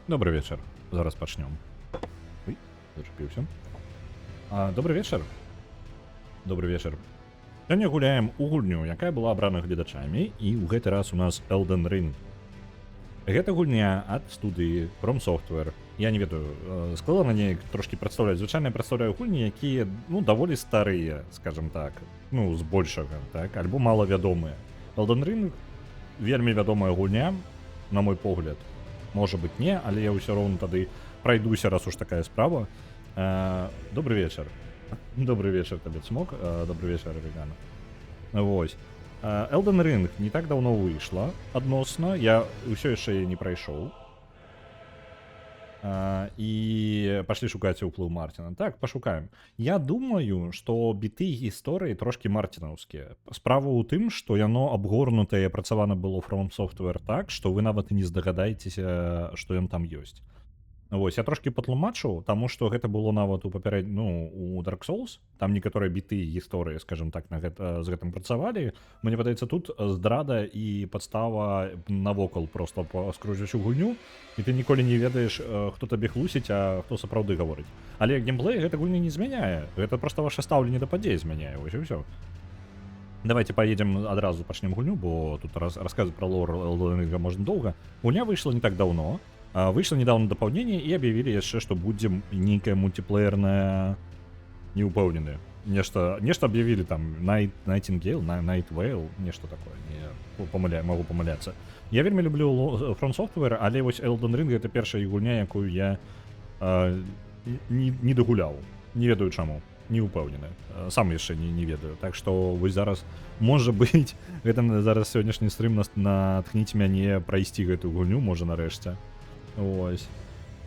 Добрый вечер. Зараз пачнём. Ой, зачапіўся. Добрый вечар. Добрый вечар. Сёння гуляем у гульню, якая была абрана гледачамі, і ў гэты раз у нас Elden Ring. Гэта гульня ад студыі From Software. Я не ведаю, складана неяк трошкі прадстаўляць. Звычайна я прадстаўляю гульні, якія, ну, даволі старыя, скажем так. Ну, збольшага, так, альбо малавядомыя. Elden Ring вельмі вядомая гульня, на мой погляд. Можа быть, не, але я ўсё роўна тады прайдуся, раз уж такая справа. Добрый вечар. Добрый вечар табе, Цмок. Добрый вечар, Регана. Вось. Elden Ring не так даўно выйшла адносна. Я ўсё яшчэ не прайшоў. І пашлі шукаць ўплыў Мартина. Так, пашукаем. Я думаю, што біты гісторыі трошкі мартинаўскія. Справа ў тым, што яно абгорнутае працавана было From Software так, што вы нават і не здагадаецеся, што ён там ёсць. Вось, я трошкі патлумачу, таму што гэта было нават у у Dark Souls, там некаторыя біты гісторыі, скажем так, з гэтым працавалі. Мне падаецца, тут здрада і падстава навокал просто скрозь усю гульню, і ты ніколі не ведаеш, хто табе хлусіць, а хто сапраўды гаворыць. Але геймплей гэта гульня не змяняе, гэта проста ваше стаўленне да падзей змяняе, вось і ўсё. Давайте поедем адразу пачнем гульню, бо тут расказваць пра лор Elden Ring можна доўга. Гульня выйшла не так даўно. Выйшло недавно дополнение и объявили яшчэ, что будем некое мультиплеерное неупэўненае. Нешта объявили там Nightingale, Night Vale, нешта такое. Могу помыляться. Я вельмі люблю From Software, але вось Elden Ring это першая гульня, якую я не дагуляў. Не ведаю чаму. Не упэўнены. Сам яшчэ не ведаю. Так што вось зараз, можа быць, гэта зараз сённяшні стрым натхніць мяне прайсці гэтую гульню, можа нарэшце. Ось.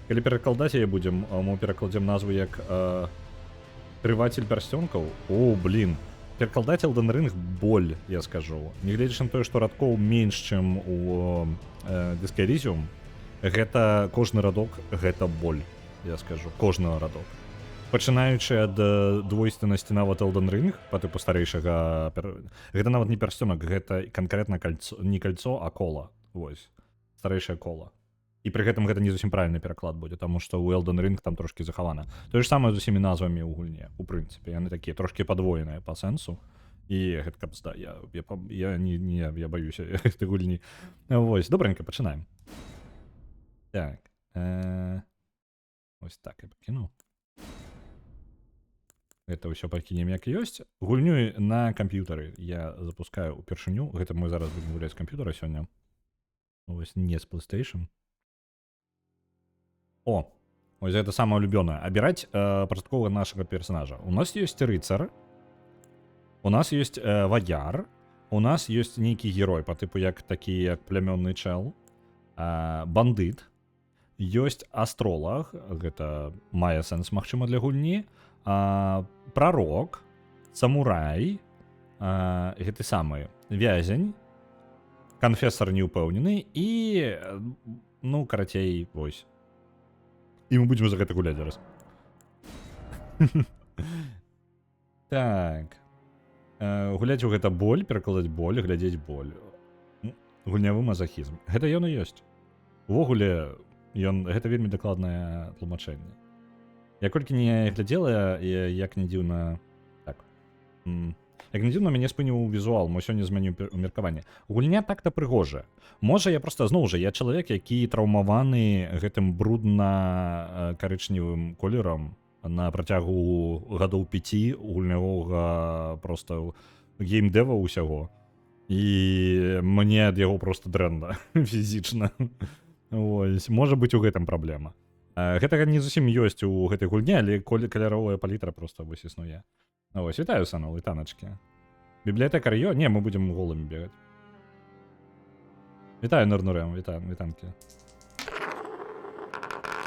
Калі перакладаць яе будзем, мы перакладзем назву як «Трыватель пярсцёнкаў». О, блин. Перакладаць Elden Ring боль, я скажу. Нягледзячы на тое, што радкоў менш, чым у Disco Elysium, гэта кожны радок, гэта боль, я скажу. Кожны радок. Пачынаючы ад двойственнасці нават Elden Ring, па тыпу старэйшага... Гэта нават не пярсцёнак, гэта канкрэтна кальцо, не кальцо, а кола. Вось. Старэйшае кола. І пры гэтым гэта не зусім правільны пераклад будзе, таму што ў Elden Ring там трошкі захавана. Тое ж самае з усімі назвамі ў гульне, у прынцыпе. Яны такія трошкі падвоеныя па сэнсу. І гэта капста, я баюся гэтай гульні. Вось, добренька, пачынаем. Так. Ось так я пакінуў. Гэта ўсё пакінем як ёсць. Гульню на камп'ютары я запускаю ўпершыню. Гэта мы зараз будзем гуляць з камп'ютара сёння. Вось, не з PlayStation. О, ось это самое улюбленное. Обирать практикового нашего персонажа. У нас есть рыцарь, у нас есть вояр, у нас есть некий герой, по типу як такие, як племенный чел, бандит, есть астролог, это мае сенс, магчыма, для гульні, пророк, самурай, гэты самы вязень, канфесар неупэўнены і, ну, карацей, вось. І мы будзем за гэта гуляць зараз. Так. Гуляць у гэта боль, перакладаць боль, глядзець боль. Гульнявы мазахізм. Гэта ён і ёсць. Увогуле, гэта вельмі дакладнае тлумачэнне. Я колькі не глядзела, як не дзіўна... Так. Як не дзіўна, мяне спыніў візуал, мо сёння змяню меркаванне. Гульня так-то прыгожая. Можа, я проста, зноў жа, я чалавек, які траўмаваны гэтым брудна-карычневым колерам на працягу гадоў 5 гульнявога проста геймдэва ўсяго. І мне ад яго проста дрэнна фізічна. Ось, можа быць, у гэтым праблема. Гэтага не зусім ёсць у гэтай гульні, але каляровая палітра проста вось існуе. Ось, вітаю, Санол, вітаначкі. Бібліятэкар Йо? Не, мы будзем голымі бегаць. Вітаю, Норнурем, вітанкі.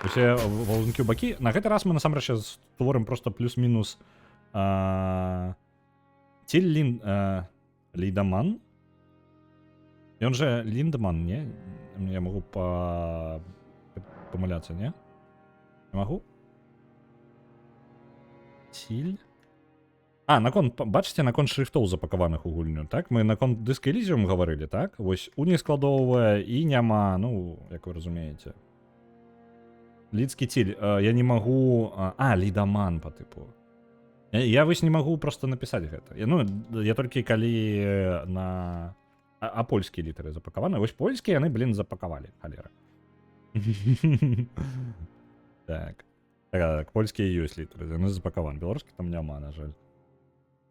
Усе валункі ў бакі. На гэты раз мы насамрэч створым проста плюс-мінус Ціль Ліндаман. Ён же Ліндаман, не? Я могу помыляцца, не? Не могу? Ціль? Бачыце, наконт шрифтоў запакаваных у гульню, так? Мы наконт Disco Elysium гаварылі, так? Вось, уні складовая і няма, ну, як вы разумееце. Лідскі ціль. Я не магу... лідаман па тыпу. Я вось не магу просто напісаць гэта. Я толькі калі на... польскія літары запакаваны. Вось польскія яны, блин, запакавалі. Халера. Так. Так, польскія ёсць літары. Яны запакаваны. Беларускі там няма, на жаль.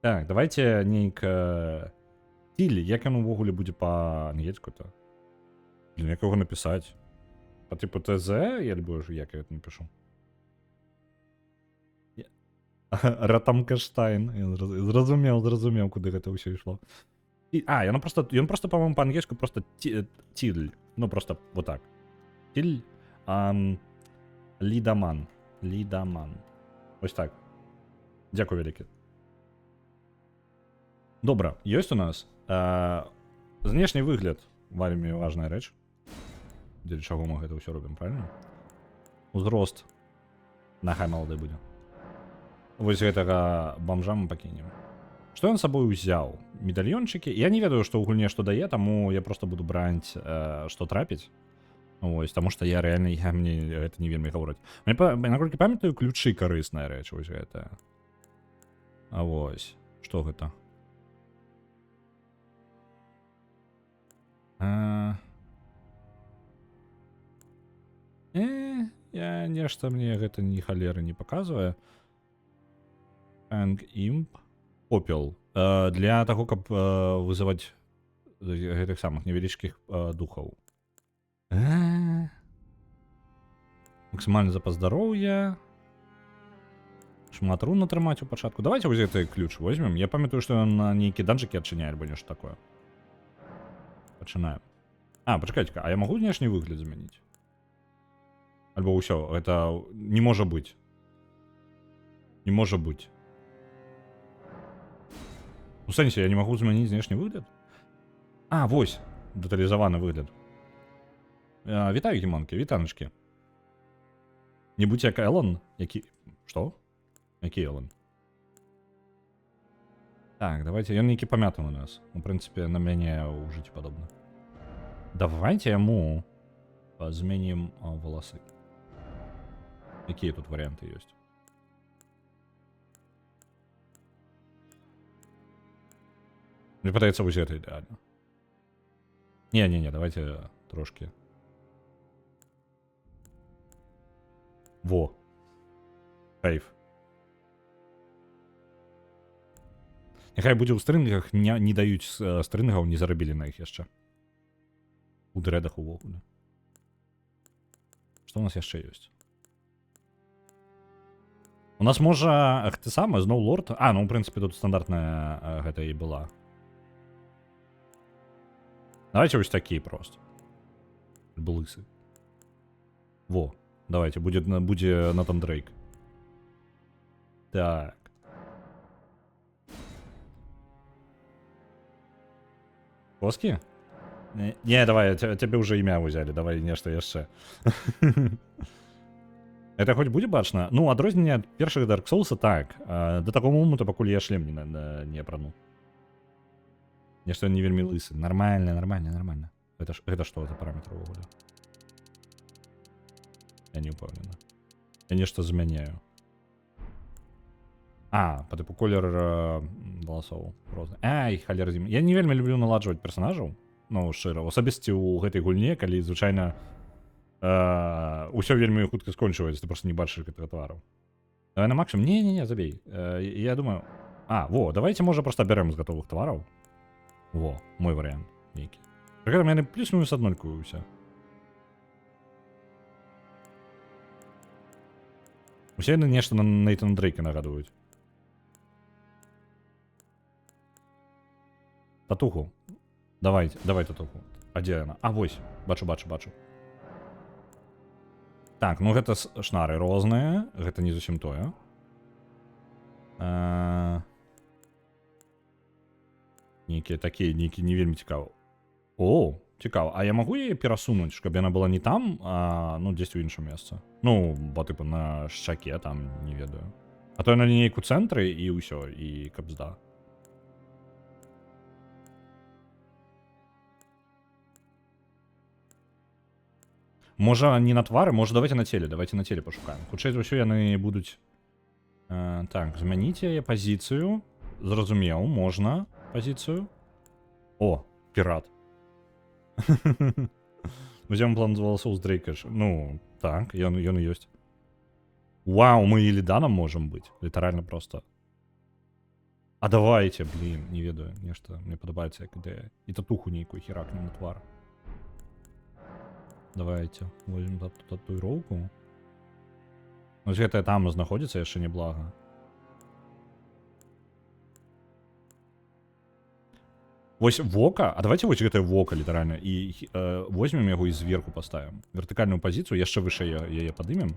Так, давайте нейк... Ціль, як ён увогуле будзе па-ангельску-то? Блин, як яго напісаць? По типу ТЗ, я люблю, як я это напишу. Ратамкаштайн. Зразумеў, куды гэта ўсё ішло. Ён просто, по-моему, по-ангельску просто тиль. Ну, просто вот так. Тиль. Лідаман. Ось так. Дякую вялікі. Добра, ёсць у нас. Знешні выгляд. Вельмі важная рэч. Дзеля чаго мы гэта ўсё робім, правильно? Узрост. Нахай малады будзе. Вось гэтага бомжа мы пакінем. Што ён сабой узяў? Медальёнчыкі? Я не ведаю, што ў гульне што дае, таму я просто буду браць, што трапіць. Вось, таму што я рэальна, мне гэта не вельмі гаворыць. Наколькі памятаю, ключы карысная рэч, вось гэтая. Вось. Што гэта? Я нешта мне гэта ні халеры не паказвае. Имп. Попел. Для таго, каб вызываць гэтых самых невялічкіх духаў. Максімальны запас здароўя. Шмат рун атрымаць у пачатку. Давайте вось гэты ключ возьмем. Я памятаю, што ён на нейкі данжыкі адчыняе, альбо нешта такое. Пачынаем. Пачакайце-ка, я магу знешні выгляд змяніць? Альбо ўсё, гэта не можа быць. Не можа быць. У сэнсе, я не магу змяніць знешні выгляд? Вось, дэталізаваны выгляд. Вітаю, гімонкі, вітаначкі. Не будь як Элон, які... Што? Які Элон? Так, давайте, ён нейкі памятан у нас. У прынцыпе, на мяне ў жыцці падобна. Давайте яму зменім валасы. Якія тут варыянты ёсць? Мне падаецца, вось гэта ідэальна. Не, давайте трошки. Во. Кайф. Няхай будзе ў стрынгах, не даюць стрынгаў, не зарабілі на іх яшчэ. У дрэдах увогуле. Што у нас яшчэ ёсць? У нас можа ты самы зноў лорд. Ну ў прынцыпе тут стандартная гэта і была. Давайте вось такі просто. Блысы. Во, давайте, будзе Натан Дрейк. Так. Коски? Не, давай, тебе уже імя ўзялі, давай нешта яшчэ. Это хоць будзе бачна? Ну, адрозненне ад першых Dark Souls, так. Да таго моманту, пакуль я шлем не апрану. Нешта не вельмі лысы. Нормально. Гэта што за параметр увогуле? Я не ўпэўнены. Я нешта змяняю. Па тыпу колер валасоў розны. Халера зім. Я не вельмі люблю наладжваць персонажаў. Ну, шчыра. Асабісці ў гэтай гульне, калі звычайна усё вельмі хутка скончваецца, ты просто не бачыш гэтага твару. Давай на максимум. Не, забей. Я думаю... Во, давайте, можа, просто бярем з гатовых твараў. Во, мой варыянт нейкі. Пры гэтым яны плюс-мінус аднолькуюся. Усе яны нешта на Нейтана Дрейка нагадваюць. Татуху. Давай татуху. А дзе яна? Вось, бачу. Так, ну гэта шнары розныя, гэта не зусім тое. Нейкія такія, нейкі не вельмі цікава. Цікава. А я магу яе перасунуць, каб яна была не там, ну, дзесь у іншым месцы? Ну, бо тыпу на шчаке, там, не ведаю. А то яна нейку цэнтры і ўсё, і кабзда. Можа не на твары, можа давайте на теле пашукаем. Хутчэй за ўсё яны будуць так, змяніць яе пазіцыю. Зразумеў, можна пазіцыю. О, пірат. Узям план з валасоў з Дрейка. Ну, так, ён і ёсць. Вау, мы і ліданам можам быць. Літаральна просто. А давайте, блін, не ведаю, нешта мне падабаецца як ідэя. І татуху нейкую херакнем на твар. Давайте, возьмем татуіроўку. Вось гэтая там знаходзіцца яшчэ неблага. Вось вока, а давайте вось гэтае вока літаральна і возьмем яго і зверху паставім. Вертыкальную пазіцыю, яшчэ вышэй яе падымем.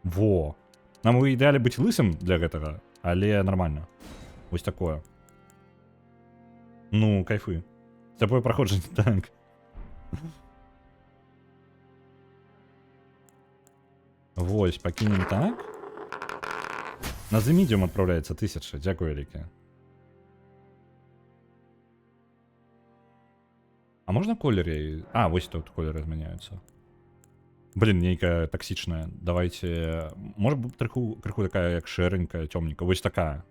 Во. Нам у ідэале быць лысым для гэтага, але нормально. Вось такое. Ну, кайфы. Цяпое праходжанне, так. Вось, пакінем так. На The Medium адпраўляецца 1000, дзякую вялікае. А можна колеры? А, вось тут колеры змяняюцца. Блин, нейкая токсичная. Давайте... Может быть, крыху такая, як шэренькая, тёмненькая. Вось такая.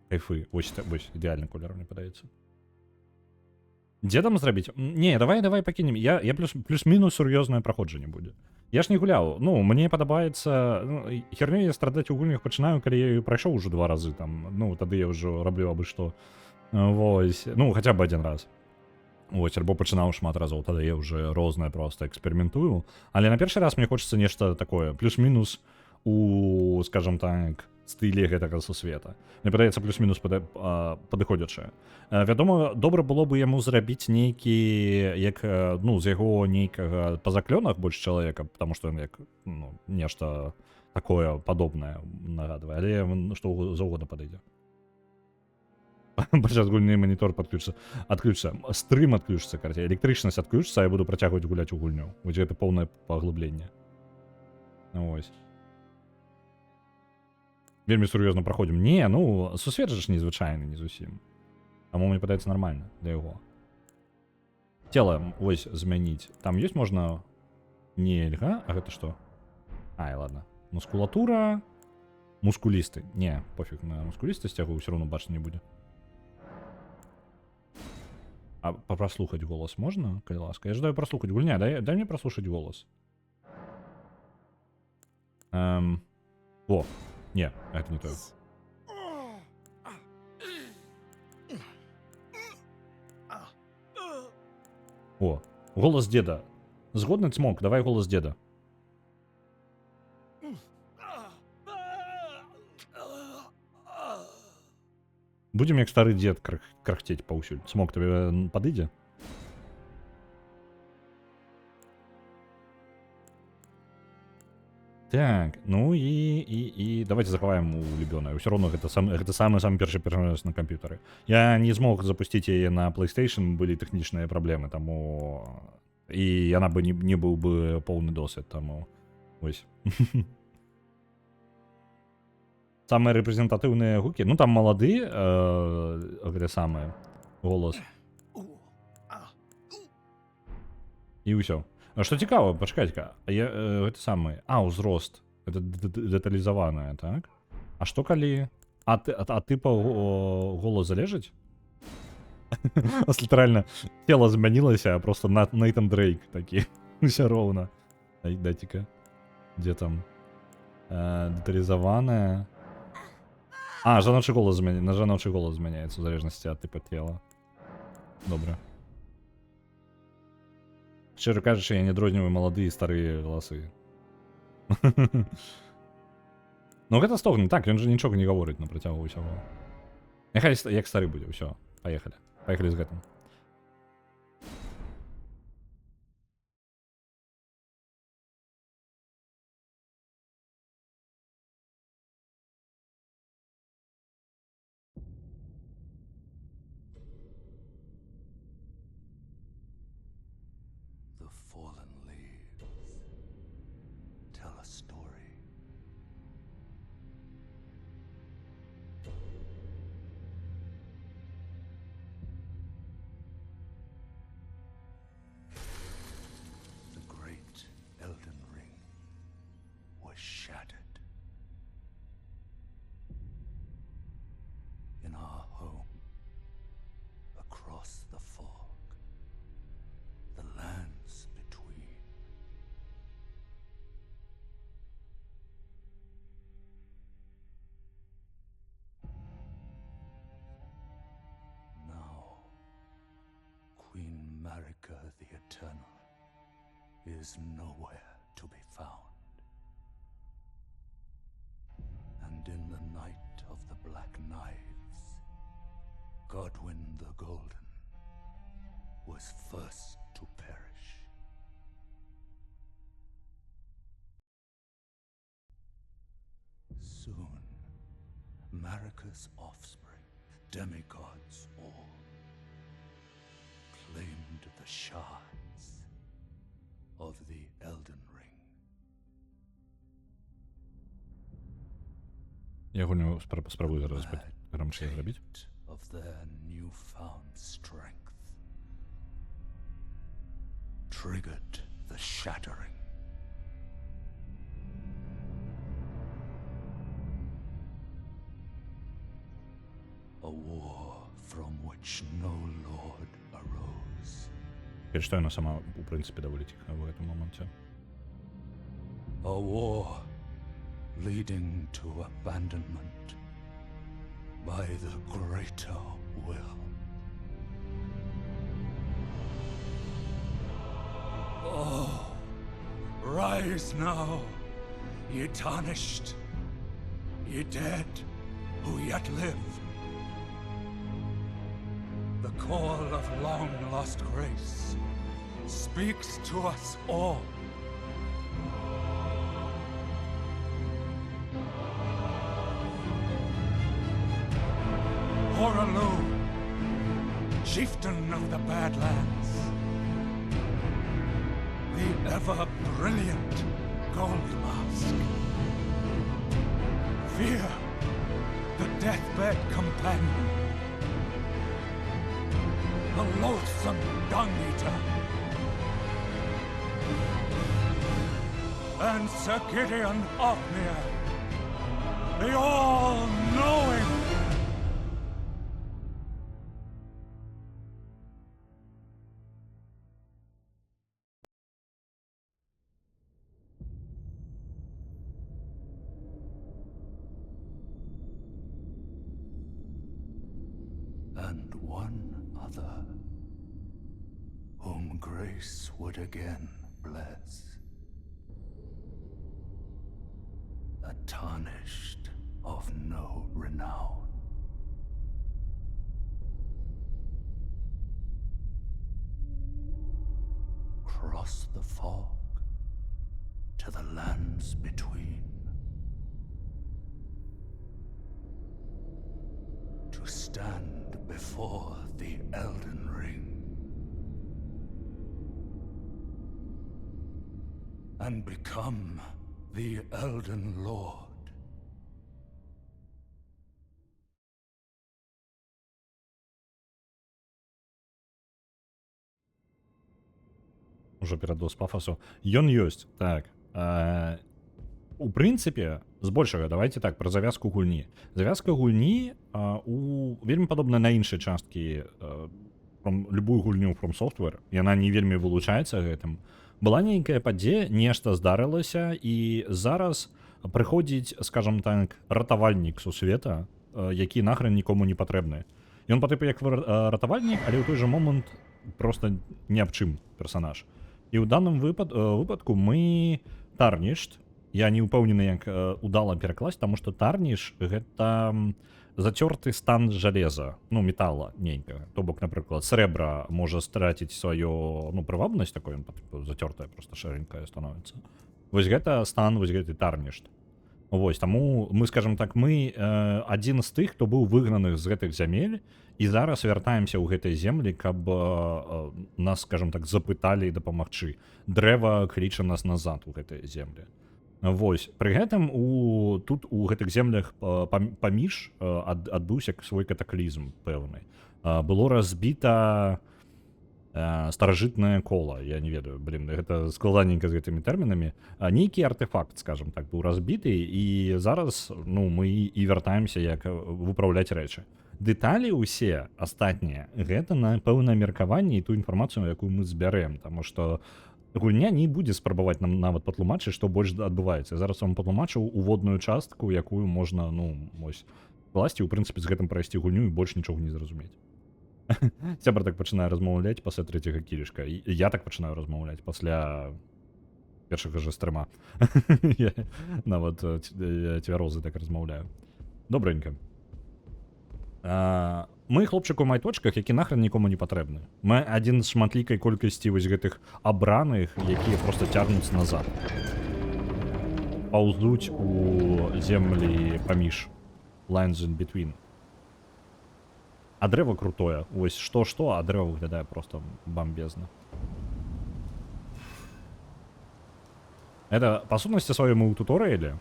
Кайфы. Вось ідеальны колер, мне падаецца. Дзе там зрабіць? Не, давай пакінем. Я плюс-мінус сур'ёзнае праходжанне будзе. Я ж не гуляў. Ну, мне падабаецца... Ну, херню я страдаць у гульнях пачынаю, калі я её прайшоў ужо 2 разы. Там. Ну, тады я ўжо раблю абы што. Вось. Ну, хаця б 1 раз. Вось, альбо пачынаў шмат разоў, тады я ўжо рознае проста эксперыментую. Але на першы раз мне хочацца нешта такое, плюс-мінус у, скажем так, стылі гэтага сусвета. Мне падаецца плюс-мінус падыходзячае. Вядома, добра было бы яму зрабіць нейкі, як, ну, з яго нейкага па заклёнах больш чалавека, потому што ён як, ну, нешта такое падобнае нагадвае, але што заўгодна падыдзе. Падчас гульні монітор адключыцца, стрым адключыцца, карацей, электрычнасць адключыцца, а я буду працягваць гуляць у гульню. Вось гэта поўнае паглыбленне. Вось. Вельмі сур'ёзна праходзім. Не, ну, сусвет ж незвычайны, не зусім. Таму мне падаецца нармальна для яго. Цела, вось, змяніць. Там ёсць можна... Нельга, а гэта што? Ай, ладно. Мускулатура... Мускулісты. Не, пофіг, на мускулісты сцягу ўсё роўно бачна не будзе. А праслухаць голас можна, калі ласка? Я жадаю праслухаць. Гульня, дай мне праслушаць голас. О, не, гэта не то. О, голас деда. Згодны, Цмок? Давай голас деда. Будем як стары дзед крахцець паўсюль. Цмок, табе падыдзе? Так, ну і давайте захаваем улюбёнае. Усё роўно гэта самы першы персонаж на камп'ютары. Я не змог запусціць яе на PlayStation, былі тэхнічныя праблемы, таму і яна бы не быў бы поўны досвед, таму вось. Самыя рэпрэзентатыўныя гукі, ну там малады, гэта самае, голас. І ўсё. Што цікава, пачакайце-ка, гэта самае, ўзрост, гэта дэталізаванае, так? А што калі... А тыпа голас залежыць? Літаральна, цела змянілася, просто Нейтан Дрейк такі, усё роўна. Дайце-ка, дзе там? Дэталізаванае... жаночы голас змяняецца у залежнасці ад тыпа цела. Добра. Шчыра кажучы, я не адрозніваю маладыя і старыя галасы. Ну гэта стогне, так, ён жа нічога не гаворыць на працягу ўсяго. Няхай як стары будзе, ўсё, паехалі. Паехалі з гэтым. is nowhere to be found. And in the night of the Black Knives, Godwyn the Golden was first to perish. Soon, Marika's offspring, demigods all, claimed the shards of the Elden Ring. Я гоню, спробую зараз громче зробити. Of their newfound strength triggered the shattering. A war from which no lord arose. Я считаю, она сама, в принципе, довольно тихо в этом моменте. A war leading to abandonment by the greater will. Oh, rise now, ye tarnished, ye dead who yet live. The call of long-lost grace speaks to us all. Horalu, chieftain of the Badlands, the ever-brilliant Gold Mask, Fear, the deathbed companion, the loathsome Dung-Eater, and Sir Gideon Ofnir, the all-knowing. And one other, whom grace would again bless, a tarnished of no renown. Cross the fog to the lands between, to stand before the Elden Ring and become the Elden Lord. Уже перадос пафасу. Ён ёсць, так. У прынцыпе, збольшага, давайте так, пра завязку гульні. Завязка гульні вельмі падобна на іншыя часткі любую гульню From Software. Яна не вельмі вылучаецца гэтым. Была нейкая падзея, нешта здарылася, і зараз прыходзіць, скажам так, ратавальнік сусвета, які нахрен нікому не патрэбны. Ён па тыпу як ратавальнік, але ў той жа момант просто ні аб чым персанаж. І ў данным выпадку мы Tarnished, я не ўпэўнены, як удала перакласць, таму што Tarnish гэта зацёрты стан жалеза, ну, металла нейкага. То бок, напрыклад, срэбра можа страціць сваё, ну, прывабнасць такой, зацёртая, просто шэренькая становіцца. Вось гэта стан, вось гэты Tarnished. Вось, таму мы, скажем так, мы адзін з тых, хто быў выгнаны з гэтых зямель, і зараз вяртаемся ў гэтай землі, каб нас, скажем так, запыталі і дапамагчы. Дрэва кліча нас назад у гэтай землі. Вось, пры гэтым тут у гэтых землях паміж адбыўся свой катаклізм пэўны. Было разбіта старажытнае кола, я не ведаю, гэта складаненька з гэтымі тэрмінамі. Нейкі артефакт, скажем так, быў разбіты, і зараз, ну, мы і вяртаемся, як выпраўляць рэчы. Дэталі ўсе астатнія, гэта на пэўнае меркаванне і ту інфармацыю, якую мы збярэм, таму што гульня не будзе спрабаваць нам нават патлумачыць, што больш адбываецца. Зараз вам патлумачыў уводную частку, якую можна, ну, вось, класці, у прынцыпе, з гэтым прайсці гульню і больш нічога не зразумець. Сябар так пачынае размаўляць пасля трэцяга кілішка. Я так пачынаю размаўляць пасля Першага же з 3. Я нават цвярозы так размаўляю. Добренька. Мы хлопчык у майточках, які нахрен нікому не патрэбны. Мы адзін з шматлікай колькасці вось гэтых абраных, якія проста цягнуць назад. Паўзуць у землі паміж. Lines in between. А дрэва крутое. Вось што-што, а дрэва выглядае просто бамбезна. Это, па сутнасці сваёй, мы ў туторыяле,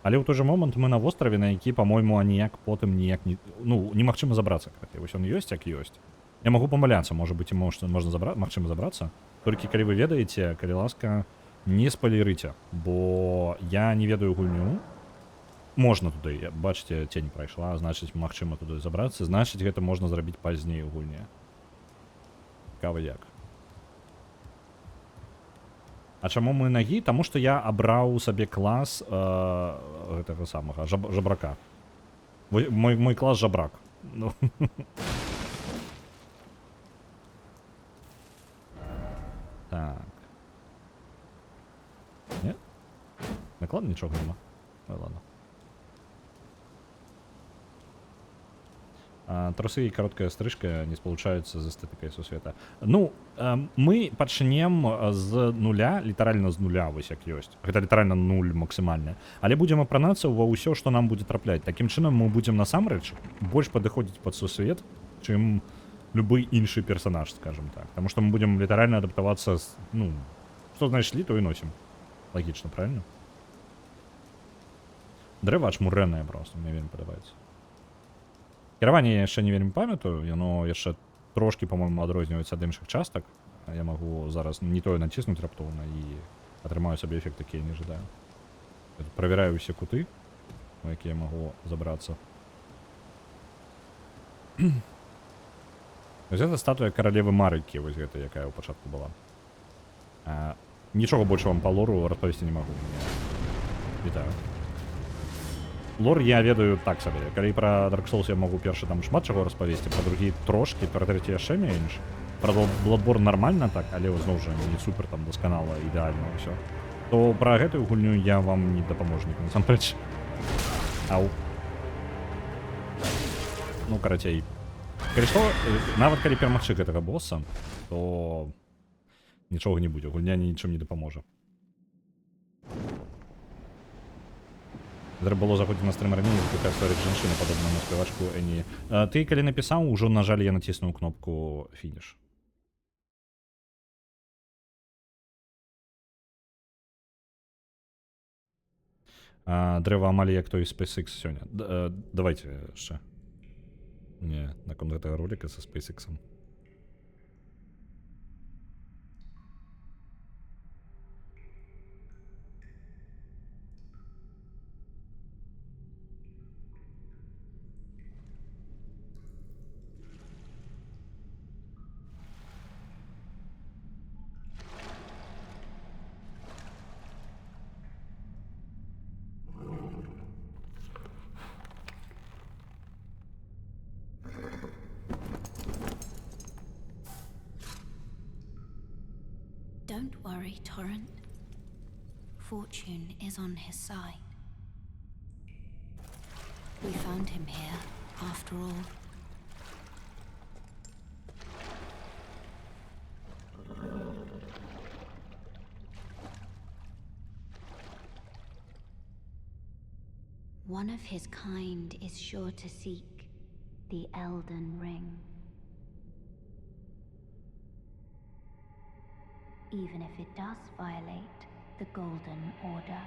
але ў той жа момант мы на востраве, на які, па-мойму, аніяк потым ніяк не... Ну, немагчыма забрацца, кстати. Вось он ёсць, як ёсць. Я магу памыляцца, можа быць, і можна магчыма забрацца. Толькі калі вы ведаеце, калі ласка, не спалерыце, бо я не ведаю гульню. Можна туды, бачыце, цень прайшла, значыць, магчыма туды забрацца, значыць, гэта можна зрабіць пазней у гульні. Цікава як. А чаму мы нагі? Таму што я абраў сабе клас гэтага самага, жабрака. Мой клас жабрак. Ну. Так. Не? Наклад нічога нема. Ой, ладно. Трусы і кароткая стрижка не спалучаюцца з эстэтыкай сусвета. Ну, мы пачнем з нуля, літаральна з нуля, вось як ёсць. Гэта літаральна 0 максімальна. Але будзем апранацца ва ўсё, што нам будзе трапляць. Такім чынам мы будзем насамрэч больш падыходзіць пад сусвет, чым любы іншы персанаж, скажем так. Таму што мы будзем літаральна адаптавацца з, ну, што знайшлі, то і носім. Лагічна, правильно? Дрэва чмурэнае проста, мне вельмі падабаецца. Кіраванне я яшчэ не вельмі памятаю, яно яшчэ трошкі, па-мойму, адрозніваецца ад іншых частак. Я магу зараз не тое націснуць раптоўна і атрымаю сабе эфект, які я не жадаю. Я тут правяраю ўсе куты, у якія я магу забрацца. Вось гэта статуя каралевы Марыкі, вось гэта, якая ў пачатку была. Нічога больш вам па лору распавесці не магу. Вітаю. Лор я ведаю так сабе. Калі пра Dark Souls я магу першы там шмат чаго распавесці, пра другі трошкі, пра трэці яшчэ менш. Пра Bloodborne нормальна так, але зноў жа не супер там дасканала, ідэальна ўсё. То пра гэтую гульню я вам не дапаможнік, насамрэч. Ау. Ну, карацей. Калі што, нават калі перамагчы гэтага босса, то нічога не будзе, гульня нічым не дапаможа. Трэба было заходзіць на стрим раней, запытаць стварыць жанчыну, падобную на спявачку Эні. Ты, калі напісаў, ужо, на жаль, я націснуў кнопку фініш. Дрэва амаль як той SpaceX сёння. Давайте яшчэ. Не, наконт гэтага ролика са SpaceX-ом. Don't worry, Torrent. Fortune is on his side. We found him here, after all. One of his kind is sure to seek the Elden Ring. Even if it does violate the Golden Order.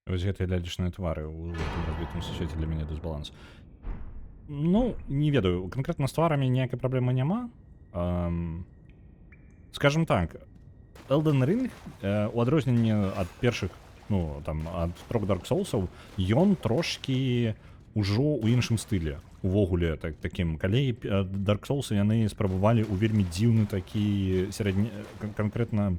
Вось гэтыя лялечныя твары ў гэтым разбітым сусвеце для мяне дысбаланс. Ну, не ведаю, канкрэтна з тварамі ніякай праблемы няма. Скажем так, Elden Ring, у адрозненні ад першых, ну, там, ад трох Dark Souls'аў, ён трошкі ўжо ў іншым стылі. Увогуле, такім, калі Dark Souls'ы яны спрабавалі ў вельмі дзіўны такі канкрэтна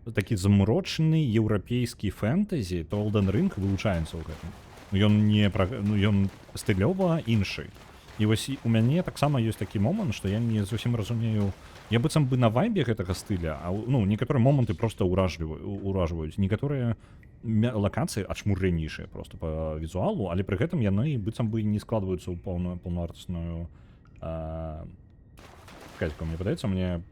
такі замурочаны еўрапейскі фэнтэзі, то Elden Ring вылучаецца ў гэтым. Ён стылёва іншы. І вось у мяне таксама ёсць такі момант, што я не зусім разумею, я быццам бы на вайбе гэтага стыля, а ну, некаторыя моманты проста ўражваюць. Некаторыя лакацыі ачмурэннейшыя просто па візуалу, але пры гэтым яны быццам бы не складваюцца ў паўнавартасную кальку. Мне падаецца, мне...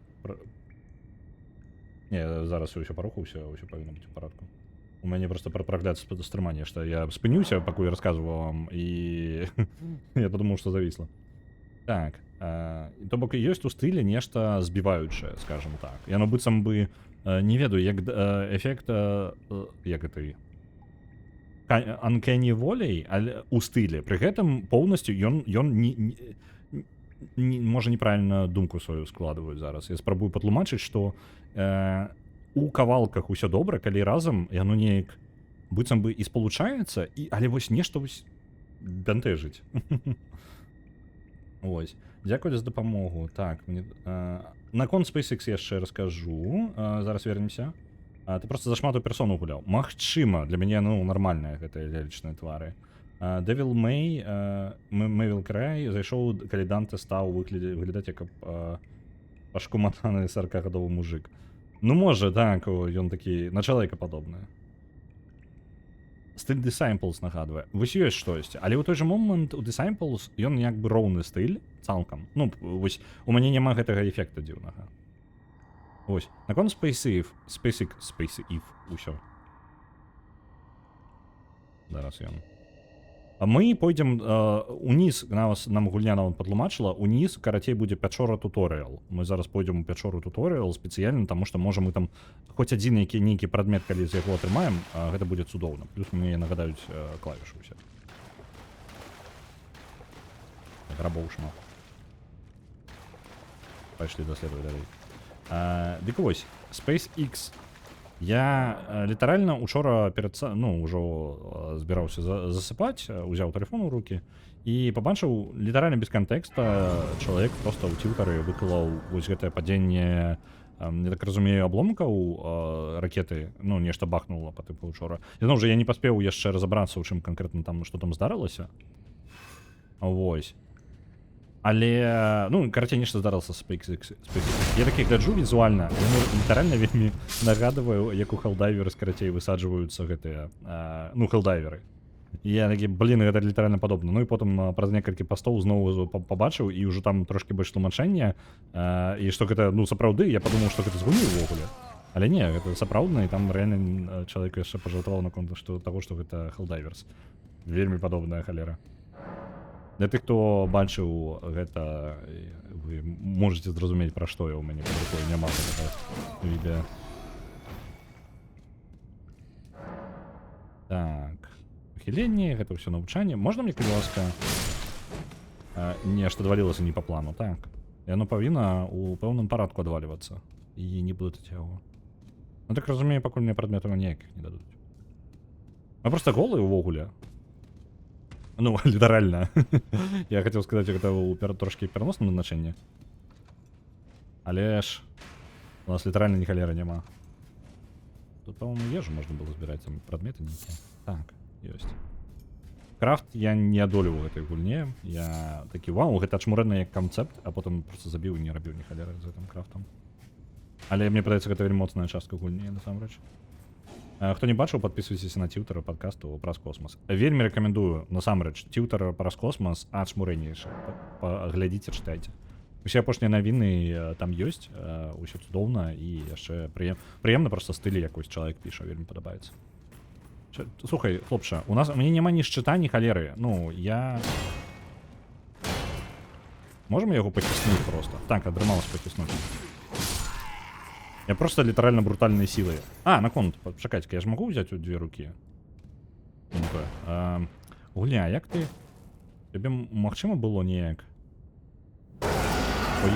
Не, зараз ўсё парухаўся, ўсё павінна быць у парадку. У мяне просто прагляд стрыма нешта. Я спыніўся, пакуль расказваў вам, і я падумаў, што завісла. Так, то бок ёсць у стылі нешта збіваючае, скажем так. Яно быццам бы, не ведаю, як эфект, як гэта, Uncanny Valley, але у стылі. Пры гэтым поўнасцю ён можа неправільна думку сваю складваюць зараз. Я спрабую патлумачыць, што у кавалках усё добра, калі разам яно неяк быццам бы і спалучаецца, але вось нешта вось бянтэжыць. Ось. Дзякуй за дапамогу. Так, наконт SpaceX яшчэ раскажу. Зараз вернемся. Ты просто зашмат у персону гуляў. Магчыма, для мяне, ну, нармальныя гэтыя лялечныя твары. Devil May Cry зайшоў, калі Данте стаў выглядаць як пашкуматаны 40-гадовы мужик. Ну, можа, так, ён такі, на чалавека падобны. Стыль Disciples нагадвае. Вось ёсць штосьці, але ў той жа момант у Disciples ён як бы роўны стыль цалкам. Ну, вось, у мяне няма гэтага эфекта дзіўнага. Вось, наконт SpaceX, усё. Зараз ён. А мы пойдзем уніз, нам гульня нават падтлумачыла, уніз, карацей, будзе пячора туторыял. Мы зараз пойдзем у пячору туторыял спецыяльна, таму што можа мы там хоць адзін нейкі прадмет, калі з яго атрымаем, гэта будзе цудоўна. Плюс мне нагадаюць клавішы ўсе. Грабоў шмат. Пайшлі даследаваць далей. Дык вось, SpaceX. Я літаральна учора ўжо збіраўся засыпаць, узяў тэлефон у рукі і пабачыў літаральна без кантэкста чалавек проста ў цілтары выкалаў вось гэтае падзенне, я так разумею, абломкаў ракеты, ну, нешта бахнула па тыпу учора. Зноў жа, я не паспеў яшчэ разабрацца, у чым канкрэтна там, што там здарылася. Вось. Але, ну, карацей, нешта здарылася з SpaceX. Я такі гляджу візуальна, яны літаральна вельмі нагадываю, як у Helldivers, карацей, высаджваюцца гэтыя, ну, Helldivers. Я такі, блін, гэта літаральна падобна. Ну і потым праз некалькі пастоў зноў пабачыў, і ўжо там трошкі больш тлумачэння, і што гэта, ну, сапраўды, я падумаў, што гэта згуніў увогуле. Але не, гэта сапраўдна, і там рэальна чалавек яшчэ пажартаваў наконт таго, што гэта Helldivers. Вельмі падобная халера. Для тых, хто бачыў гэта, вы можете зразумець, пра што я ў мяне пад рукой, няма гэтага відэа. Так, ухіленне, гэта ўсё навучанне. Можна мне, калі ласка, нешта давалілася не па плану, так? Яно павінна ў пэўным парадку адвалівацца і не будуць яго. Ну так разумею, пакуль мне прадметаў ніякіх не дадуць. Мы проста голыя ўвогуле. Ну, літаральна. Я хацеў сказаць, гэта ў трошкі пераносным значэнні. Але ж у нас літаральна ні халеры няма. Тут, па-моему, ежу можна было збіраць, там прадметы нейкія. Так, ёсць. Крафт я не адолеў у гэтай гульне. Я такі, вау, гэта ачмурэнна як канцэпт, а потым проста забіў і не рабіў ні халеры з гэтым крафтам. Але мне падаецца, гэта вельмі моцная частка гульні, насамрэч. Хто не бачыў, падпісвайцеся на тьютара падкасту праз космас. Вельмі рэкамендую, насамрэч, тьютар праз космас ачмурэннейшы. Глядзіце, чытайце. Усе апошнія навіны там ёсць, усё цудоўна і яшчэ прыемна проста стылі якось чалавек піша, вельмі падабаецца. Слухай, хлопча, у мяне няма ні шчыта, ні халеры. Ну, я... Можам яго паціснуць проста? Так, атрымалася паціснуць. Я просто літаральна брутальнай сілай. Наконт, чакайце-ка, я ж магу ўзяць у 2 рукі? Гуля, як ты Тебе магчыма было неяк? Ой.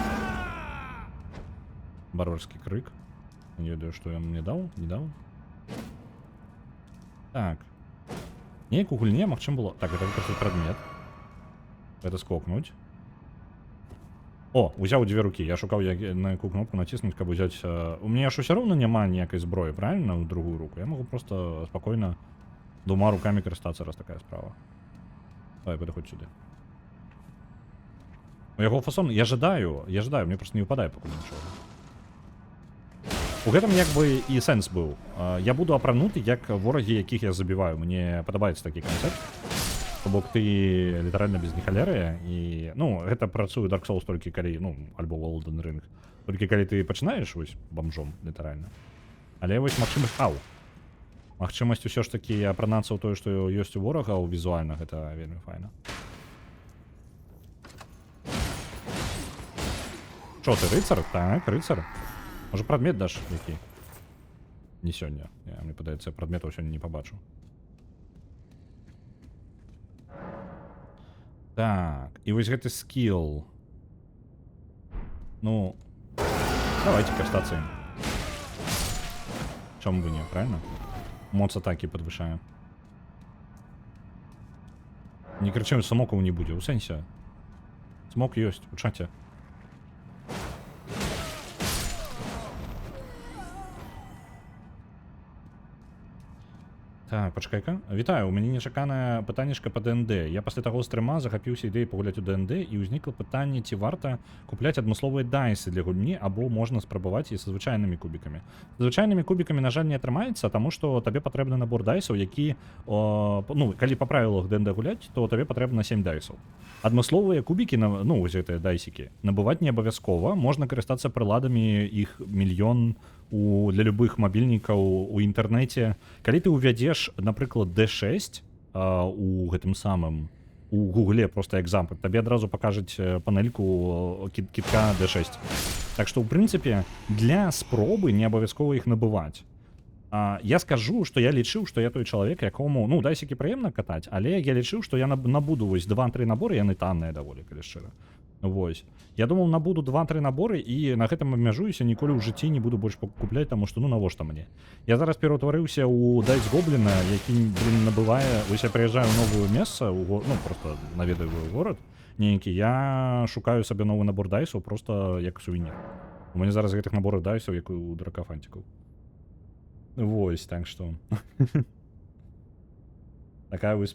Варварский крык. Не ведаю, што ён мне даў, не даў. Так. Неяк у гульне магчыма было... Так, это выкарыстаць прадмет. Это скокнуть. О, узяў дзве рукі. Я шукаў, як на якую кнопку націснуць, каб узяць... У мяне ж усё роўна няма ніякай зброі, правильно? У другую руку. Я могу просто спакойна двума руками карыстацца, раз такая справа. Давай, падыходзь сюды. У яго фасон... Я жадаю, мне просто не выпадае пакуль нічога. У гэтым як бы і сэнс быў. Я буду апрануты, як ворагі, якіх я забіваю. Мне падабаецца такі канцэпт. То бок ты літаральна без нехалеры і... Ну, гэта працуе Dark Souls толькі калі... Ну, альбо Elden Ring. Толькі калі ты пачынаеш вось бомжом, літаральна. Але вось магчымасць... Ау! Магчымасць усё ж такі апранацца ў тое, што ёсць у ворагаў візуальна, гэта вельмі файна. Што ты, рыцар? Так, рыцар. Може прадмет даш які? Не сёння. Мне падаецца, прадметаў сёння не пабачу. Так, і вось гэты скилл. Ну, давайте карыстацца ім. Чому бы не, правильно? Моц атакі падвышае. Не крычым, смокаў не будзе, у сэнсе. Смок ёсць, у чаце. Так, пачакай-ка. Вітаю, у мяне нечаканае пытаннішка па ДНД. Я пасля таго стрыма захапіўся ідэяй пагуляць у ДНД і ўзнікла пытанне, ці варта купляць адмысловыя дайсы для гульні, або можна спрабаваць і са звычайнымі кубікамі. З звычайнымі кубікамі, на жаль, не атрымаецца, таму што табе патрэбны набор дайсаў, які... Ну, калі па правілах ДНД гуляць, то табе патрэбна 7 дайсаў. Адмысловыя кубікі, ну, вось гэтыя дайсікі, набываць не абавязкова, можна карыстацца прыладамі, іх мільён для любых мабільнікаў у інтэрнэце. Калі ты ўвядзеш, напрыклад, D6 у гэтым самым, у гугле просто як зампыт, табе адразу пакажуць панельку кітка D6. Так што, ў прынцыпе, для спробы не абавязкова іх набываць. Я скажу, што я лічыў, што я той чалавек, якому, ну, дайсікі прыемна катаць, але я лічыў, што я набуду вось 2-3 наборы, яны танныя даволі, калі шчыра. Вось. Я думаў, набуду 2-3 наборы і на гэтым абмяжуюся, ніколі ў жыцці не буду больш купляць, таму што, ну, навошта мне. Я зараз пераўтварыўся ў Дайс Гобліна, які, блин, набывае... Вось я прыязджаю ў новае месца, ну, просто наведаю горад нейкі, я шукаю сабе новы набор дайсаў просто як сувенір. У мяне зараз гэтых набораў дайсаў, як у дракафантикаў. Вось, так што... Такая вось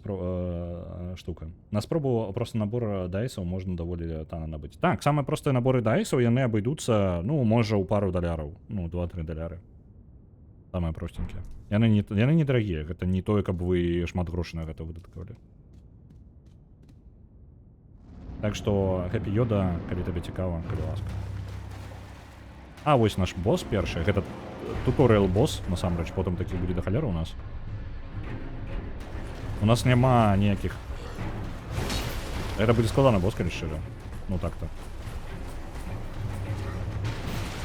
штука. На спробу просто набор дайсаў можна даволі танна набыць. Так, самыя простыя наборы дайсаў, яны абыдуцца, ну, можа, ў пару даляраў. Ну, 2-3 даляры. Самыя простенькія. Яны не дарагія, гэта не тое, каб вы шмат грошай на гэта выдаткавалі. Так што, Happy Yoda, калі табе цікава, калі ласка. А, вось наш босс першы. Гэта туторыял босс, насамрэч, потым такі будзе да халеры ў нас. У нас няма ніякіх... Это будзе складаны босс, калі шчыра. Ну так-то.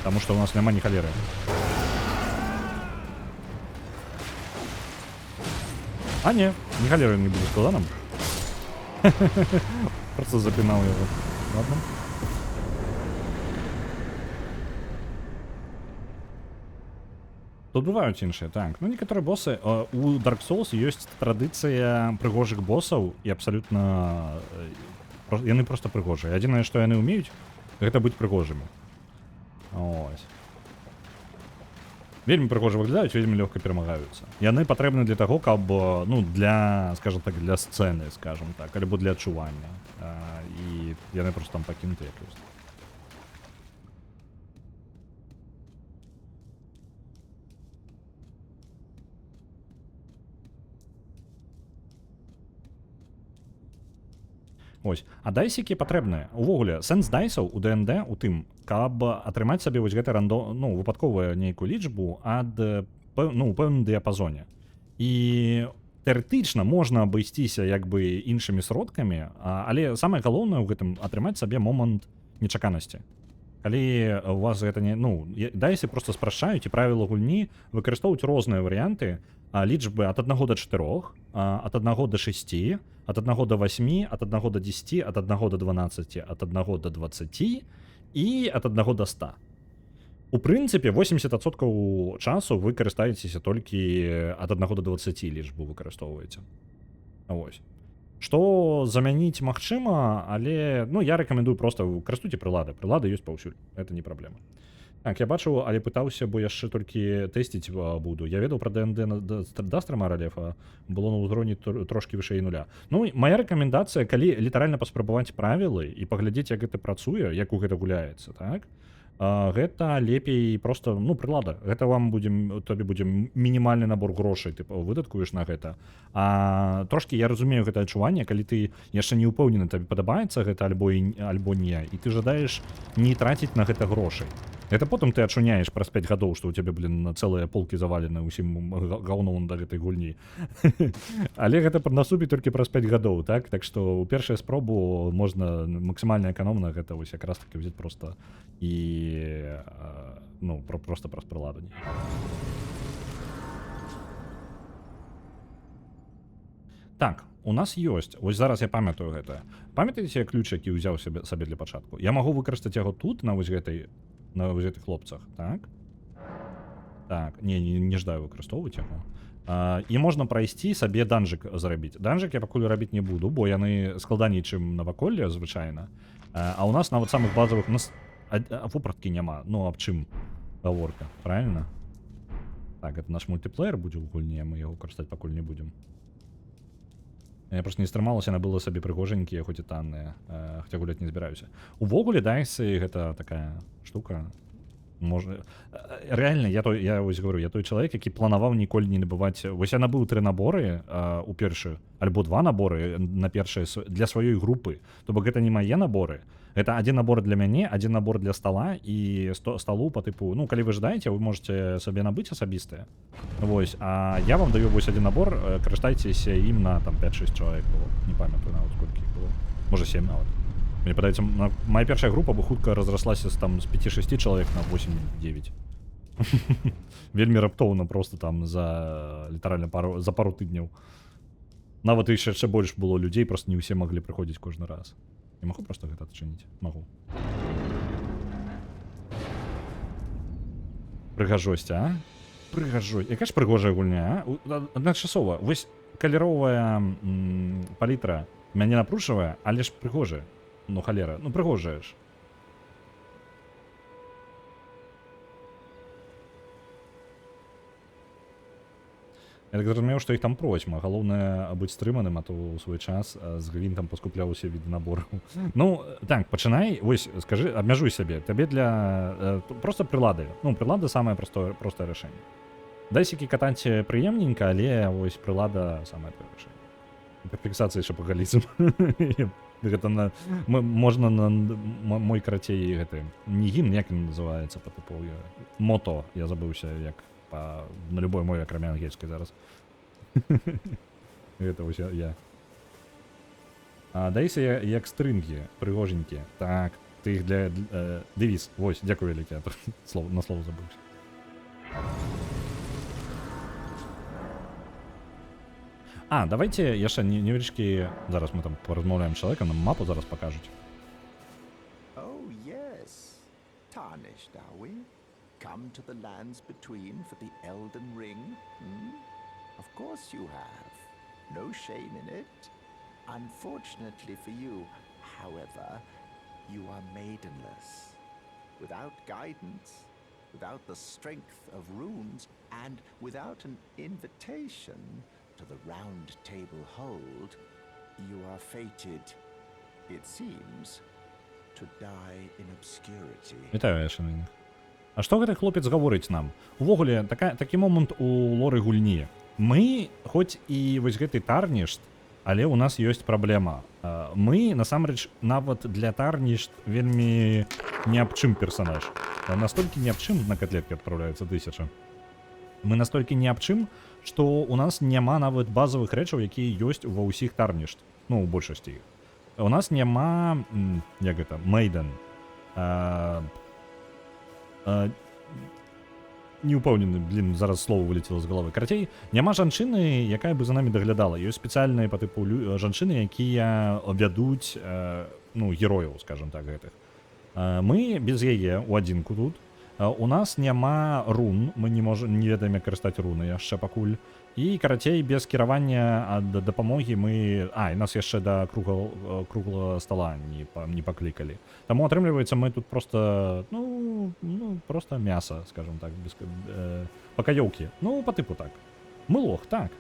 Таму што у нас няма ні халеры. А, не, ні халеры не будзе складаным. Просто запінаў яго. Ладно. Тут бываюць іншыя, так. Ну, некаторыя босы... У Dark Souls ёсць традыцыя прыгожых босаў і абсалютна... Яны проста прыгожыя. Адзінае, што яны ўмеюць, гэта быць прыгожымі. Ось. Вельмі прыгожа выглядаюць, вельмі лёгка перамагаюцца. Яны патрэбны для таго, каб, ну, для, скажем так, для сцэны, скажем так, альбо для адчування. І яны проста там пакінуты як ёсць. Ось. А дайсікі патрэбныя. Увогуле, сэнс дайсаў у ДНД у тым, каб атрымаць сабе вось гэты ну, выпадковую нейкую лічбу ад, ну, у пэўным дыяпазоне. І тэарэтычна можна абысціся як бы іншымі сродкамі, але самае галоўнае ў гэтым атрымаць сабе момант нечаканасці. калі у вас гэта не ну дайсы просто спрашчаюць і правілы гульні выкарыстоўваюць розныя варыянты лічбы ад 1 до 4 ад 1 до 6 ад 1 до 8 ад 1 до 10 ад 1 до 12 ад 1 до 20 і ад 1 до 100. У прынцыпе 80% часу вы карыстаецеся толькі ад 1 до 20 лічбу выкарыстоўваеце. Вось. Што замяніць магчыма, але ну я рэкамендую просто карыстуйце прылады. Прылады ёсць паўсюль. Это не праблема. Так, я бачыў, але пытаўся, бо яшчэ толькі тэсціць буду. Я ведаў пра ДНД да стрыма рэлефа, было на ўзроўні трошкі вышэй нуля. Ну, мая рэкамендацыя, калі літаральна паспрабаваць правілы і паглядзець, як гэта працуе, як у гэта гуляецца, так? Гэта лепей просто ну прылада. Гэта вам тобі будзе мінімальны набор грошай, ты выдаткуеш на гэта. Трошкі я разумею гэта адчуванне, калі ты яшчэ не ўпэўнены, табе падабаецца гэта альбо не, і ты жадаеш не траціць на гэта грошай. Это потым ты адчуняеш праз 5 гадоў, што ў цябе, цэлыя полкі завалены ўсім гаўном да гэтай гульні. Але гэта наступіць толькі праз 5 гадоў, так? Так што ў першую спробу можна максімальна эканомна гэта вось якраз таки взяць проста і ну, просто праз прыладу. Так, у нас ёсць, вось зараз я памятаю гэта. Памятаеце ключ, які ўзяў сабе для пачатку? Я магу выкарыстаць яго тут, на вось гэтых хлопцах, так? Так, не жадаю выкарыстоўваць яго. І можна прайсці сабе данжык зарабіць. Данжык я пакуль рабіць не буду, бо яны складаней, чым наваколле звычайна. А у нас нават самых базавых вопраткі няма. Ну, аб чым гаворка, правильно? Так, это наш мультиплеер будзе ў гульні, мы яго карыстаць пакуль не будзем. Я просто не стрымалася, яна была сабе прыгожанькія, хоць і танныя, хаця гуляць не збіраюся. Увогуле дайсы гэта такая штука. Можна рэальна я вось говорю, я той чалавек, які планаваў ніколі не набываць. Вось я набыў 3 наборы у першы альбо 2 наборы на першыя для сваёй групы. То бок гэта не мае наборы. Это один набор для мяне, один набор для стола і столу по типу, ну, калі вы жадаеце, вы можете сабе набыць асабістыя. Вось, а я вам даю вось один набор, карыстайцеся ім на там 5-6 чалавек было. Не памятаю нават колькі іх было. Можа 7 нават. Мне падаецца, моя першая група бы хутка разраслася там з 5-6 чалавек на 8-9. Вельмі раптоўна просто там за літаральна пару тыдняў. Нават яшчэ больш было людзей, просто не ўсе маглі прыходзіць кожны раз. Я могу просто гэта адчыніць? Могу. Прыгажосць, а? Прыгажосць. Якая ж прыгожая гульня, а? Адначасова. Вось каляровая палітра мяне напрушывае, але ж прыгожая. Ну, халера. Ну, прыгожая ж. Я так зразумеў, што іх там просьма. Галоўнае быць стрыманым, а то ў свой час з гвинтам паскупляўся від набору. Ну, так, пачынай, вось, скажы, абмяжуй сябе. Табе для просто прылады. Ну, прылада самае простае рашэнне. Дайсікі катаць прыемненька, але вось прылада самае рашэнне. Фіксацыя шапагалізм. Гэта можна на мой карацей гэты не гімн, як ён называецца па тыпу мото, я забыўся як на любой мове, акрамя ангельскай зараз. Гэта вось я. Дайся як стрынгі, прыгоженькі. Так, ты іх для дэвіз. Вось, дзякую вялікі, на слово забыўся. Давайте яшчэ невялічкі, зараз мы там паразмаўляем чалавека, нам мапу зараз пакажуць. Oh, yes. Tarnished, are we? Come to the lands between for the Elden Ring? Of course you have. No shame in it. Unfortunately for you, however, you are maidenless. Without guidance, without the strength of runes, and without an invitation to the Round Table Hold, you are fated, it seems, to die in obscurity. Вітаю, шановні. А што гэты хлопец гаворыць нам? Увогуле, такі момант у лоры гульні. Мы, хоць і вось гэты тарнішт, але ў нас ёсць праблема. Мы, насамрэч, нават для тарнішт вельмі не аб чым персанаж. Настолькі не аб чым на котлеткі адпраўляецца 1000. Мы настолькі не аб чым, што ў нас няма нават базавых рэчаў, якія ёсць ва ўсіх тарнішт. Ну, у большасці іх. У нас няма, як гэта, мейден. Не ўпэўнены, блин, зараз слово вылетело з галавы. Карацей, няма жанчыны, якая бы за намі даглядала. Ёсць спецыяльныя па тыпу жанчыны, якія вядуць, ну, герояў, скажем так, гэтых. Мы без яе у адзінку тут. У нас няма рун, мы не ведаем, як карыстаць руны яшчэ пакуль. І, карацей, без кіравання ад дапамогі мы... і нас яшчэ да круглага стола не паклікалі. Таму, атрымліваецца, мы тут просто, ну просто мяса, скажем так, без пакаёўкі. Ну, па тыпу так. Мы лох, так.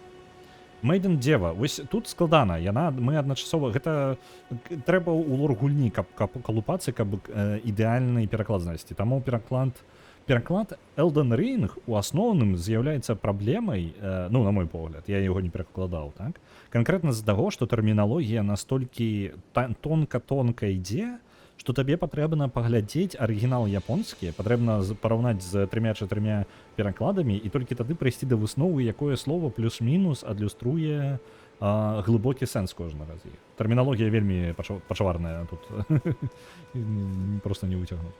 Мэйдэн Дева. Вось тут складана. Мы адначасова... Гэта трэба ў лор гульні, каб калупацца, каб ідэальнай перакладнасці. Таму пераклад Elden Ring у асноўным з'яўляецца праблемай, ну, на мой погляд, я яго не перакладаў, так? Канкрэтна з-за таго, што тэрміналогія настолькі тонка ідзе, што табе патрэбна паглядзець арыгінал японскі, патрэбна параўнаць з 3-4 перакладамі і толькі тады прыйсці да высновы, якое слово плюс-мінус адлюструе глыбокі сэнс кожнага з іх. Тэрміналогія вельмі пачварная тут. Проста не выцягнуць.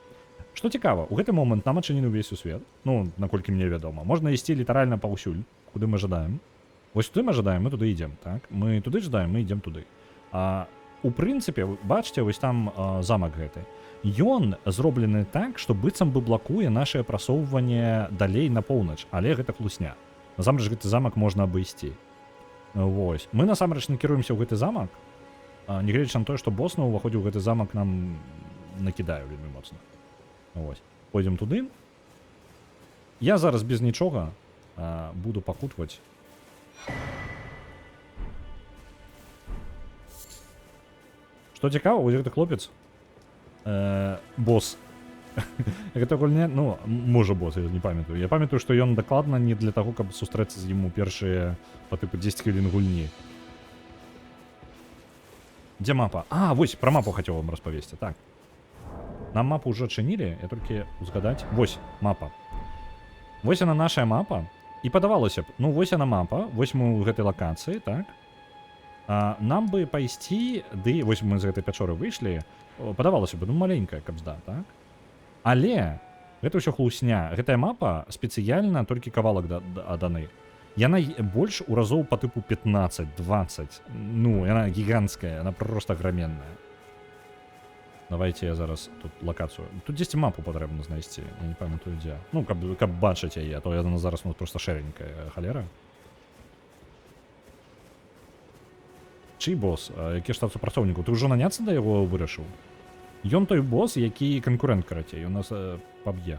Што цікава, у гэты момант нам адчынены ўвесь у свет. Ну, наколькі мне вядома. Можна ісці літаральна паўсюль, куды мы жадаем. Вось туды мы жадаем, мы туды ідзем, так? Мы туды жадаем, мы ідзем туды. У прынцыпе, бачце, вось там замак гэты. Ён зроблены так, што быццам бы блакуе нашае прасоўванне далей на поўнач, але гэта хлусня. Насамрэч гэты замак можна абысці. Вось. Мы насамрэч накіруемся ў гэты замак, нягледзячы на тое, што босс на ўваходзе ў гэты замак нам накідае вельмі моцна. Вось. Пойдзем туды. Я зараз без нічога буду пакутваць. Што цікава, вось гэты хлопец босс. Гэта гульня, ну, можа босс, я не памятаю. Я памятаю, што ён дакладна не для таго, каб сустрэцца з ім у першыя па тыпу 10 хвілін гульні. Дзе мапа? Вось, пра мапу хацеў вам распавесці, так. Нам мапу ўжо чынілі, я толькі узгадаць. Вось мапа. Вось яна нашая мапа. І падавалася б, ну вось яна мапа, вось мы ў гэтай лакацыі, так? Нам бы пайсці, ды вось мы з гэтай пячоры выйшлі, падавалася б, ну маленькая кабзда, так? Але гэта ўсё хлусня. Гэтая мапа спецыяльна толькі кавалак даны. Яна больш у разоў па тыпу 15-20. Ну, яна гіганцкая, яна проста граменная. Давайте я зараз тут лакацыю. Тут дзесьці мапу патрэбна знайсці. Я не памятаю дзе. Ну, каб бачыць яе, а то яна зараз проста шэренькая халера. Чый босс? Які штат супрацоўнікаў? Ты ўжо наняцца да яго вырашыў? Ён той босс, які канкурэнт, карацей, у нас паб'е.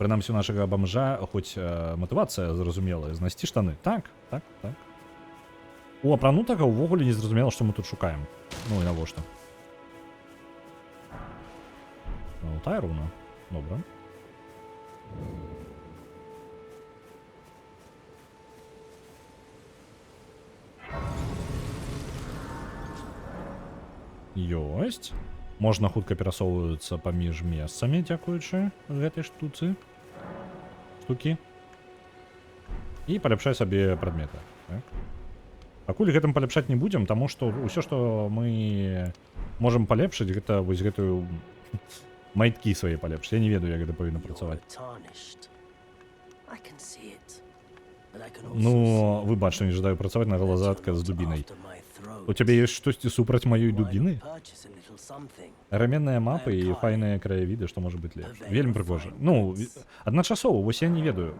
Прынамсі у нашага бомжа хоць матывацыя зразумелая, знайсці штаны. Так. У апранутага ўвогуле не зразумела, што мы тут шукаем. Ну і навошта. Тая руна. Добра. Ёсць. Можна хутка перасоўвацца паміж месцамі, дзякуючы гэтай штукі. І паляпшай сабе прадметы. Так. Пакуль гэтым паляпшаць не будзем, таму што ўсё, што мы можам палепшыць, гэта вось гэтую майткі свае палепшыць. Я не ведаю, як гэта павінна працаваць. Ну, вы бачыце, не жадаю працаваць на галазатка з дубінай. У цябе ёсць штосьці супраць маёй дубіны? Раменныя мапы і файныя краявіды, што можа быць лепш. Вельмі прыгожа. Ну, адначасова, вось я не ведаю.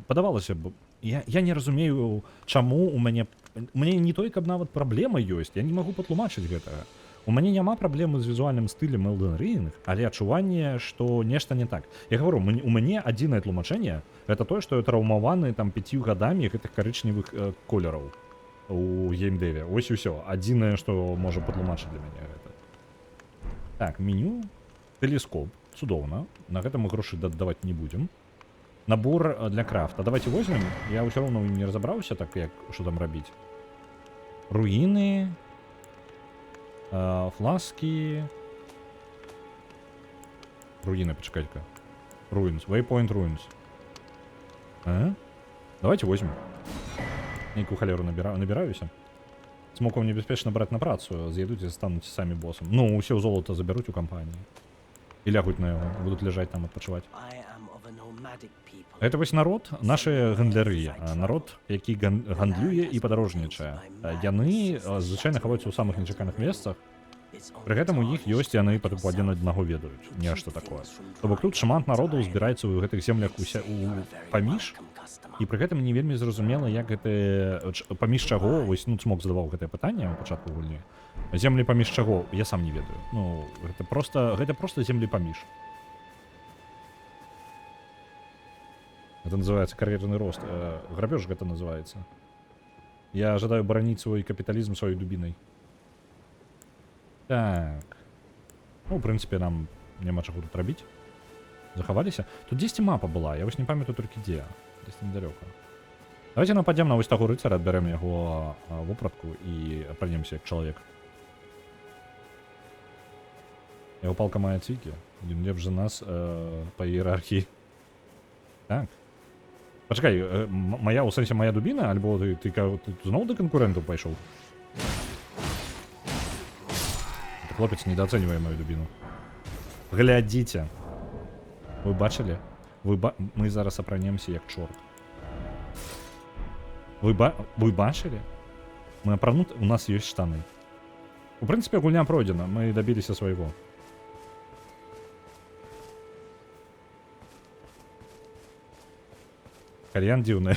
Падавалася б, я не разумею, чаму у мяне... У мяне не той, каб нават праблема ёсць. Я не магу патлумачыць гэтага. У мяне няма праблемы з візуальным стылем Elden Ring, але адчуванне, што нешта не так. Я гавару, у мяне адзінае тлумачэнне, гэта тое, што я траўмаваны там 5 гадамі гэтых карычневых колераў у геймдэве. Ось і ўсё. Адзінае, што можа патлумачыць для мяне гэта. Так, меню, тэлескоп, цудоўна. На гэта мы грошы дадаваць не будзем. Набор для крафта. Давайте возьмем. Я ўсё роўна не разабраўся, так як, што там рабіць. Руіны, фласкі. Руіны, пачакайка. Ruins, Waypoint Ruins. Давайте возьмем. Нейкую халеру набіраюся. Смокаў небяспечна браць на працу, з'едуць і стануць самі босам. Ну, усе ў золата забяруць у кампаніі. І лягуть на яго, будуць ляжаць там адпачываць. I am of a nomadic people. Гэта вось народ, нашы гандляры, народ, які гандлюе і падарожнічае. Яны звычайна хаваюцца ў самых нечаканых месцах. Пры гэтым у іх ёсць яны па тыпу адзін аднаго ведаюць, нешта такое. То бок тут шмат народаў збіраецца ў гэтых землях паміж, і пры гэтым не вельмі зразумела, як гэта паміж чаго, вось, ну, Цмок задаваў гэтае пытанне ў пачатку гульні. Землі паміж чаго, я сам не ведаю. Ну, гэта проста землі паміж. Это называется кар'ерны рост. Грабеж гэта называецца. Я жадаю бараніць свой капіталізм сваёй дубінай. Так. Ну, в прынцыпе, нам няма чаго тут рабіць. Захаваліся. Тут дзесьці мапа была, я вось не памятаю толькі дзе. Дзесьці недалёка. Давайте нападзем на вось таго рыцара, адбярэм яго вопратку і апранемся як чалавек. Яго палка мае цвікі. Ён лепш за нас па іерархіі. Так. Пачакай, моя, у сэнсе моя дубіна, альбо ты зноў да канкурэнтаў пайшоў? Хлопец недооценивая мою дубину. Глядите. Вы бачили? Мы зараз апранемся як чорт. Вы бачили? Мы апранут, у нас есть штаны. В принципе, гульня пройдена, мы добились своего. Кальян дивный.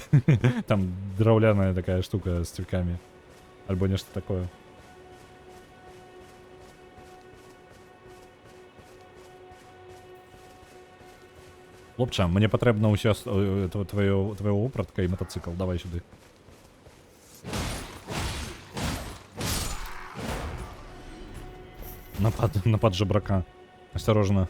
Там драўляная такая штука с тюками. Альбо нечто такое. Хлопча, мне патрэбна ўсё твоего вопратка і мотоцикл. Давай сюды. Напад жабрака. Осторожно.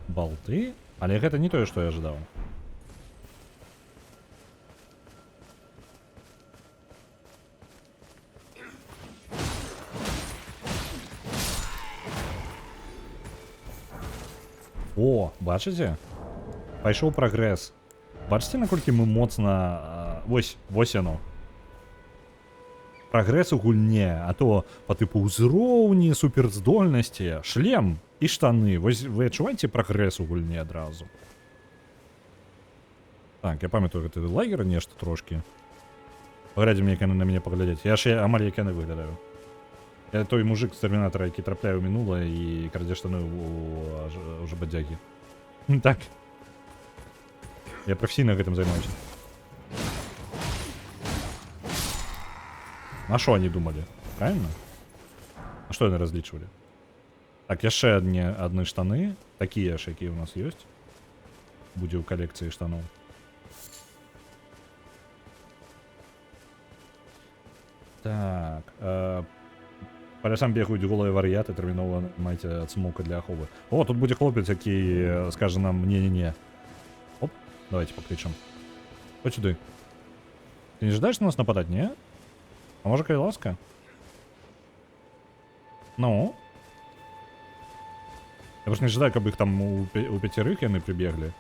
Болты? Але гэта не тое, што я ожидал. О, бачыце? Пайшоў прагрэс. Бачыце, наколькі мы моцна... Вось яно. Прагрэс у гульне, а то па тыпу ўзроўні, суперздольнасці, шлем і штаны. Вось вы адчуваеце прагрэс у гульне адразу? Так, я памятаю гэты лагер нешта трошкі. Паглядзім, як яны на мяне паглядзяць. Я ж амаль як яны выглядаю. Я той мужик з Термінатора, які трапляе ў мінулае і крадзе штаны у жабадзягі. Так. Я прафесійна гэтым займаюся. На што они думалі? Правильно? На што яны разлічвалі? Так, яшчэ адны штаны. Такія ж, якія ў нас ёсць. Будзе ў калекцыі штаноў. Так. Па лясам бегаюць голыя вар'яты, тэрмінова майце Цмока для аховы. О, тут будзе хлопец, які скажа нам не-не-не. Оп, давайте паклічам. Хоць сюды. Ты не жадаеш на нас нападаць, не? А можа, калі ласка? Ну? Я просто не жадаю, каб іх там у пяцярых яны прыбеглі.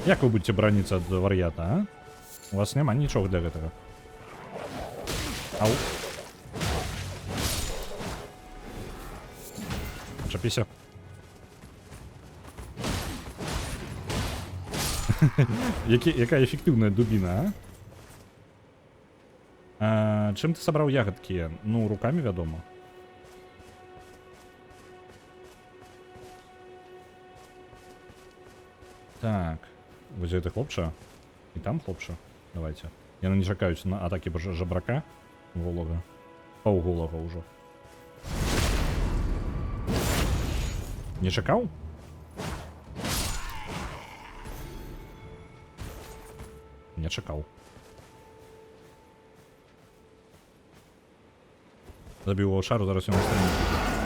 Як вы будете браніцца ад вар'ята, а? У вас няма нічога для гэтага. Ау. Чапіся. Якая эфектыўная дубіна, а? Чым ты сабраў ягадкі? Ну, руками, вядома. Так. Вось гэта хлопча. І там хлопча. Давайте. Яны не чакаюць на атакі жабрака. Голага. Паўголага ўжо. Не чакаў? Не чакаў. Забіў ваўчару, зараз ён настане.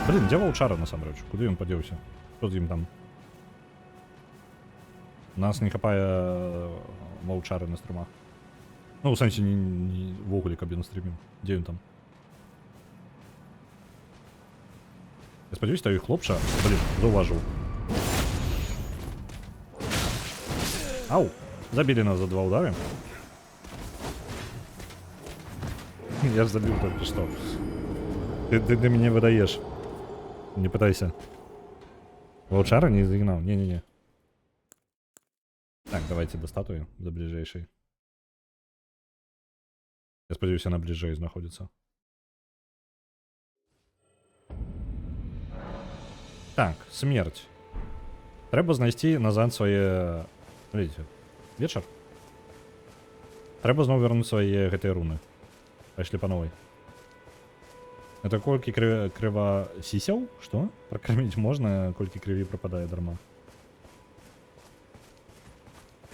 Блін, дзе ваўчара насамрэч? Куды ён падзеўся? Што з ім там? Нас не хапае ваўчары на стрымах. Ну, у сэнсе ввогуле, каб ён стрыміў. Дзе ён там? Я спадзяюсь, той хлопча, блин, заўважыў. Ау! Забілі нас за 2 удары. Я ж забіў толькі што. Ты мяне выдаеш. Не пытайся. Ваўчара не загнаў. Не-не-не. Так, давайте до статуи, до ближайшей. Я сподіваюся, она ближей знаходится. Так, смерть. Треба знайти назад своє... Видите, вечер. Треба знову вернуть свої гэтыя руны. Пошли по новой. Это кольки кривосисел? Что? Прокормить можно, кольки криви пропадает дарма.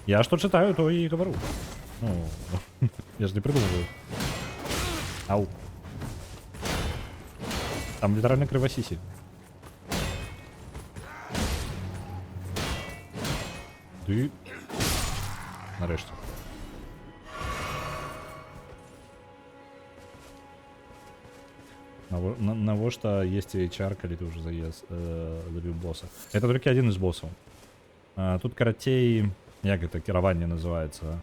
Я что читаю, то и говорю. Ну, я же не придумываю. Ау. Там литерально кривосиси. Ты... Нарешті. Навошта есть HR, коли ты уже забил босса? Это только один из боссов. Тут карацей, як это кіраванне называется,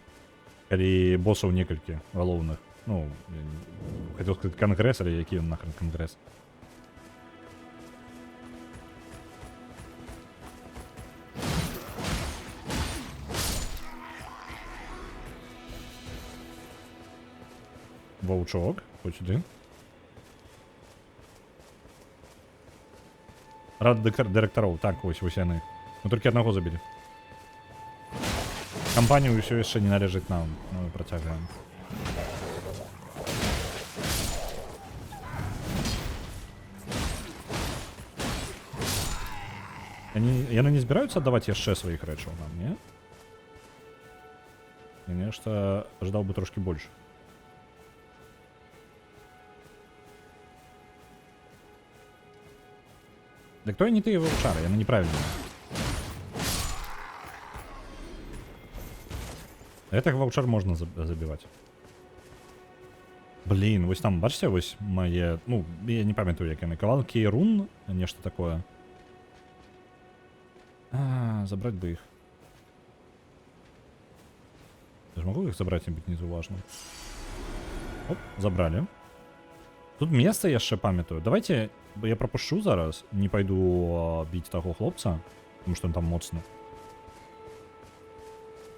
коли боссов некалькі галоўных. Ну, хотел сказать конгресс, але який он нахрен конгресс? Вовчок, хоч один. Рад директоров. Так, ось яны. Мы только одного забили. Компанию все еще не належит нам. Мы протягиваем. Яны не збираюцца отдавать яшчэ своих рэчаў нам, не? Я нешта ожидал бы трошки больше. Да кто не ты его вчара, яны неправильно. Этих ваучар можно забивать. Блин, вось там, бачите, вось мои, ну, я не памятаю, як яны, кавалки рун, нечто такое. Забрать бы их. Я же могу их забрать и быть незауважным. Оп, забрали. Тут место яшчэ памятаю. Давайте я пропущу зараз, не пойду бить того хлопца, потому что он там моцны.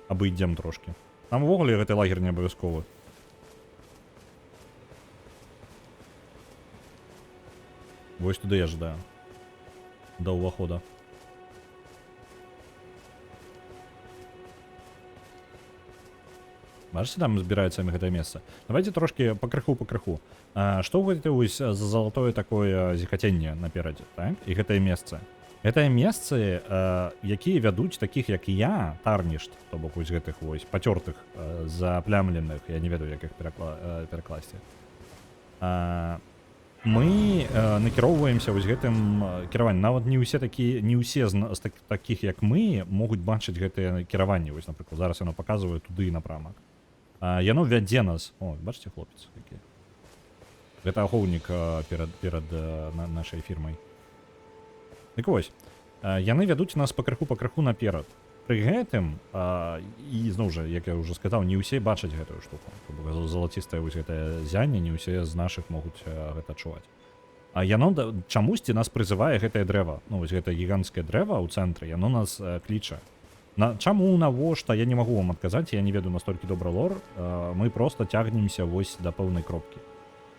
Обойдем трошки. Там увогуле гэты лагерь не абавязковы. Вось туды я жадаю. До увахода. Бачите, там збіраецца на гэтае месца. Давайте трошки по крыху. Што ў гэтай вось за залатое такое зіхаценне наперадзе, так? І гэтае месца. Гэтае месцы, якія вядуць такіх, як я, тарнішт, то бок вось гэтых вось пацёртых, заплямленых, я не ведаю, як іх перакласці. Мы накіроўваемся вось гэтым кіраваннем. Нават не ўсе з такіх, як мы, могуць бачыць гэтае кіраванне. Вось, напрыклад, зараз яно паказвае туды напрамак. Яно вядзе нас. О, бачыце, хлопец які. Гэта ахоўнік перад нашай фірмай. Дык вось, яны вядуць нас пакрыху наперад. Пры гэтым, і зноў жа, як я ўжо сказаў, не ўсе бачаць гэтую штуку. Залацістае вось гэтае зянне, не ўсе з нашых могуць гэта адчуваць. А яно чамусьці нас прызывае гэтае дрэва. Ну, вось гэтае гіганцкае дрэва ў цэнтры, яно нас кліча. Чаму, навошта, я не магу вам адказаць, я не ведаю настолькі добра лор. Мы проста цягнемся вось да пэўнай кропкі.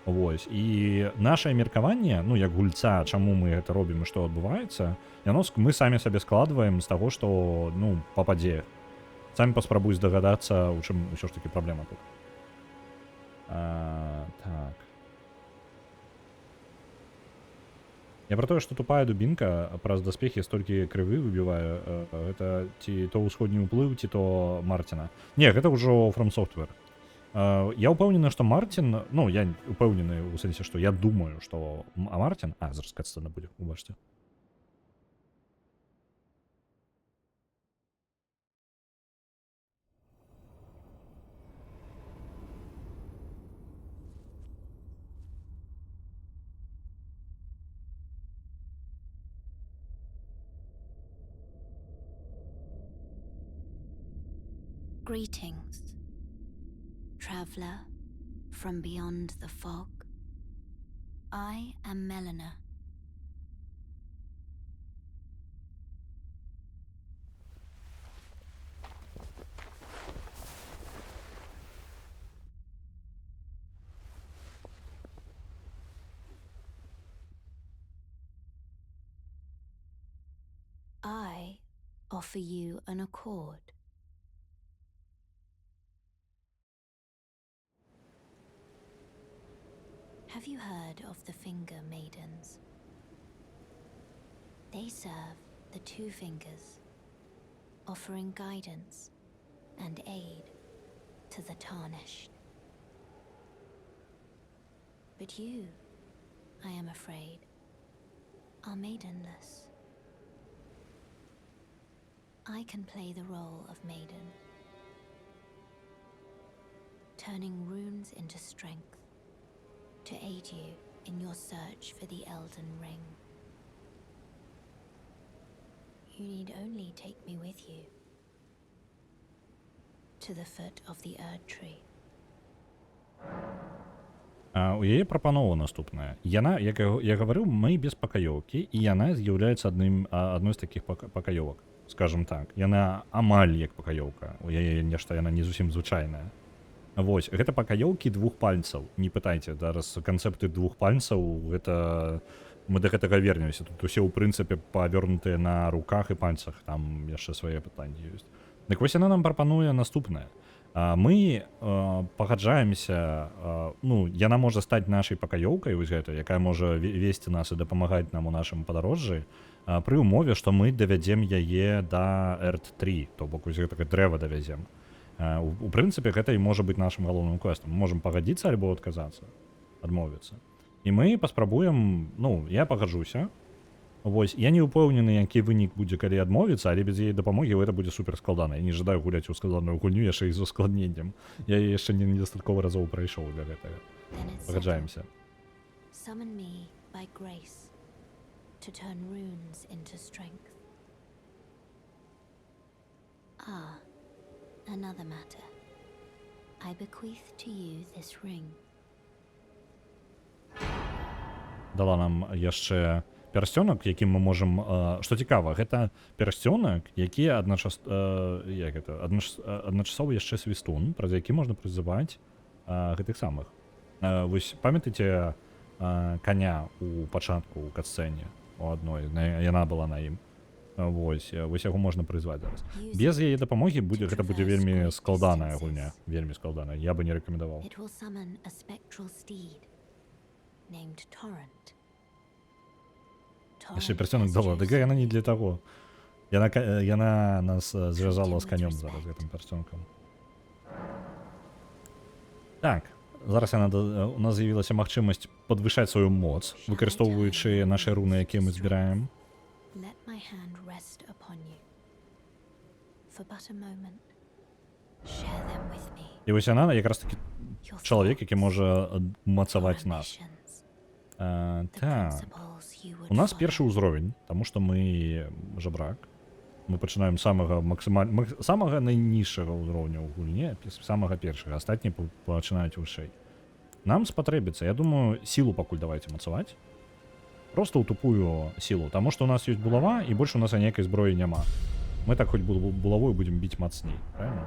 Вось. І нашае меркаванне, ну, як гульца, чаму мы гэта робім і што адбываецца, мы самі сабе складваем з таго, што, ну, пападзе. Самі паспрабуй здагадацца, у чым ўсё ж такі праблема тут. Так. Я про тое, што тупая дубінка праз даспехі столькі крывы выбівае, гэта ці то ўсходні ўплыў, ці то Мартина. Не, гэта ўжо From Software. Я ўпэўнены, што Мартин, ну, я ўпэўнены ў сэнсе, што я думаю, што Мартин... зараз катсцэна будзе, убачце. Greetings, traveler from beyond the fog. I am Melina. I offer you an accord. Have you heard of the Finger Maidens? They serve the Two Fingers, offering guidance and aid to the Tarnished. But you, I am afraid, are maidenless. I can play the role of maiden, turning runes into strength to aid you in your search for the Elden Ring. You need only take me with you to the foot of the Erd Tree. У яе прапанова наступная. Яна, як я гаварыў, мы без пакаёўкі, і яна з'яўляецца адной з такіх пакаёвак. Скажем так, яна амаль як пакаёўка. У яе нешта яна не зусім звычайная. Вось, гэта пакаёўкі двух пальцаў. Не пытайце, зараз канцэпты двух пальцаў, гэта мы да гэтага вернемся. Тут усе ў прынцыпе павернутыя на руках і пальцах, там яшчэ свае пытанні ёсць. Дык вось яна нам прапануе наступнае. Мы пагаджаемся, ну, яна можа стаць нашай пакаёўкай, вось гэта, якая можа весці нас і дапамагаць нам у нашым падарожжы, пры ўмове, што мы давядзем яе да Эрд-3, то бок вось гэтага дрэва давязем. У прынцыпе, гэта і можа быць нашым галоўным квестам. Мы можам пагадзіцца альбо адказацца, адмовіцца. І мы паспрабуем, ну, я пагаджуся. Вось, я не ўпэўнены, які вынік будзе, калі адмовіцца, але без яе дапамогі гэта будзе супер складана. Я не жадаю гуляць у складаную гульню яшчэ і з ускладненнем. Я яшчэ недастаткова разоў прайшоў для гэтага. Пагаджаемся. Summon me by grace to turn runes into strength. Ah, another matter. I bequeath to you this ring. Дала нам яшчэ персцёнак, якім мы можам, што цікава, гэта персцёнак, які адначасова яшчэ свістун, праз які можна прызываць гэтых самых. Вось памятаеце каня у пачатку ў катсцэне у адной, яна была на ім. Вось яго можна прызваць зараз. Без яе дапамогі гэта будзе вельмі складаная гульня, вельмі складаная. Я бы не рэкамендаваў. It will summon a spectral steed named Torrent. Яшчэ персцёнак дала, дык яна не для таго. Яна нас звязала з канём зараз гэтым персцёнкам. Так, зараз у нас з'явілася магчымасць падвышаць сваю моц, выкарыстоўваючы нашы руны, якія мы збіраем. Let my hand rest upon you. For but a moment. Share them with me. І вось яна якраз такі чалавек, які можа мацаваць нас. Так. У нас першы ўзровень, таму што мы жабрак. Мы пачынаем самага найніжшага ўзроўня ў гульне, самага першага, астатнія пачынаюць вышэй. Нам спатрэбіцца, я думаю, сілу пакуль давайте мацаваць. Просто ў тупую сілу, таму што у нас ёсць булава, і больш у нас аніякай зброі няма. Мы так хоць булавой будзем біць мацней, правильно?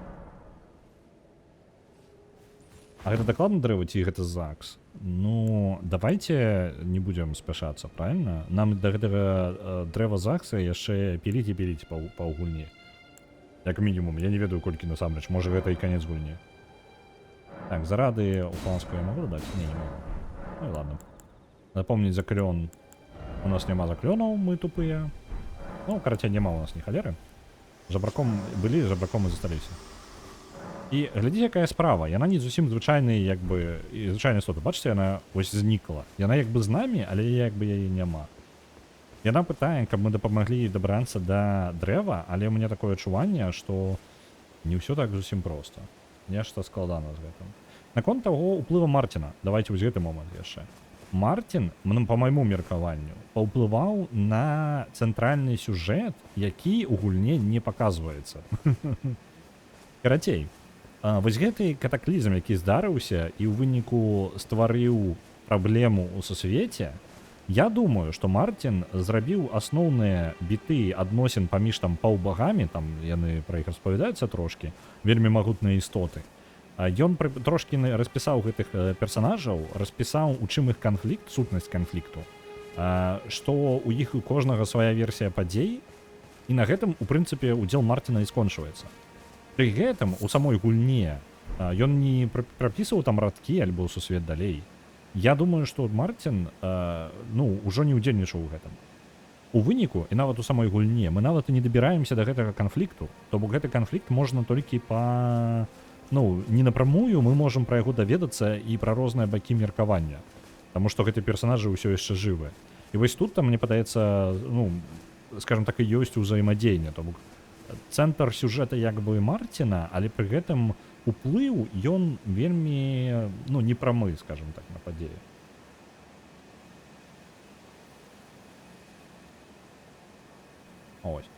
А гэта дакладна дрэва ці гэта ЗАГС? Ну, давайте не будем спяшацца, правильно? Нам да гэтага дрэва ЗАГСа яшчэ піліць па гульні. Як мінімум, я не ведаю колькі насамрэч, можа гэта і канец гульні. Так, зарады у планскую я магу дадаць? Не магу. Ну і ладно. Напомніць за клён. У нас няма заклёнаў, мы тупыя. Ну, карацей, няма у нас ні халеры. Жабраком былі, жабраком і засталіся. І глядзіце, якая справа, яна не зусім звычайная, як бы, звычайная істота. Бачыце, яна ось знікла. Яна як бы з намі, але як бы яе няма. Яна пытае, каб мы дапамаглі дабрацца да дрэва, але ў мяне такое адчуванне, што не ўсё так зусім проста. Нешта складана з гэтым. Наконт таго ўплыва Мартіна, давайте вось гэты момант яшчэ. Мартін, па майму меркаванню, паўплываў на цэнтральны сюжэт, які ў гульне не паказваецца. Карацей, вось гэты катаклізм, які здарыўся і ў выніку стварыў праблему ў сусвеце, я думаю, што Мартин зрабіў асноўныя біты адносін паміж там паўбагамі, там яны пра іх распавядаюцца трошкі, вельмі магутныя істоты. Ён трошкі распісаў гэтых персанажаў, распісаў, у чым іх канфлікт, сутнасць канфлікту, што у іх у кожнага свая версія падзей, і на гэтым, у прынцыпе, удзел Мартина і скончваецца. Пры гэтым, у самой гульне, ён не прапісваў там радкі альбо ў сусвет далей. Я думаю, што Мартин, ўжо не ўдзельнічаў у гэтым. У выніку, і нават у самой гульне, мы нават і не дабіраемся да гэтага канфлікту, то бок гэты канфлікт можна толькі не напрамую, мы можам пра яго даведацца і пра розныя бакі меркавання, таму што гэты персанажы ўсё яшчэ жывыя. І вось тут там, мне падаецца, скажем так, і ёсць узаемадзеянне, то бок цэнтр сюжэта як бы Мартина, але пры гэтым уплыў ён вельмі непрамы, скажем так, на падзеі. Ось.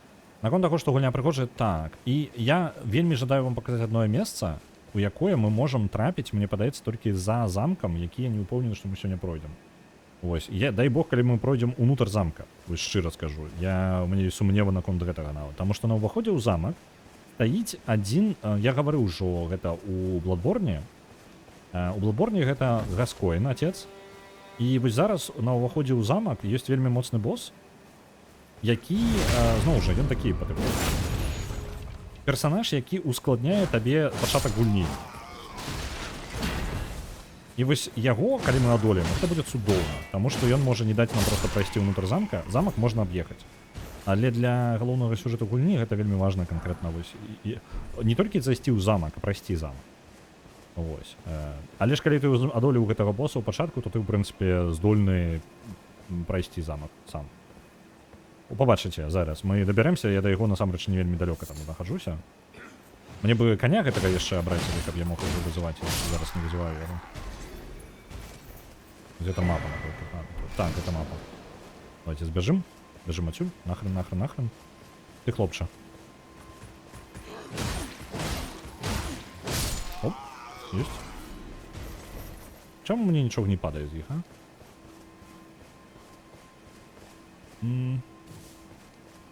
Наконт таго, што гульня прыгожая, так. І я вельмі жадаю вам паказаць адное месца, у якое мы можам трапіць, мне падаецца, толькі за замкам, які я не ўпэўнены, што мы сёння пройдзем. Вось, дай бог, калі мы пройдзем унутр замка, вось шчыра скажу. У мяне ёсць сумневы наконт гэтага нават, таму што на ўваходзе ў замак стаіць адзін, я гаварыў ужо гэта ў Бладборне. У Бладборне гэта Гаскоін, отец. І вось зараз на ўваходзе ў замак ёсць вельмі моцны босс, які, зноў жа, ён такі персанаж, які ускладняе табе пачатак гульні. І вось яго, калі мы адолеем, это будзе цудоўна, таму што ён можа не даць нам проста прайсці ўнутр замка, замак можна аб'ехаць. Але для галоўнага сюжэту гульні гэта вельмі важна канкрэтна вось. Не толькі зайсці ў замак, а прайсці замак. Вось. Але ж калі ты адолеў гэтага боса ў пачатку, то ты, ў прынцыпе, здольны прайсці замак сам. Пабачыце, зараз мы дабярэмся, я да яго насамрэч не вельмі далёка там нахаджуся. Мне бы коня гэтага яшчэ абраць, каб я мог яго вызываць, зараз не вызываю яго. Гэта мапа, напрыклад. Так, гэта мапа. Давайте збяжым. Бежим отсюда. Нахрен. Ты хлопча. Оп, есть. Чому мне нічого не падає з їх, а?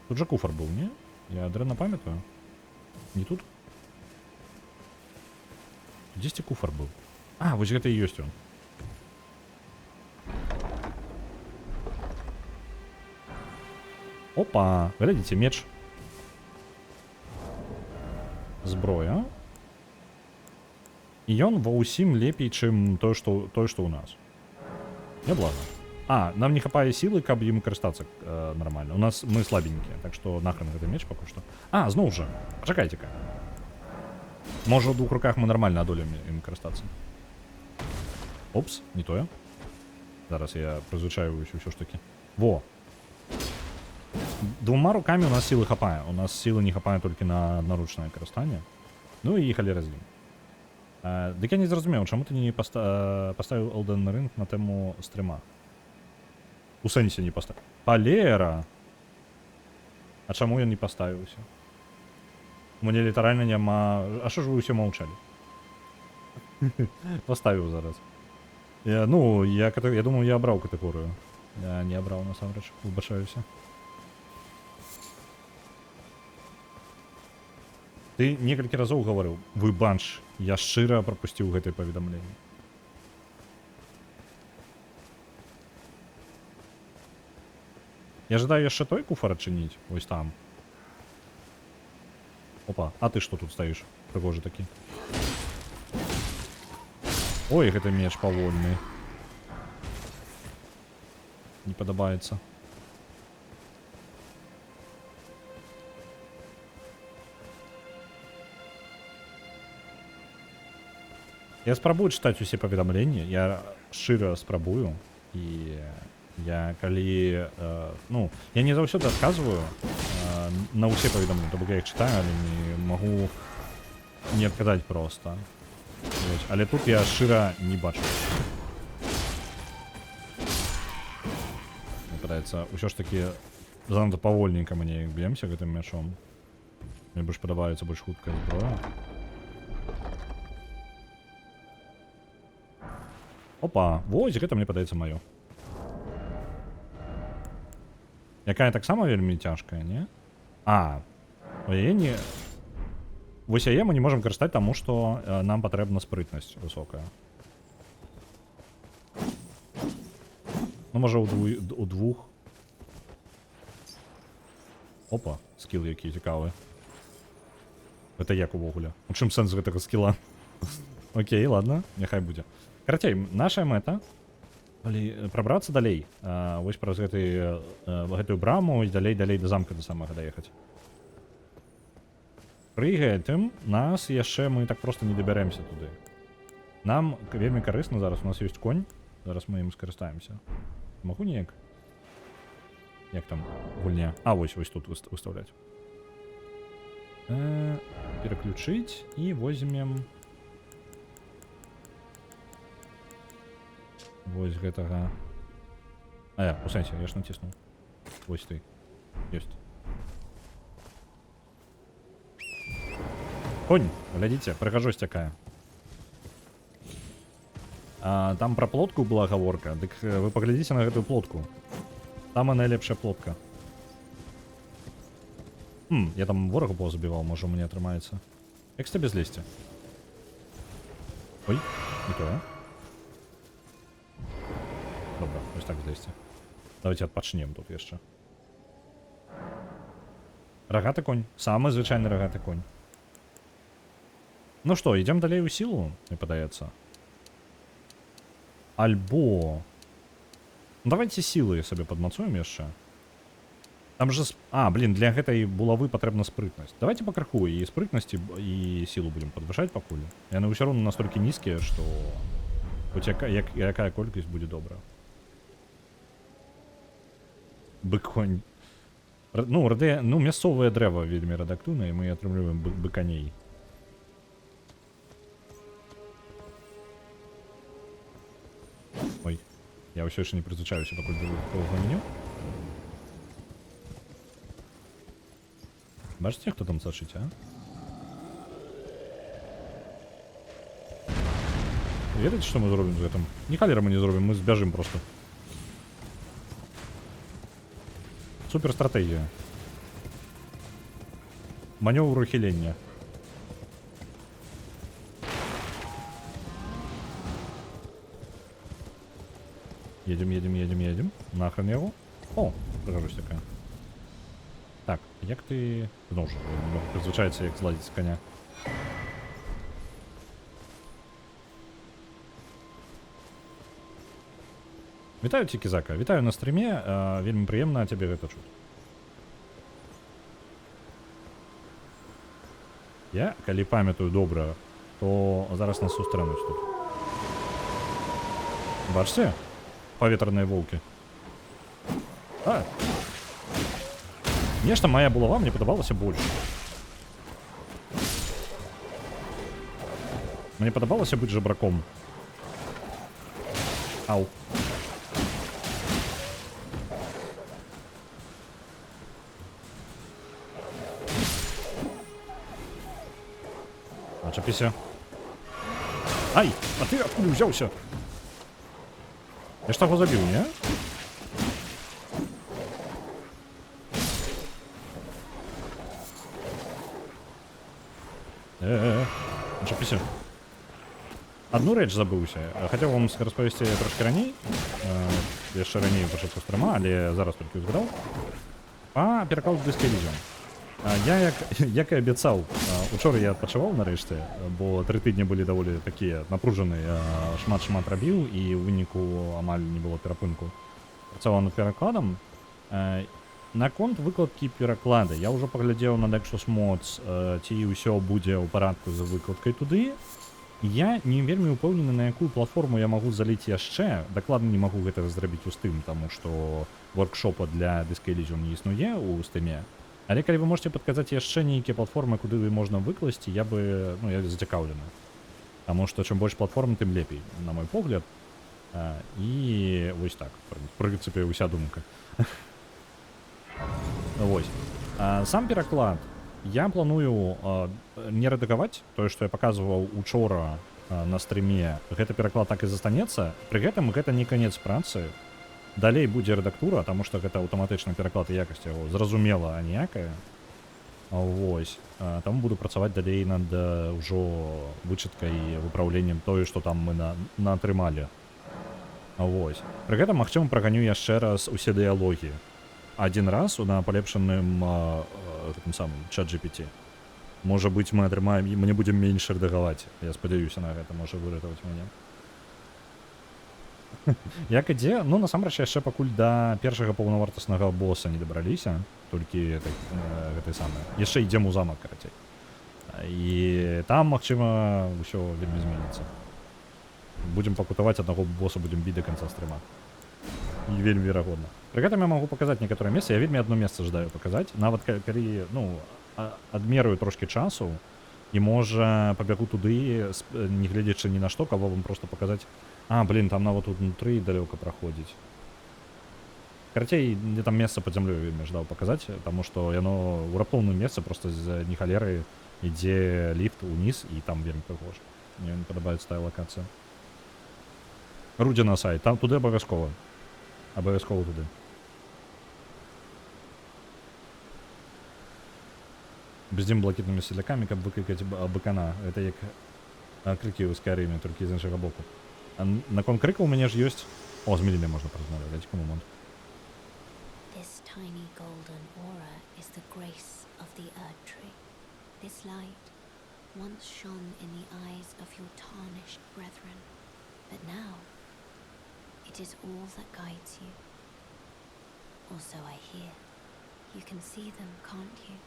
Тут же куфар був, ні? Я дренно пам'ятаю. Не тут? Десь куфар був. А, вось гэта і ёсць он. Опа, глядите, меч. Зброя. І ён ва ўсім лепей, чым тое, што ў нас. Неблаго. Нам не хапае сілы, каб ім карыстацца нормально. У нас мы слабенькія, так што нахрен гэты меч пакуль што. Зноў жа, пачакайце-ка. Можа, ў двух руках мы нормально адолеем ім карыстацца. Опс, не тое. Зараз я прызвычаюсь усё ж таки. Во. Двума руками у нас силы хапае. У нас силы не хапае толькі на аднаручнае карыстанне. Ну і халера з ім. Дык я не зразумеў, чаму ты не паставіў Elden Ring на тэму стрыма? У сэнсе не паставіў. Палера! А чаму ён не паставіўся? Мне літаральна няма... А што ж вы ўсе маўчалі? Паставіў зараз. Я думаю, я абраў катэгорыю. Я не абраў, насамрэч. Выбачаюся. Ты некалькі разоў гаварыў, вы банш, я шчыра прапусціў гэтае паведамленне. Я жадаю яшчэ той куфар адчыніць, вось там. Опа, а ты што тут стаіш? Прыгожы такі. Ой, гэта меч павольны. Не падабаецца. Я спрабую чытаць усе паведамленні, я шчыра спрабую, і я калі, я не заўсёды адказваю на ўсе паведамленні, то бок я іх чытаю, але не магу не адказаць проста. Але тут я шчыра не бачу. Мне падаецца, усё ж такі занадта павольненька мне б'емся гэтым мячом. Мне больш падабаецца больш хуткая зброя. Опа, вось, гэта мне падаецца маё. Якая таксама вельмі цяжкая, не? А, яе не... Вось яе мы не можам карыстаць, таму што нам патрэбна спрытнасць высокая. Ну, можа, у двух. Опа, скіл які цікавы. Гэта як увогуле? У чым сэнс гэтага скіла? Окей, ладно, няхай будзе. Карацей, наша мэта прабрацца далей. Вось праз гэтую браму і далей да замка да самага даехаць. Пры гэтым нас яшчэ мы так проста не дабяремся туды. Нам вельмі карысна зараз, у нас ёсць конь. Зараз мы ім скарыстаемся. Магу неяк? Як там гульня? А, вось тут выставляць. Пераключыць і возьмем... Вось гэтага... у сэнсе, я ж націснуў. Вось ты. Ёсць. Конь, глядзіце, прыгажосць такая. Там пра плотку была гаворка, дык вы паглядзіце на гэтую плотку. Там і найлепшая плотка. Я там ворага позабіваў, можа у мяне атрымаецца. Як з табе злезці? Ой, не тое. Добра, ось так злезці. Давайте адпачнем тут яшчэ. Рагаты конь. Самы звычайны рагаты конь. Ну што, ідзем далей у сілу, мне падаецца. Альбо... Давайте сілы сабе падмацуем яшчэ. Там же... блин, для гэтай булавы патрэбна спрытнасць. Давайте па крыху і спрытнасці і сілу будем падвышаць пакуль. Яны ўсё роўна настолькі нізкія, што... Хоць якая колькасць будзе добра. Бык-конь. Ну, мясцовае дрэва вельмі рэдактыўнае, і мы атрымліваем быканей. Ой, я ўсё яшчэ не прызвычаюся пакуль да такога меню. Бачыце, хто там сачыць, а? Ведаеце, што мы зробім з гэтым? Ні халера мы не зробім, мы збяжым проста. Супер стратегія. Манёвр ухілення. Едем. Нахрен яго. О, прыгажусь такая. Так, як ты... Зноў жа, прызвычаецца, як зладзіць з коня. Вітаю, Цікізака. Вітаю на стріме. Вельмі прыемна цябе гэта чуць. Я, калі памятаю добра, то зараз нас сустрэнуць тут. Бачце? Паветраныя воўкі. Нешта моя булава мне падабалася больш. Мне падабалася быць жабраком. Ау. Начапіся. Ай, а ты адкуль узяўся? Я ж таго забіў, не? Начапіся. Одну рэч забыўся. Хацеў вам распавесці трошки раней. Яшчэ раней пачатку стрыма, але зараз толькі ўзгадаў. Перакладу Disco Elysium. Я, як і абяцаў, учора я адпачываў нарэшце, бо 3 тыдні былі даволі такія напружаныя, шмат рабіў, і ў выніку амаль не было перапынку. Працаваў над перакладам. Наконт выкладкі пераклада. Я ўжо паглядзеў на Nexus Mods, ці ўсё будзе ў парадку за выкладкай туды. Я не вельмі ўпэўнены, на якую платформу я магу заліць яшчэ. Дакладна не магу гэтага зрабіць у Steam, таму што воркшопа для Disco Elysium не існуе ў Steam. Але калі вы можете падказаць яшчэ нейкія платформы, куды вы можна выкласці, я зацікаўлены. Таму што чым больш платформ, тым лепей, на мой погляд. І вось так, в прынцыпе, уся думка. Вось. Сам пераклад я планую не рэдагаваць, тое, што я паказваў учора на стрыме, гэты пераклад так і застанецца. Пры гэтым гэта не канец працы. Далей будзе рэдактура, таму што гэта аўтаматычны пераклад і якасць яго зразумела ніякая. Вось. Таму буду працаваць далей над ўжо вычыткай і выпраўленнем тое, што там мы натрымалі. Вось. Пры гэтым, магчыма, праганю яшчэ раз усе дыялогі. Адзін раз на палепшаным гэтым самым ChatGPT. Можа быць, мы атрымаем і мне будзем менш рэдагаваць. Я спадзяюся на гэта, можа выратаваць мяне. Як ідзе? Ну, насамрэч, яшчэ пакуль да першага паўнавартаснага боса не дабраліся. Толькі гэтай самай. Яшчэ ідзем у замак, карацей. І там, магчыма, ўсё вельмі зменіцца. Будзем пакутаваць аднаго боса, будзем біць да канца стрыма. І вельмі верагодна. Пры гэтым я магу паказаць некаторыя месцы. Я вельмі адно месца жадаю паказаць. Нават калі, ну, адмерую трошкі часу і можа пабягу туды, не гледзячы ні на што, каб вам проста паказаць. Блін, там нават унутры далёка праходзіць. Карацей, мне там месца пад зямлёй вельмі жадаў паказаць, таму што яно ў раптоўным месцы проста з нехалеры ідзе ліфт уніз і там вельмі прыгожа. Мне не падабаецца тая лакацыя. Рудзі на сайт, там туды абавязкова. Абавязкова туды. Бздзім блакітнымі седлякамі, каб выклікаць быкана. Гэта як крыкі ў Скайрыме, толькі з іншага боку. Наконт крыка ў мяне ж ёсць... О, з Мелінай можна паразмаўляць, дайце-ка момант. This tiny golden aura is the grace of the Erd Tree. This light once shone in the eyes of your tarnished brethren, but now it is all that guides you. Also I hear. You can see them, can't you?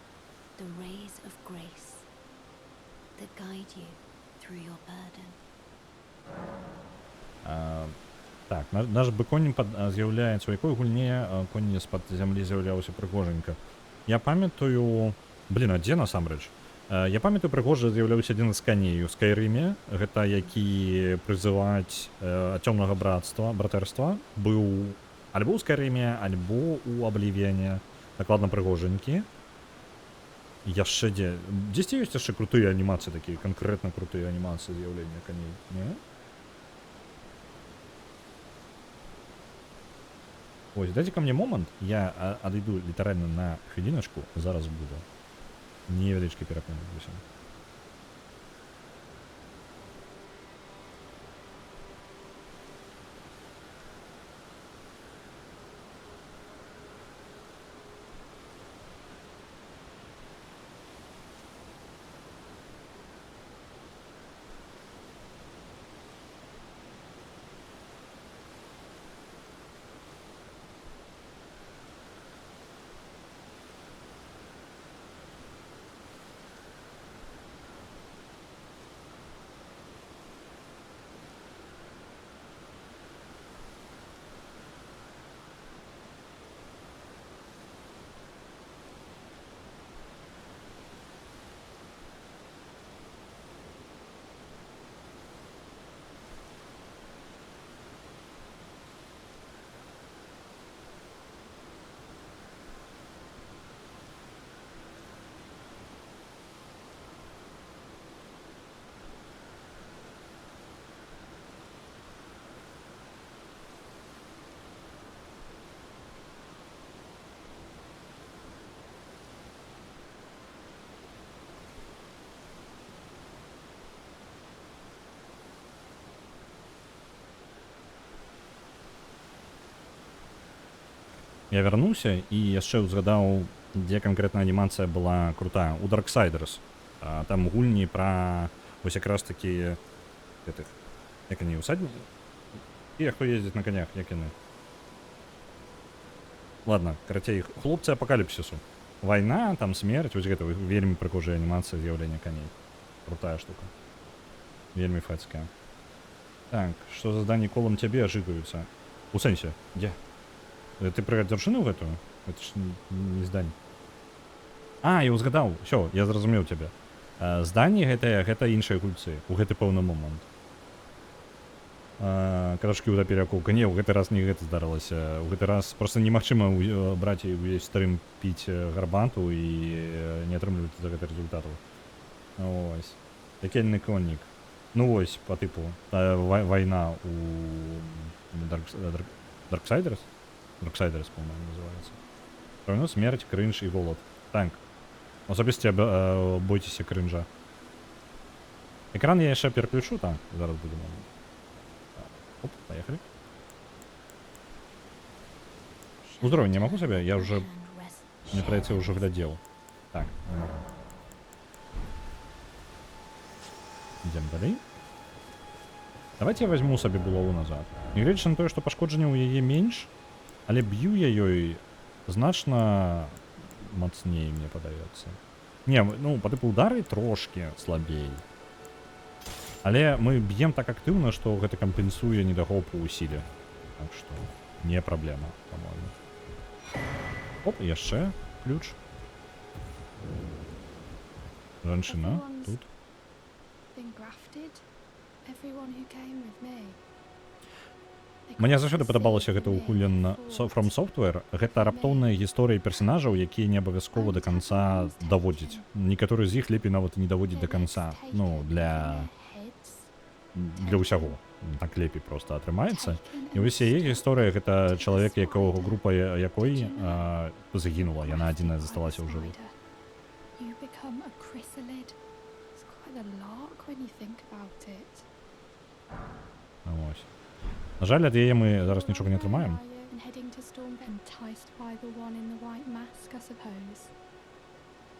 The rays of grace that guide you through your burden. Так, наш быконь з'яўляецца, у якой гульне конь з-пад зямлі з'яўляўся прыгоженька. Я памятаю... Блін, а дзе насамрэч? Я памятаю, прыгожа з'яўляўся адзін з каней у Скайрыме. Гэта які прызываць цёмнага братэрства. Быў альбо ў Скайрыме, альбо ў Аблівене. Дакладна прыгоженькі. Яшчэ дзе? Дзесьці ёсць яшчэ крутыя анімацыі, такія канкрэтна крутыя анімацыі з'яўлення коней, не? Ось, дайте ко мне момент, я отойду литерально на хвилиночку, зараз буду. Невеличкий перепон відбувся. Я вярнуўся і яшчэ ўзгадаў, дзе канкрэтна анімацыя была крутая. У Darksiders. Там гульні пра вось якраз такі гэтых, як яны, усаднікі? І хто ездзіць на конях, як яны? Ладно, карацей, хлопцы апакаліпсісу. Вайна, там смерць, вось гэта вельмі прыгожая анімацыя з'яўлення коней. Крутая штука. Вельмі фацкая. Так, што за зданні колам цябе ажыгаюцца? У сэнсе, дзе? Ты пра дзяржыну гэтую? Гэта ж не здань. Я ўзгадаў, ўсё, я зразумеў цябе. Зданні гэта іншыя гульцы, у гэты пэўны момант. Карашкі ў дапірякоўка. Не, ў гэты раз не гэта здарылася. У гэты раз проста немагчыма браць і увесь старым піць гарбату і не атрымліваць за гэта результатаў. Ось. Пякельны коннік. Ну ось, по типу, война у Darksiders? Darksiders, по-моєму, називається. Война, смерть, кринж і голод. Так. Особисто бойтеся кринжа. Екран я ще переключу, так, зараз будемо. Оп, поехали. Уздоровлення я могу себе? Я уже, мне кажется, я уже глядел. Так, не могу. Идем далі. Давайте я возьму собі булаву назад. Не глядячи на те, що пошкодження у яе менш, але б'ю я ёй значно мацнее, мне падаецца. Не, ну, по типу удары трошки слабей. Але мы б'ем так актыўна, што гэта кампенсуе недахоп у сіле. Так што не праблема, по-моему. Оп, яшчэ ключ. Жанчына тут. Мне заўсёды падабалася гэта ўхулен From Software. Гэта раптоўная гісторыя персанажаў, якія не абавязкова да канца даводзіць. Некаторыя з іх лепей нават і не даводзіць да канца. Ну, для ўсяго. Так лепей просто атрымаецца. І вось яе гісторыя гэта чалавек, якого група якой загінула. Яна адзіная засталася ў жывых. Ось. На жаль, ад яе мы зараз нічога не атрымаем.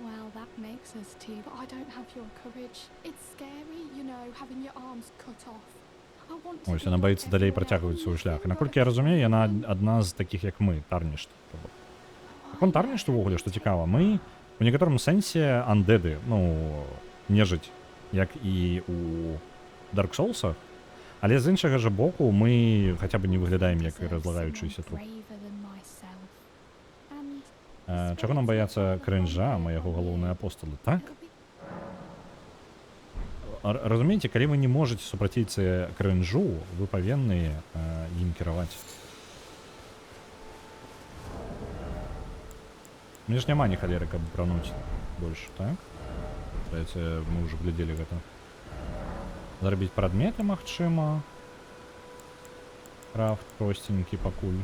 Well, that makes us two, but I don't have your courage. It's scary, you know, having your arms cut off. Ось, яна баіцца далей працягваць свой шлях. І наколькі я разумею, яна адна з такіх, як мы, Тарнішт. Наконт Тарнішт увогуле, што цікава, мы у некаторым сэнсе андеды, ну, нежыць, як і у Dark Soulsах, але з іншага жа боку мы хаця б не выглядаем як разлагаючыся труп. Чаго нам баяцца крынжа, майго галоўныя апосталы, так? Разумееце, калі вы не можаце супраціцца крынжу, вы павінны ім кіраваць. Мне ж няма ні халеры, каб брануць больш, так? Кстати, мы ўжо глядзелі гэта. Зарабіць прадметы, магчыма. Крафт простенькі пакуль.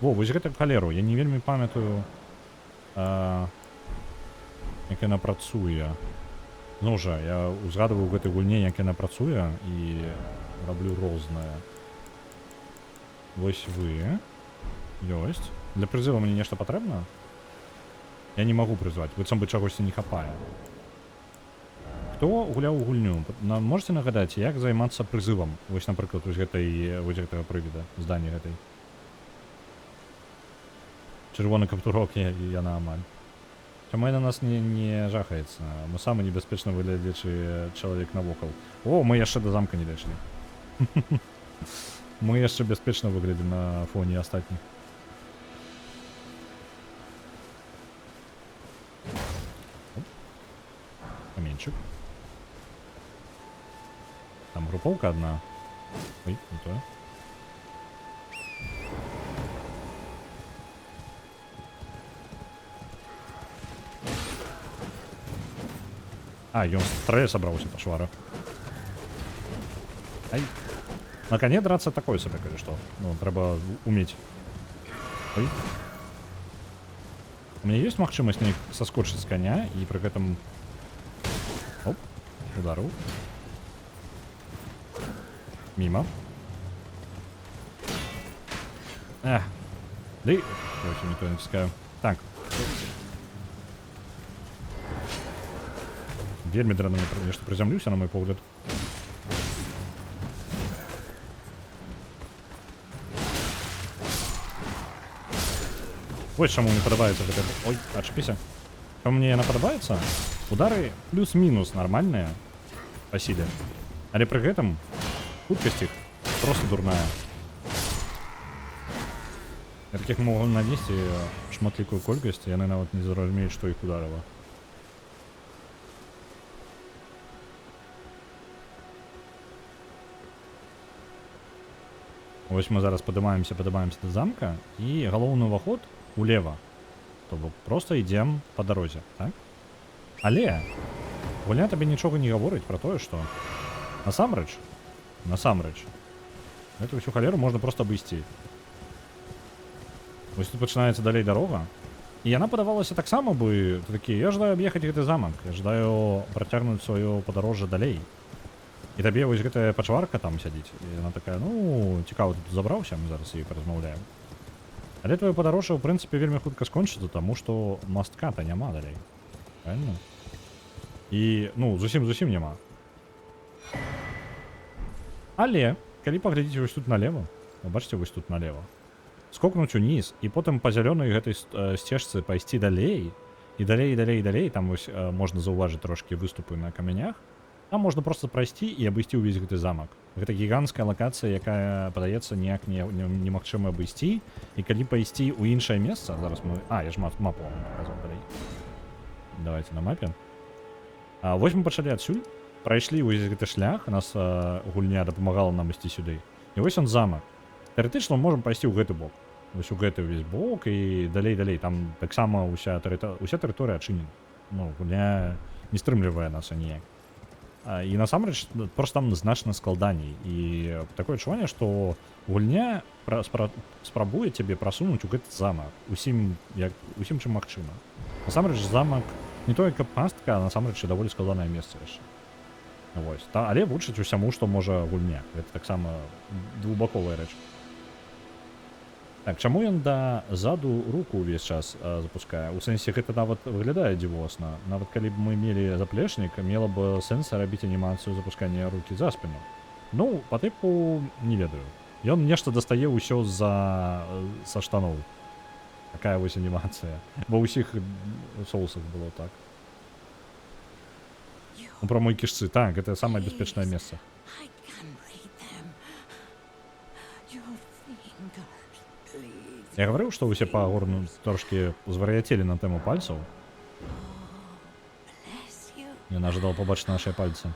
Во, вось гэта халеру, я не вельмі памятаю, як яна працуе. Ну жа, я узгадываю ў гэтай гульне, як яна працуе, і раблю рознае. Вось вы. Ёсць. Для прызыва мне нешта патрэбна? Я не магу прызваць, быццам бы чагосьці не хапае. Хто гуляў у гульню? Можете нагадаць, як займацца прызывам? Вось, напрыклад, вось гэтага прывіда, здані гэтай. Чырвоны каптурок яна амаль. Чаму яна нас не жахаецца? Мы самы небяспечна выглядзячы чалавек навокал. О, мы яшчэ да замка не дайшлі. Мы яшчэ бяспечна выглядзім на фоне астатніх. Каменчык. Там групоўка адна. Ой, не тое. А, ён трое собрался по швару. Ай. На коне драться такой себе, калі што. Ну, трэба уметь. Ой. У меня есть магчымасць на іх соскочыць з коня і пры гэтым... Оп, ударыў. Мимо. Эх. Да и... Короче, не то натискаю. Так. Вельмі дрэнна нешта прызямлюся, на мой погляд. Вось чаму мне падабаецца гэта... Ой, адчапіся. Чаму мне яна падабаецца? Удары плюс-мінус нармальныя па сіле. Але пры гэтым хуткасць іх проста дурная. Я такіх могу навесці шматлікую колькасць, яны нават не зразумеюць, што іх ударыла. Вось мы зараз падымаемся да замка, і галоўны ўваход улева. То бок просто ідзем па дарозе, так? Але гульня табе нічога не гаворыць пра тое, што насамрэч, гэту ўсю халеру можна проста абысці. Вось тут пачынаецца далей дарога, і яна падавалася таксама бы, ты такі, я жадаю аб'ехаць гэты замак, я жадаю працягнуць сваё падарожжа далей. І табе вось гэтая пачварка там сядзіць, і яна такая, ну, цікава, ты тут забраўся, мы зараз і паразмаўляем. Але твоё падарожжа, ў прынцыпе, вельмі хутка скончыцца, таму што мастка-то няма далей. Правильно? І, ну, зусім няма. Але, калі паглядзіць вось тут налево, вы бачыце вось тут налево, скокнуць уніз, і потым па зялёнай гэтай сцежцы пайсці далей, і далей, там вось можна заўважыць трошкі выступы на камянях, там можна проста прайсці і абысці ўвесь гэты замак. Гэта гіганцкая лакацыя, якая, падаецца, ніяк немагчыма абысці, і калі пайсці ў іншае месца, зараз мы... я ж мапу вам паказаў далей. Давайте на мапе. Вось мы пачалі адсюль, прайшлі ўвесь гэты шлях, нас гульня дапамагала нам ісці сюды. І вось он замак. Тэарэтычна мы можам пайсці ў гэты бок. Вось у гэты ўвесь бок і далей. Там таксама ўся тэрыторыя адчынена. Ну, гульня не стрымлівае нас аніяк. І насамрэч просто там значна складаней. І такое адчуванне, што гульня спрабуе цябе прасунуць у гэты замак усім чым магчыма. Насамрэч замак не тое каб пастка, а насамрэч даволі складанае месца яшчэ. Вось. Але вучыць усяму, што можа гульня. Гэта таксама двухбаковая рэч. Так, чаму ён да заду руку ўвесь час запускае? У сэнсе гэта нават выглядае дзівосна. Нават калі б мы мелі заплечнік, мела б сэнс рабіць анімацыю запускання рукі за спіну. Ну, па тыпу не ведаю. Ён нешта дастае ўсё са штаноў. Такая вось анімацыя. Ва ўсіх соусах было так. Ну, пра мой кішцы, так, гэта самае бяспечнае месца. Я гаварыў, што ўсе па горну трошкі звар'яцелі на тэму пальцаў. Яна жадала пабачыць нашыя пальцы.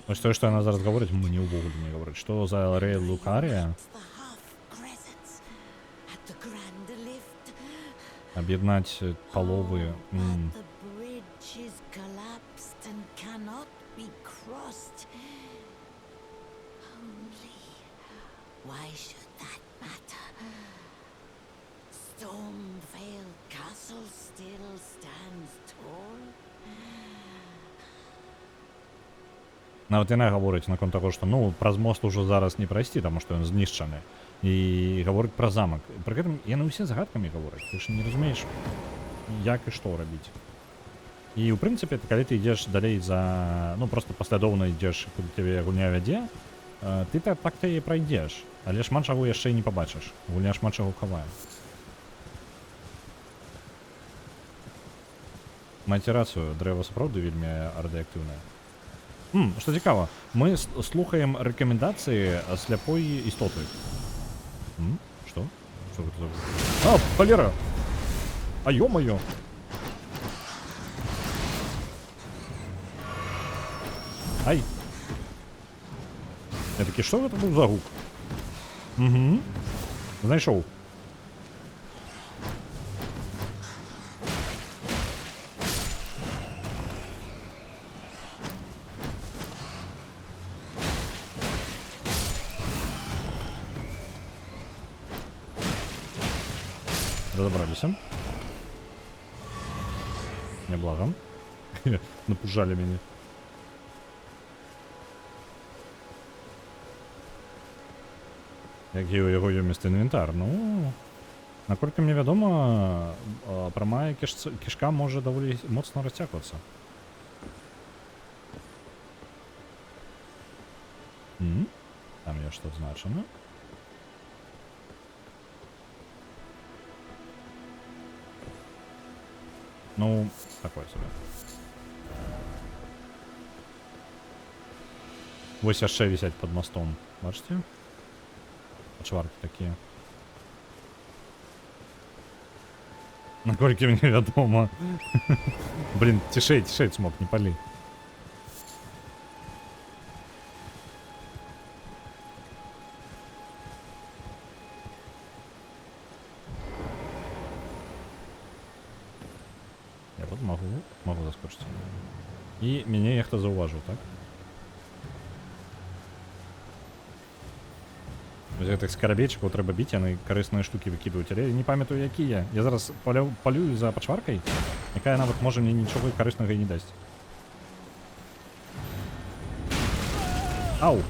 Вось тое, што яна зараз гаворыць, мне ўвогуле не гаворыць. Што за Рэя Лукарія? Об'єднать паловы. Нават яна гаворыць наконт таго, што ну праз мост ужо зараз не прайсці, таму што ён знішчаны. І гаворыць пра замак. Пры гэтым яны ўсе загадкамі гавораць. Ты ж не разумееш, як і што рабіць. І ў прынцыпе, калі ты ідзеш далей за... Ну, просто паслядоўна ідзеш, куды цябе гульня вядзе, ты так і прайдзеш. Але шмат чаго яшчэ і не пабачыш. Гульня шмат чаго хавае. Маеце рацыю, дрэва сапраўды вельмі радыеактыўнае. Што цікава, мы слухаем рэкамендацыі сляпой істоты. Что? Что это за... холера! А ё-моё! Ай! Я такі, што гэта быў за гук? Знайшоў. Разобралися. Неблаго. Напужали меня. Як його ёмісты інвентар. Ну, наколькі мне вядома, прамая кішка можа даволі моцна расцягвацца. Там є што значено. Ну, такое себе. Вось яшчэ вісяць пад мостом. Бачыце? Пачваркі такія. Наколькі мне вядома. Блін, цішэй, смок, не палі. Я вот могу заскочить. І мене ніхто зауважив, так? Ось гэтых скарабейчикаў трэба біць, яны карысныя штукі выкідваюць, але я не памятаю, якія. Я зараз палюю за пачваркай, якая нават можа мне нічога карыснага і не дасць. Ау!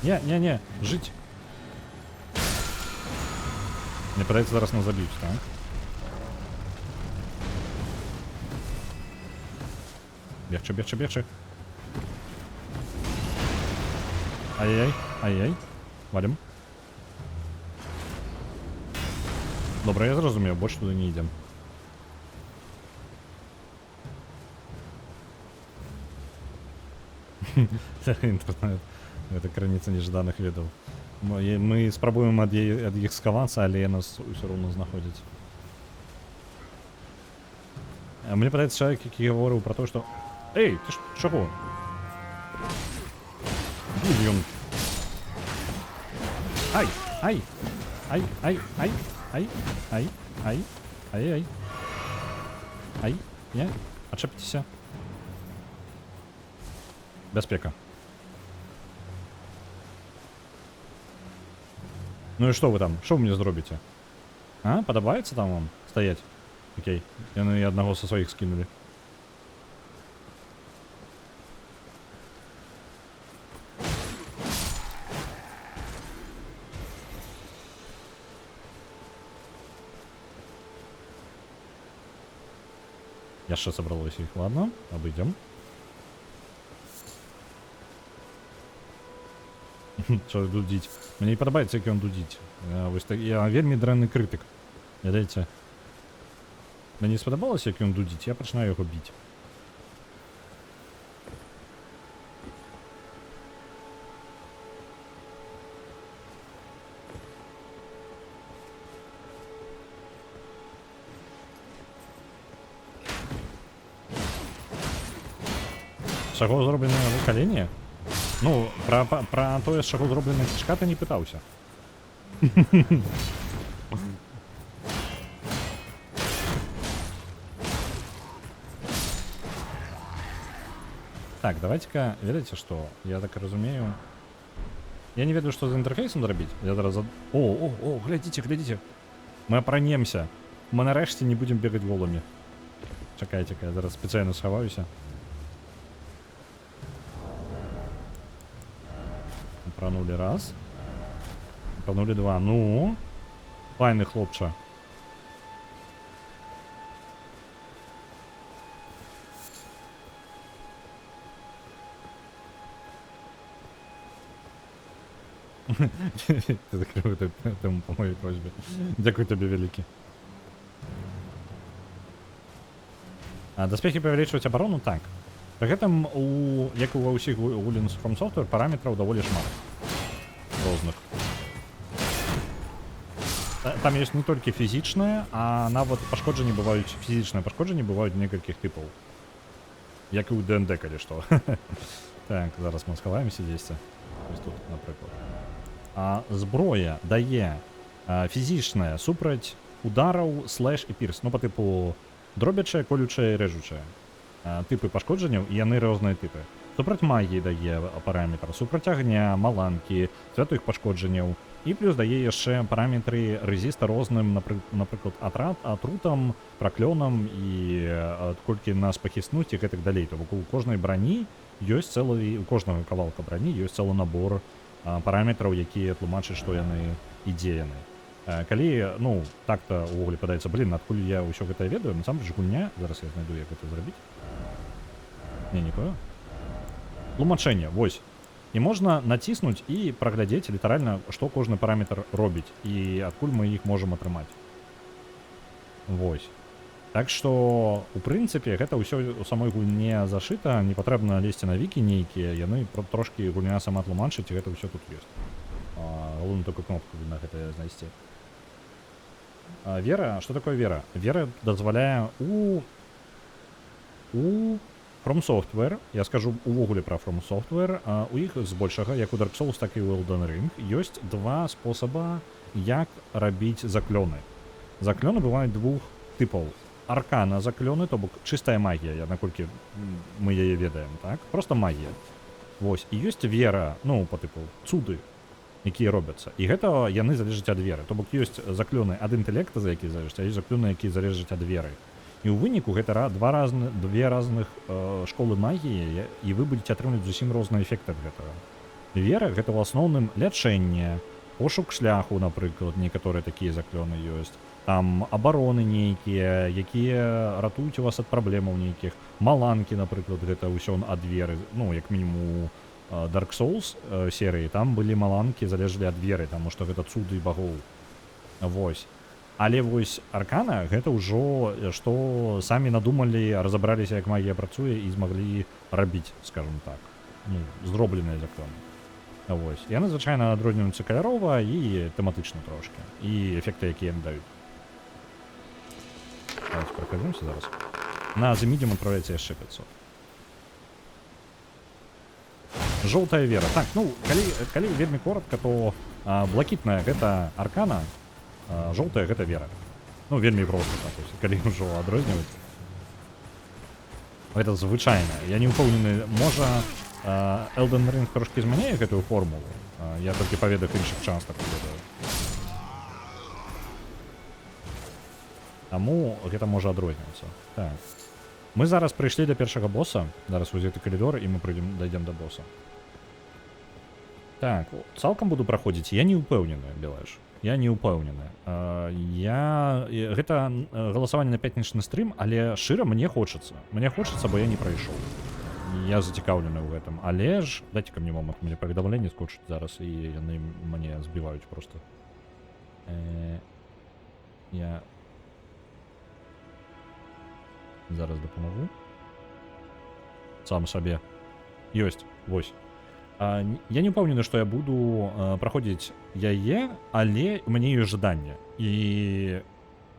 Не, жыць! Мне падаецца, зараз нас заб'юць, так? Бегчы. Ай-яй. Валим. Добре, я зрозумів, больше туди не йдемо. Інтернет. Це краніця нежданих відео. Ми спробуємо від їх сховатися, але нас все одно знаходять. Мені подобається чоловік, який говорив про те, що... Ей, ти ж чого? Бульйон. Ай. Не, отшепитесь. Безпека. Ну и что вы там? Что вы мне зробите? А? Подобается там вам стоять? Окей. И одного со своих скинули. Я ще собралось их, ладно, обойдем. Що дудіть? Мені подобається, як він дудіть. Я вельми дренний критик. Видите? Мені сподобалося, як він дудіть, я починаю його бити. Чаго зроблене выкаленне? Ну, про тое, з чаго зроблена кішка, ты не пытаўся. Так, давайте-ка, ведаеце што? Я так разумею. Я не ведаю, што з інтэрфейсам зрабіць. Я зараз... О, глядзіце. Мы апранемся. Мы нарэшце не будзем бегаць голымі. Чакайце-ка, я зараз спецыяльна схаваюся. Апранули раз. Апранули два. Ну, файны хлопча. Ты закрыл эту тему по моей просьбе. Дякую тебе, великий. Доспехи павялічваюць оборону, так. Пры гэтым, як і ва ўсіх гульнях From Software, параметраў даволі шмат. Розных. Там есть не толькі фізічныя, а нават пашкоджанні бываюць, фізічныя пашкоджанні бываюць некалькіх типаў. Як і ў ДНД, калі што. Так, зараз мы схаваемся дзесьці. Ось тут, напрыклад. Зброя дае фізічная супраць удараў, слэш і пірс. Ну, па тыпу дробячая, колючая і рэжучая. Типы пашкоджанняў, і яны розныя типы. Супраць магіі дае параметр, супраць агня, маланкі, святых пашкоджанняў. І плюс дае яшчэ параметры рэзіста розным, напрыклад, атрутам, праклёнам і колькі нас пахіснуць і гэтак далей. То у кожнай брані ёсць цэлы, у кожнага кавалка брані ёсць цэлы набор параметраў, якія тлумачаць, што яны і дзе яны. Калі, ну, так-то увогуле падаецца, блин, адкуль я ўсё гэта ведаю, насамрэч гульня, зараз я знайду, як гэта зрабіць. Не пою. Тлумачэнне, вось. І можна націснуць і праглядзець літаральна, што кожны параметр робіць і адкуль мы іх можам атрымаць. Вось. Так што, у прынцыпе, гэта ўсё у самой гульне зашыта, не патрэбна лезці на вікі нейкія, яны трошкі гульня сама тлумачыць, і гэта ўсё тут ёсць. Галоўна толькі кнопку на гэта знайсці. Вера, что такое вера? Вера дазваляе у From Software, я скажу увогуле про From Software, у іх збольшага, як у Dark Souls, так і ў Elden Ring, ёсць два спосаба, як рабіць заклёны. Заклёны бываюць двух тыпаў. Аркана заклёны, то бок чыстая магія, наколькі мы яе ведаем, так? Просто магія. Вось, і ёсць вера, ну, по тыпу, цуды, якія робяцца. І гэта яны залежаць ад веры. То бок ёсць заклёны ад інтэлекта, за які залежаць, а ёсць заклёны, якія залежаць ад веры. І ў выніку гэта две разных школы магіі, і вы будзеце атрымліваць зусім розныя эфекты ад гэтага. Вера гэта ў асноўным лячэнне, пошук шляху, напрыклад, некаторыя такія заклёны ёсць. Там абароны нейкія, якія ратуюць у вас ад праблемаў нейкіх. Маланкі, напрыклад, гэта ўсё ад веры. Ну, як мінімум у Dark Souls серыі, там былі маланкі, залежалі ад веры, таму што гэта цуды багоў. Вось. Але вось аркана гэта ўжо што самі надумалі, разабраліся, як магія працуе і змаглі рабіць, скажем так, ну, зробленыя заклёны. Вось. Яны звычайна адрозніваюцца калярова і тэматычна трошкі. І эфекты, якія ім даюць. Давайте прокажемся зараз. На The Medium отправляйте яшчэ 500. Жоўтая вера. Так, ну, калі вельмі коротка, то блакітная гэта аркана, жоўтая гэта вера. Ну, вельмі проста, так, калі ўжо адрозніваць. Гэта звычайна. Я не ўпэўнены, можа, Elden Ring трошкі змяняе гэтую формулу. Я толькі па ведах іншых частак ведаю. Таму гэта можа адрознівацца. Так. Мы зараз прыйшлі да першага боса. Зараз вось гэты калідор, і мы дайдзем да боса. Так, цалкам буду праходзіць. Я не ўпэўнены, Белаш. Я не ўпэўнены. Гэта галасаванне на пятнічны стрым, але шчыра мне хочацца. Мне хочацца, бо я не прайшоў. Я зацікаўлены ў гэтым. Але ж, дайце-ка мне момант, мне паведамленне скочыць зараз, і яны мне збіваюць проста. Я зараз дапамагу. Сам сабе. Ёсць, вось. Я не ўпэўнены, што я буду праходзіць яе, але у мяне ёсць жаданне. І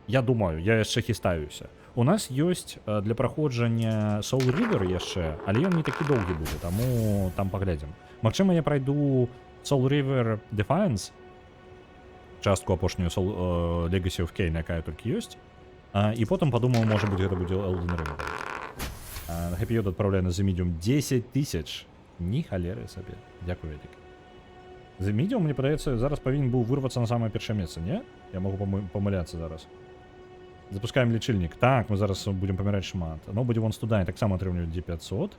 я думаю, я яшчэ хістаюся. У нас ёсць для праходжання Soul River яшчэ, але ён не такі доўгі будзе, таму там паглядзім. Магчыма, я прайду Soul River Defiance, частку апошнюю Legacy of Kain, якая толькі ёсць, і потым падумаў, можа быць, гэта будзе Elden Ring. Happy Yoda адпраўляе на The Medium 10 000. Ні халеры сабе. Дзякую вялікі. The Medium, мне падаецца, зараз павінен быў вырвацца на самае першае месца, не? Я магу памыляцца зараз. Запускаем лічыльнік. Так, мы зараз будзем паміраць шмат. Nobody Wants to Die таксама атрымліваюць D500.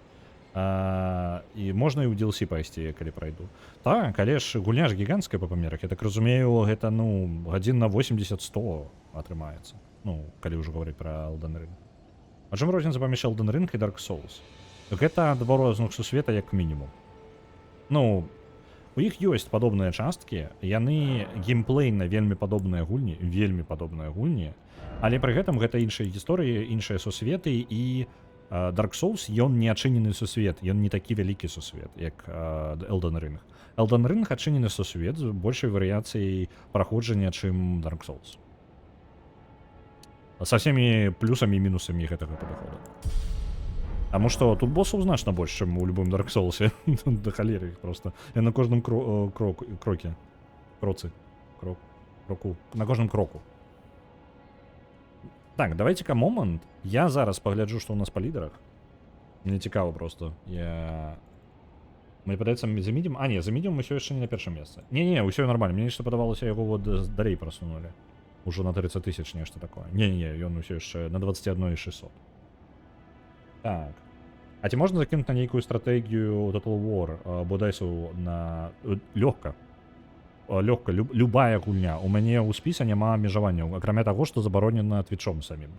І можна і ў DLC пайсці, калі прайду. Так, але ж гульня ж гіганцкая па памерах. Я так разумею, гэта, ну, гадзін на 80-100 атрымаецца. Ну, калі ўжо гаварыць пра Elden Ring. А чым розніца паміж Elden Ring і Dark Souls? Гэта два розных сусвета як мінімум. Ну, у іх ёсць падобныя часткі, яны геймплейна вельмі падобныя гульні, але пры гэтым гэта іншыя гісторыі, іншыя сусветы, і Dark Souls, ён не адчынены сусвет, ён не такі вялікі сусвет, як Elden Ring. Elden Ring адчынены сусвет з большай варыяцыяй праходжання, чым Dark Souls. Са всеми плюсамі і мінусамі гэтага падыхода. Таму што тут босаў значна больш, чым у любым Dark Soul'се. Да халеры іх проста. Я на кожным кроку. На кожным кроку. Так, давайте-ка момант. Я зараз пагляджу, што ў нас па лідарах. Мне цікава проста. Мне падаецца, The Medium... А, не, The Medium усё яшчэ не на першым месцы. Не, ўсё нормально. Мне нешта падавалася, яго вот далей прасунулі. Ужо на 30 000 нешта такое. Не, ён усё яшчэ на 21 600. Так. А ці можна закінуць на нейкую стратэгію Total War бодайсу на... Лёгка. Любая гульня. У мяне ў спісе няма абмежаванняў, акрамя таго, што забаронена Твічом самім.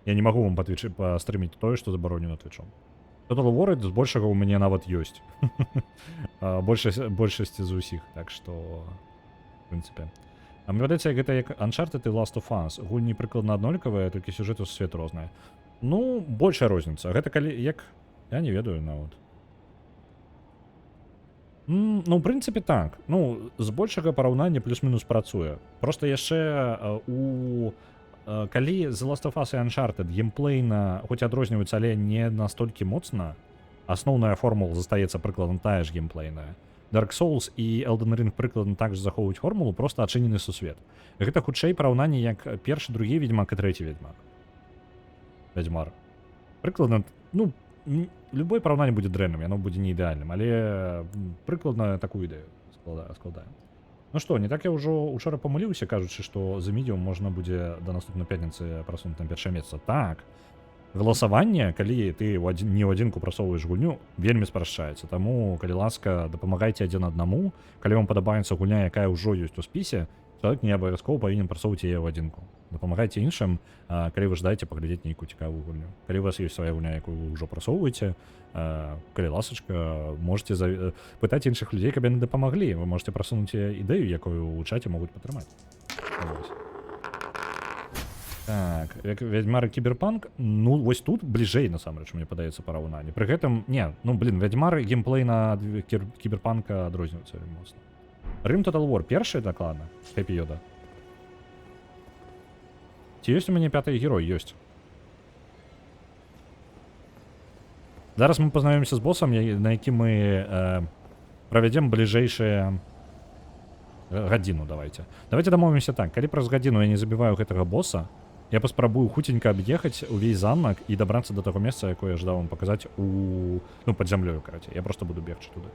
Я не магу вам пастрыміць тое, што забаронена Твічом. Total War збольшага ў мяне нават ёсць. Большасці з усіх, так што... В прынцыпе. А мне падаецца, гэта як Uncharted і Last of Us. Гульні прыкладна аднолькавыя, толькі сюжэт у свет розныя. Ну, большая розніца. Гэта калі як... Я не ведаю нават. Ну, ў прынцыпе, так. Ну, збольшага параўнання плюс-мінус працуе. Проста яшчэ калі The Last of Us і Uncharted геймплейна хоць адрозніваюцца, але не настолькі моцна, асноўная формула застаецца прыкладна тая ж геймплейная. Dark Souls і Elden Ring прыкладна так же захоўваюць формулу, проста адчынены сусвет. Гэта хутчэй параўнанне як першы, другі ведьмак і трэці ведьмак. Вядзьмар. Прыкладна, ну, любое параўнанне будзе дрэнным, яно будзе не ідэальным, але прыкладна такую ідэю складаем. Ну што, не так я ўжо учора памыліўся, кажучы, што The Medium можна будзе да наступнай пятніцы прасунуць на першае месца. Так, галасаванне, калі ты не ў адзінку прасоўваеш гульню, вельмі спрашчаецца. Таму, калі ласка, дапамагайце адзін аднаму. Калі вам падабаецца гульня, якая ўжо ёсць у спісе, чалавек не абавязкова павінен прасоўваць яе ў адзінку. Дапамагайце іншым, калі вы жадаеце паглядзець нейкую цікавую гульню. Калі у вас ёсць свая гульня, якую вы ўжо прасоўваеце, калі ласачка, можете пытаць іншых людзей, каб яны дапамаглі. Вы можете прасунуць ідэю, якую ў чаце могуць падтрымаць. Так, Вядзьмар і Кіберпанк, ну, вось тут бліжэй, насамрэч, мне падаецца параўнанне. Пры гэтым, Вядзьмар геймплейна ад Кіберпанка адрозніваюцца вельмі моцна. Rim Total War першы дакладна, Happy Yoda. Ці ёсць у мяне пяты герой? Ёсць. Зараз мы пазнаёмся з босам, на які мы правядзем бліжэйшыя гадзіну, давайте. Давайте дамовімся так, калі праз гадзіну я не забіваю гэтага боса, я паспрабую хуценька аб'ехаць увесь замак і дабрацца да таго месца, якое я жадаў вам паказаць пад зямлёю, карацей. Я просто буду бегчы туды.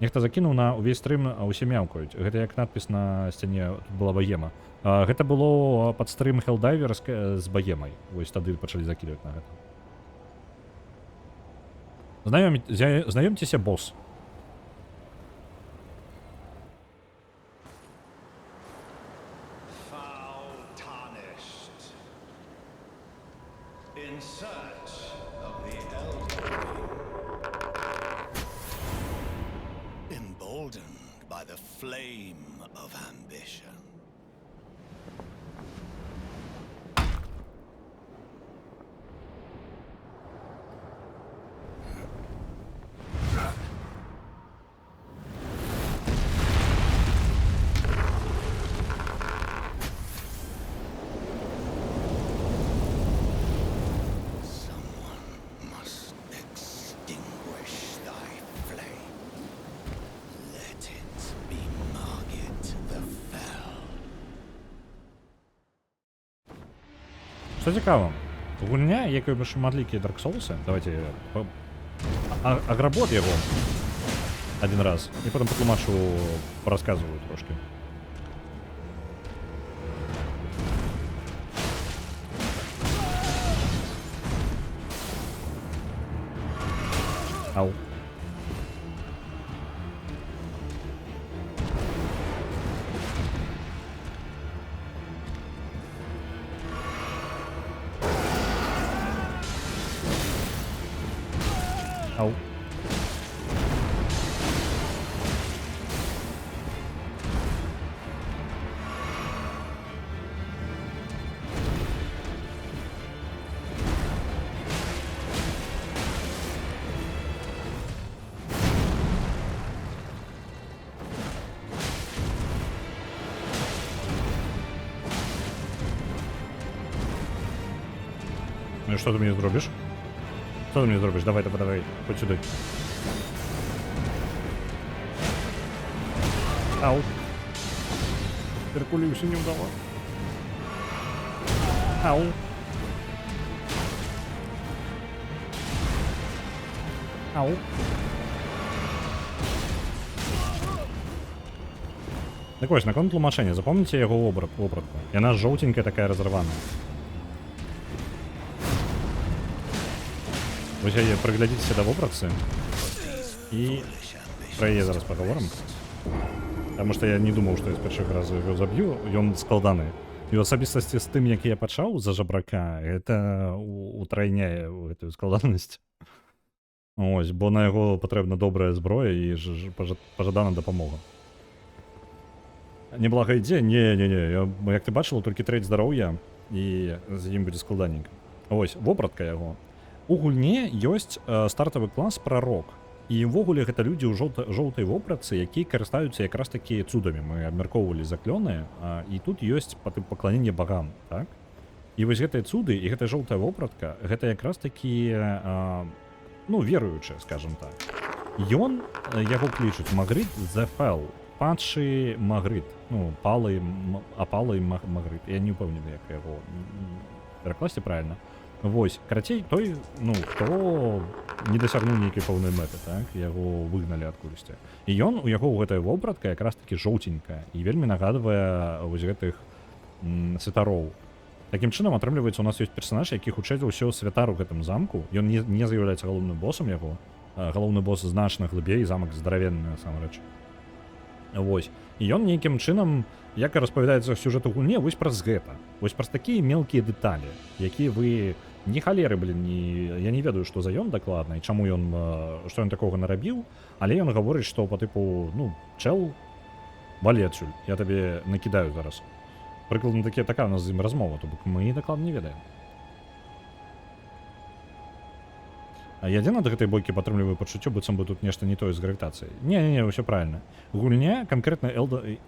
Нехта закінуў на ўвесь стрым, усе мяўкаюць. Гэта як надпіс на сцяне, тут была богема. Гэта было пад стрым Helldiver з богемай. Вось тады пачалі закідваць на гэта. Знаёмцеся, босс. In search of the Elden Ring. Emboldened by the flame of ambition. Што цікава, гульня, як і шматлікія Dark Souls, давайте агработ яго один раз, і потім патлумачу, парасказваю трошки. Ау. Ау. Ну і що ти мені зробиш? Що ти мені зробиш? Давай, хоть сюди. Ау. Перкулюся не вдало. Ау. Ау. Так ось, наконт тлумачення, запомните його обратку. Яна жовтенька такая разорвана. Вы приглядитесь до вопросы и про яе зараз поговорим. Потому что я не думал, что я с першых разу его забью, ён складаны. І асабістасці з тым, як я пачаў за жабрака, это утрайняе гэтую складанасць. Ось, бо на яго патрэбна добрая зброя і пажадана дапамога. Неблага ідзе? Не. Як ты бачыла, толькі трэць здароўя, і з ім будзе складаненька. Ось, вопратка яго. У гульне ёсць стартавы клас прарок, І ўвогуле гэта людзі ў жоўтай вопратцы, якія карыстаюцца якраз такі цудамі. Мы абмяркоўвалі заклёны, і тут ёсць пакланенне багам, так? І вось гэтыя цуды і гэтая жоўтая вопратка, гэта якраз такі, ну, веруючыя, скажем так. Ён, яго клічуць Магрыт the Fell, падшы Магрыт, ну, апалы Магрыт. Я не ўпэўнены, як яго перакласці правильно. Вось, карацей, той, ну, хто не дасягнуў нейкай пэўнай мэты, так, яго выгналі адкулісьці. І ён, у яго гэтая вопратка якраз такі жоўценькая і вельмі нагадвае вось гэтых святароў. Такім чынам, атрымліваецца, у нас ёсць персанаж, які хутчэй за ўсё святар у гэтым замку. Ён не з'яўляецца галоўным босам яго. Галоўны бос значна глыбей, замак здаравенны, насамрэч. Вось. І ён нейкім чынам, як і распавядаецца сюжэт у гульне, вось праз гэта. Вось праз такія мелкія дэталі, якія вы не халеры, блин, я не ведаю, што за ён дакладна, і чаму ён, што ён такога нарабіў, але ён гаворыць, што па тыпу, ну, чэл, валі адсюль, я табе накідаю зараз. Прыкладна такая у нас з ім размова, то бок мы дакладна не ведаем. А я адзін ад гэтай бойкі падтрымліваю пачуццё, быццам бы тут нешта не тое з гравітацыяй. Не, ўсё правильно. Гульня, канкрэтна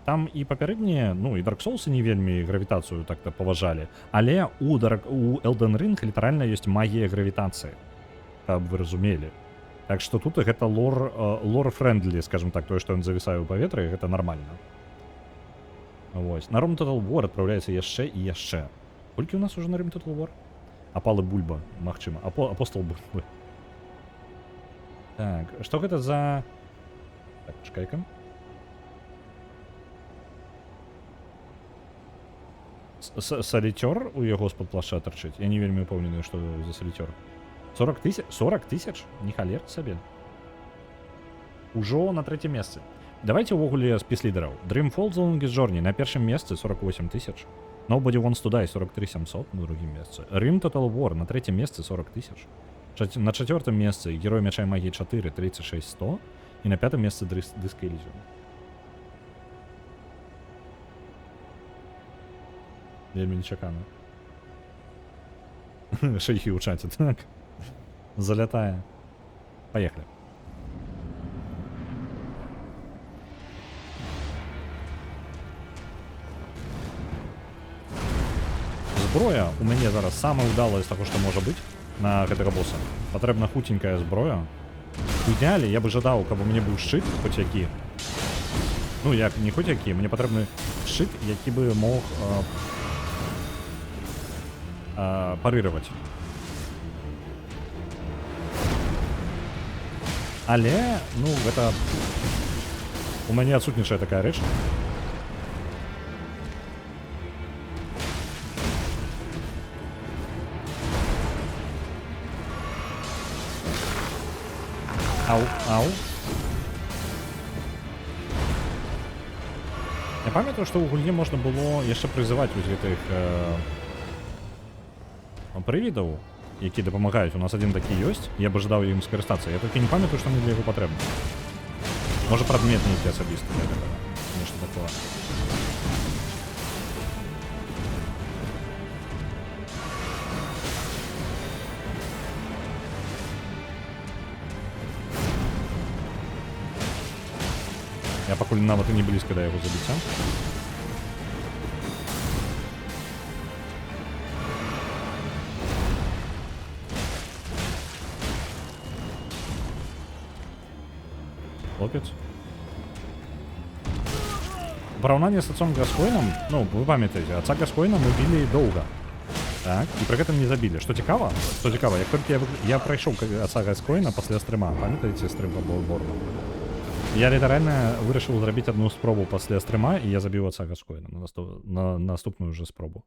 там і папярэднія, ну, і Dark Souls не вельмі гравітацыю так-то паважалі, але у Elden Ring літаральна ёсць магія гравітацыі, каб вы разумелі. Так што тут гэта лор-френдлі, скажем так, тое, што ён завісае ў паветры, гэта нармальна. Вось. На Rome Total War адпраўляецца яшчэ і яшчэ. Колькі ў нас уже на Rome Total War? Апалы Бульба, магчыма. Апостол Бульбы. Так, што гэта за... Так, чакай-ка. Салітёр у яго з-пад плаша тарчыць? Я не вельмі упэўнены, што за салітёр. 40 тысяч? 40 тысяч? Не халер сабе. Ужо на трэцім месцы. Давайте ўвогуле спіс лідараў. Dreamfall The Longest Journey на першым месцы 48 тысяч. Nobody Wants to Die 43 700 на другім месцы. Rime Total War на трэцім месцы 40 тысяч. На чацвёртым месцы Герой Мяча і Магіі 4 36 100 і на пятым месцы Disco Elysium. Вельмі нечакана. Шейхі ў чаце, так. Залятае. Поехали. Зброя у мяне зараз самая ўдалая з таго, што можа быць на гэтага боса. Патрэбна хутенькая зброя. У ідэале я бы жадаў, каб у мяне быў шчыт, хоць які. Ну, як, не хоць які, мне патрэбны шчыт, які бы мог парыраваць. Але, ну, гэта... У мяне адсутнічае такая рэч. Ау. Я памятаю, што ў гульне можна было яшчэ прызываць вось гэтых прывідаў, які дапамагаюць. У нас адзін такі ёсць, я бы жадаў ім скарыстацца. Я толькі не памятаю, што мне для яго патрэбна. Можа, прадмет нейкі асабісты для гэтага. Нешта такое. Я пакуль нават і не блізка да яго забіцця. Хлопец. Параўнанне з отцом Гаскоінам, ну, вы памятаеце, отца Гаскоіна мы білі доўга. Так, і пры гэтым не забілі. Што цікава, як толькі я прайшоў отца Гаскоіна пасля стрыма, памятаеце стрым па Bloodborne? Я літаральна вырашыў зрабіць адну спробу пасля стрыма, і я забіў отца Гаскоіна на наступную уже спробу.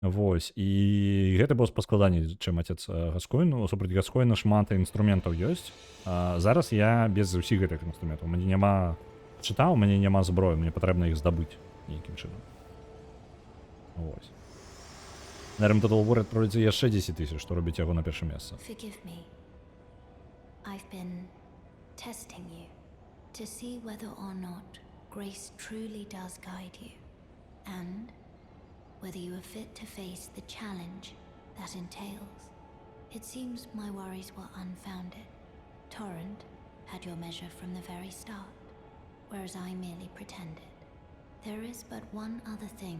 Вось, і гэты босс паскладаней, чым отец Гаскоіну. Супраць Гаскоіна шмат інструментаў ёсць. Зараз я без усіх гэтых інструментаў. У мяне няма шчыта, у мяне няма зброі, мне патрэбна іх здабыць нейкім чынам. Вось. На Rime Total War адправіцца яшчэ 10 тысяч, што робіць яго на першым месцы. Forgive me. I've been testing you to see whether or not grace truly does guide you, and whether you are fit to face the challenge that entails. It seems my worries were unfounded. Torrent, had your measure from the very start, whereas I merely pretended. There is but one other thing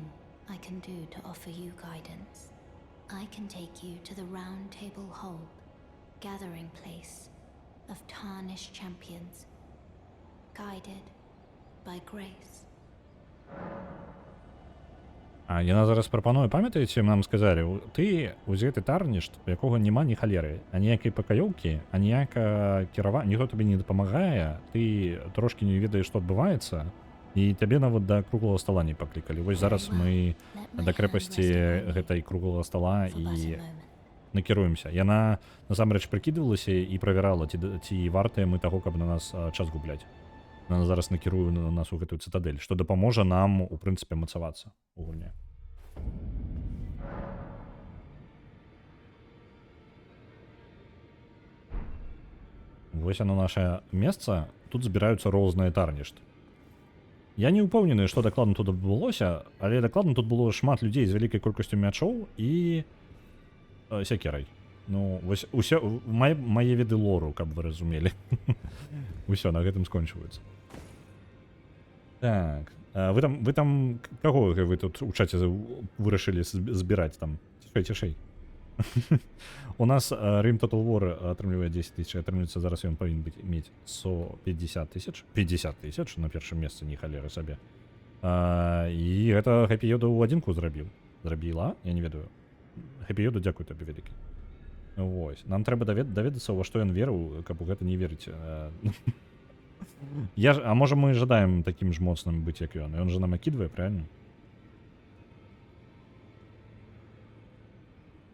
I can do to offer you guidance. I can take you to the Round Table Hold, gathering place of tarnished champions, guided by grace. А яна зараз прапануе, памятаеце, нам сказалі, ты узяты тарнішт, у якога няма ні халеры, а ніякай пакаёўкі, а ніяка ніхто табе не дапамагае, ты трошкі не ведаеш, што адбываецца, і табе нават да круглага стала не паклікалі. Вось зараз мы да крэпасці гэтай круглага стала і накіруемся. Яна насамрэч прыкідвалася і правярала, ці вартыя мы таго, каб на нас час губляць. Яна зараз накіруе на нас у гэтую цытадэль, што дапаможа нам, у прынцыпе, мацавацца у гульне. Вось оно наше месца. Тут збіраюцца розныя тарнішты. Я не ўпэўнены, што дакладна тут адбылося, але дакладна тут было шмат людзей з вялікай колькасцю мячоў і сякерай. Ну, вось усе мае віды лору, каб вы разумелі. Усё, на гэтым скончваецца. Так, вы там каго вы тут у чаце вырашылі збіраць там? Цішэй. У нас Rim Total War атрымлівае 10 тысяч, атрымліваецца зараз ён павінен мець 150 тысяч. 50 тысяч на першым месцы, не халеры сабе. І гэта Happy Yoda ў адзінку зрабіла, я не ведаю. Happy Yoda, дзякую табе вялікі. Вось, нам трэба даведацца, ва што ён верыў, каб у гэта не верыць. А можа мы жадаем такім ж моцным быць, як ён. Ён жа нам акідвае, правильно?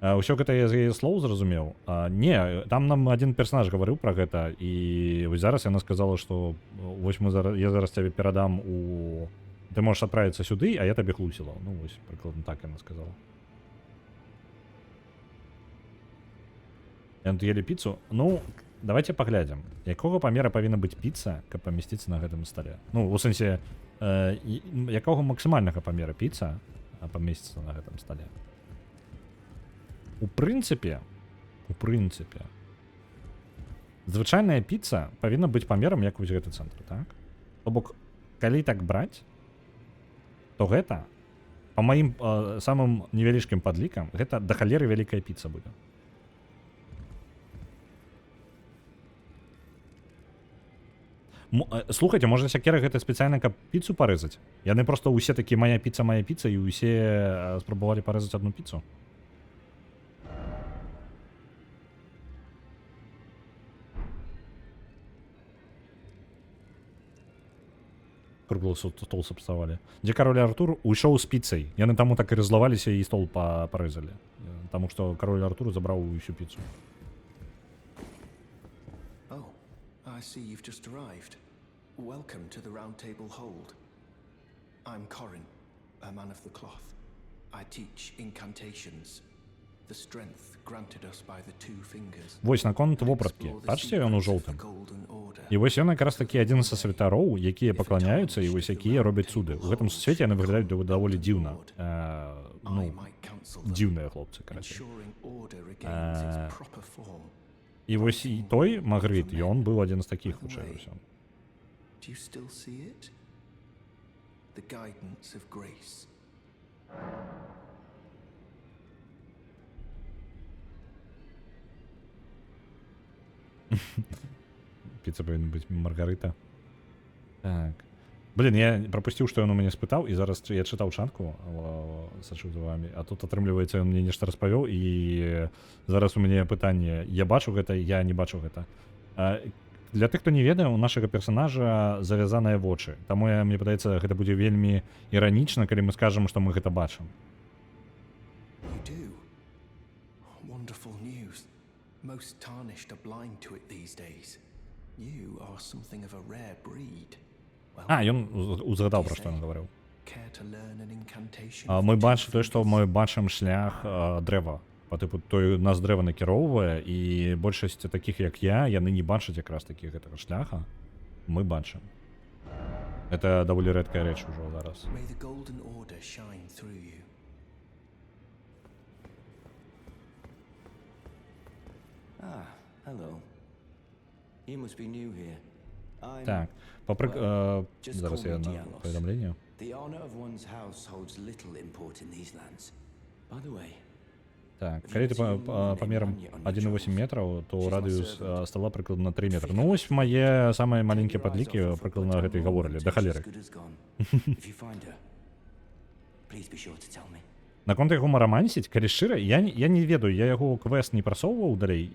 Усё гэта я з яе слоў зразумеў. Не, там нам адзін персонаж гаварыў пра гэта, і вось зараз яна сказала, што вось я зараз цябе перадам у... Ты можаш адправіцца сюды, а я табе хлусіла. Ну вось, прыкладна так яна сказала. Яны ели піцу? Ну, давайте паглядзім. Якога памера павінна быць піца, каб памясціцца на гэтым стале? Ну, у сэнсе, якога максімальнага памера піца памесціцца на гэтым стале? У прынцыпе, звычайная піца павінна быць памерам, як вось гэты цэнтр, так? То бок, калі так браць, то гэта, па маім самым невялічкім падлікам, гэта да халеры вялікая піца будзе. Слухайце, можа сякера гэта спецыяльна, каб піцу парэзаць? Яны проста ўсе такі моя піца, і ўсе спрабавалі парэзаць адну піцу. Круглый стол сабставалі. Дзе кароль Артур уйшоў з піцай. Яны таму так і разлаваліся і стол парэзалі. Таму што кароль Артур забраў усю піцу. Oh, I see you've just arrived. Welcome to the Round Table Hold. I'm Corin, a man of the cloth. I teach incantations. The strength granted us by the two fingers. Вось наконт вопраткі. Бачыце, ён у жоўтым. І вось ён якраз такі адзін са святароў, якія пакланяюцца і вось якія робяць цуды. У гэтым свеце яны выглядаюць даволі дзіўна. Ну, дзіўныя хлопцы, карацей. І вось і той Магрит, ён быў адзін з такіх, хутчэй за ўсё. Do you still see it? The guidance of grace. Піца павінна быць Маргарыта. Так. Блін, я прапусціў, што ён у мяне спытаў, і зараз я чытаў чатку, сачу за вамі, а тут атрымліваецца, ён мне нешта распавёў, і зараз у мяне пытанне, я бачу гэта, я не бачу гэта. Для тых, хто не ведае, у нашага персонажа завязаныя вочы, таму мне падаецца, гэта будзе вельмі іранічна, калі мы скажам, што мы гэта бачым. You do. Wonderful news. Most tarnished are blind to it these days. You are something of a rare breed. Ён узгадаў, пра што ён гаварыў. Care to learn an incantation? Мы бачым тое, што мы бачым шлях дрэва. Па тыпу, той нас дрэва накіроўвае, і большасць такіх, як я, яны не бачаць якраз такі гэтага шляха. Мы бачым. Это даволі рэдкая рэч ужо зараз. May the golden order shine through you. Ah, hello. You must be new here. I'm... Так, зараз я на Dialos. повідомлення. The honor of one's house holds little import in these lands. By the way, Так, калі ти памерам 1,8 метраў, то радыус стола прыкладна 3 метра. Ну вось мае самыя маленькія падлікі прыкладна гэта і гаворылі, да халеры. Good as gone. If you find her, please be sure to tell me. Наконт яго марамансіць, калі шчыра, я не ведаю, я яго квест не прасоўваў далей.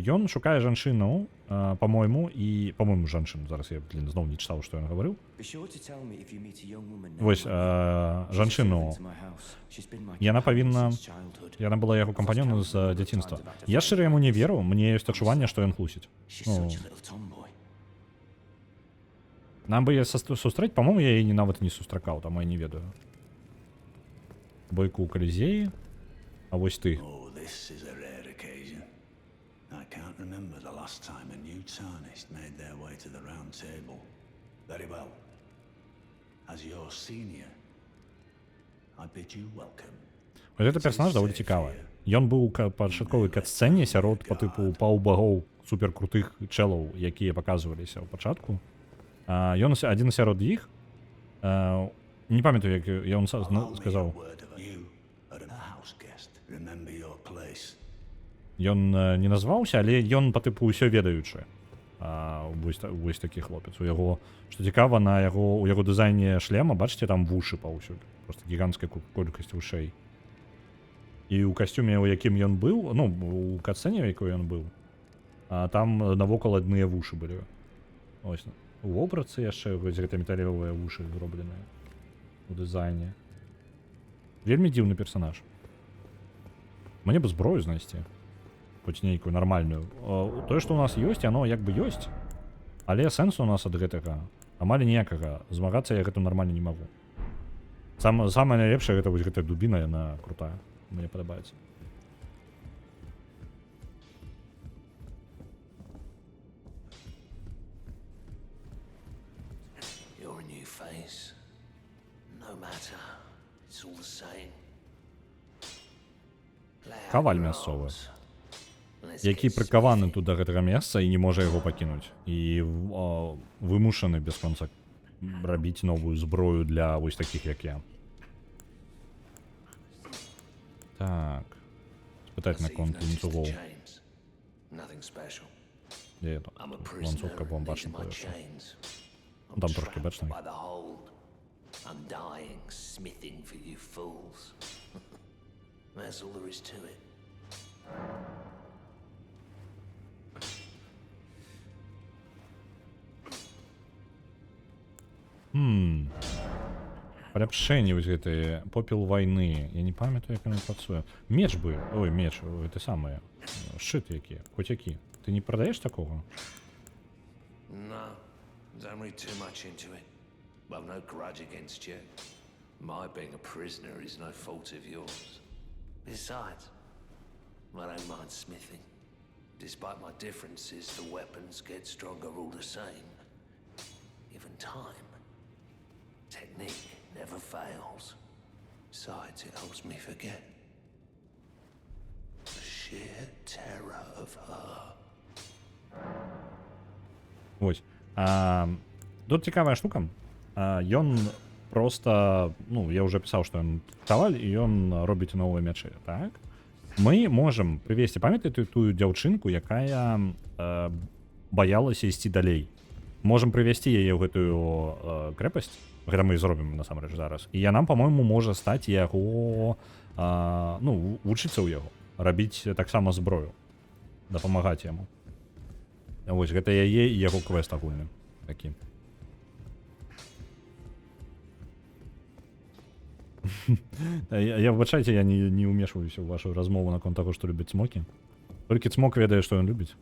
Ён шукае жанчыну, па-мойму, і па-мойму жанчыну. Зараз я, зноў не чытаў, што ён гаварыў. Be sure to tell me if you meet a young woman Вось, named She's a жанчыну. friend to my house. She's been my Яна companion павінна... since childhood. Яна была яго кампаньёнам з дзяцінства. Я шчыра яму не веру, мне ёсць адчуванне, што ён хлусіць. She's Ну, such a little tomboy. нам бы яе сустрэць, па-мому, я яе нават не сустракаў, там я не ведаю. Бойку ў калізеі, а вось ты. Oh, this is a rare occasion. I can't remember the last time a new Tarnished made their way to the round table. Very well. As your senior, I bid you welcome. Вось гэты персонаж даволі цікавы. Ён быў у пачатковай кат-сцэне сярод па тыпу паўбагоў суперкрутых чэлаў, якія паказваліся ў пачатку. Ён адзін сярод іх. Не памятаю, як ён сказаў. You are a house guest. Remember your place. Ён не назваўся, але ён па тыпу ўсё ведаючы. Вось такі хлопец. У яго, што цікава, у яго дызайне шлема, бачыце, там вушы паўсюль. Просто гіганцкая колькасць вушэй. І ў касцюме, у якім ён быў, ну, у кат-сцэне, у якой ён быў, там навокал адныя вушы былі. Ось. У вобрацы яшчэ вось гэта металевыя вушы зробленыя у дызайне. Вельмі дзіўны персонаж. Мне бы зброю знайсці. Хоць нейкую нармальную. Тое, што ў нас ёсць, яно як бы ёсць, але сэнсу у нас ад гэтага амаль ніякага. Змагацца я гэтым нармальна не магу. Самае найлепшае гэта вось гэтая дубіна, яна крутая. Мне падабаецца. You're a new face. No matter. It's all the same. Каваль мясцовы, які прыкаваны тут да гэтага месца і не можа яго пакінуць. І вымушаны без конца рабіць новую зброю для вось такіх, як я. Так. Спытаць наконт ланцугоў. Nothing special. Дзе это? I'm a Ланцуг, prisoner каб вам in бачна my было. chains. Ну, там трошки бачна. By the hold. I'm dying, smithing for you fools. That's all there is to it. Паляпшэнне вось гэтай попел вайны. Я не памятаю, як яно працуе. Меч бы. Ой, меч, гэта самае. Шчыт які, хоць які. Ты не прадаеш такога? No, don't read too much into it. I've no grudge against you. My being a prisoner is no fault of yours. Besides, I don't mind smithing. Despite my differences, the weapons get stronger all the same. Even time. Technique never fails. Besides, it helps me forget. The sheer terror of her. Вось. Тут цікавая штука. Ён просто, ну, я уже писал, что он каваль, і ён робіць новыя мячы, так? Мы можем прывесці, памятаеце тую дзяўчынку, якая баялася ісці далей. Можем прывесці яе ў гэтую крэпасць. Гэта мы і зробім насамрэч зараз. І яна, па-мойму, можа стаць яго, ну, вучыцца ў яго, рабіць таксама зброю, дапамагаць яму. Вось, гэта яе і яго квест агульны такі. Я выбачайце, я не ўмешваюся ў вашу размову наконт таго, што любіць цмокі. Толькі цмок ведае, што ён любіць.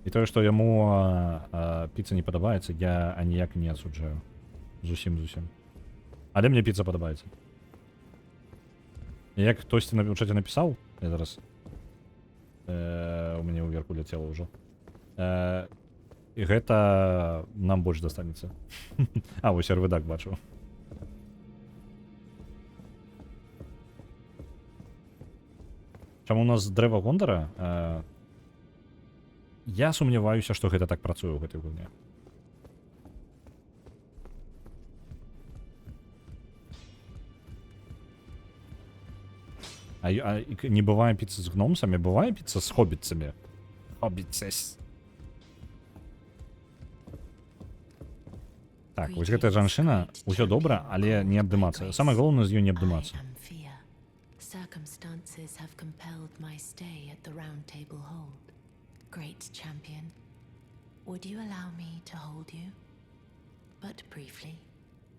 І тое, што яму піца не падабаецца, я аніяк не асуджаю. Зусім. Але мне піца падабаецца. Як хтосьці у чаце напісаў, я зараз у мяне ўверху ляцела ўжо. І гэта нам больш дастанецца. Вось арвыдак бачу. Чаму у нас дрэва Гондара? Я сумняваюся, што гэта так працуе ў гэтай гульне. Не бывае піцца з гномсамі, бывае піцца з хоббітцамі. Хоббітцэс. Так, вось гэтая жанчына, усё добра, але не абдымацца. Самае галоўнае з ёй не абдымацца. I am fear. Circumstances have compelled my stay at the Round Table Hold. Great champion, would you allow me to hold you? But briefly,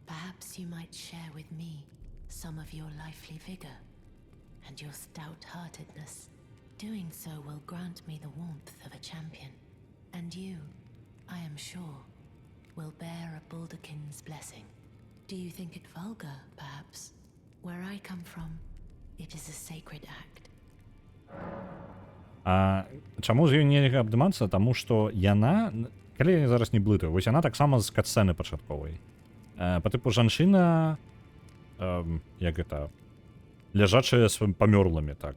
perhaps you might share with me some of your lively vigor and your stout-heartedness. Doing so will grant me the warmth of a champion, and you, I am sure, will bear a Balderkin's blessing. Do you think it vulgar, perhaps? Where I come from, it is a sacred act. А чаму з ёй нельга абдымацца? Таму што яна, калі я зараз не блытаю, вось яна таксама з катсцэны пачатковай. Па тыпу жанчына, як гэта, ляжачая з памёрлымі, так.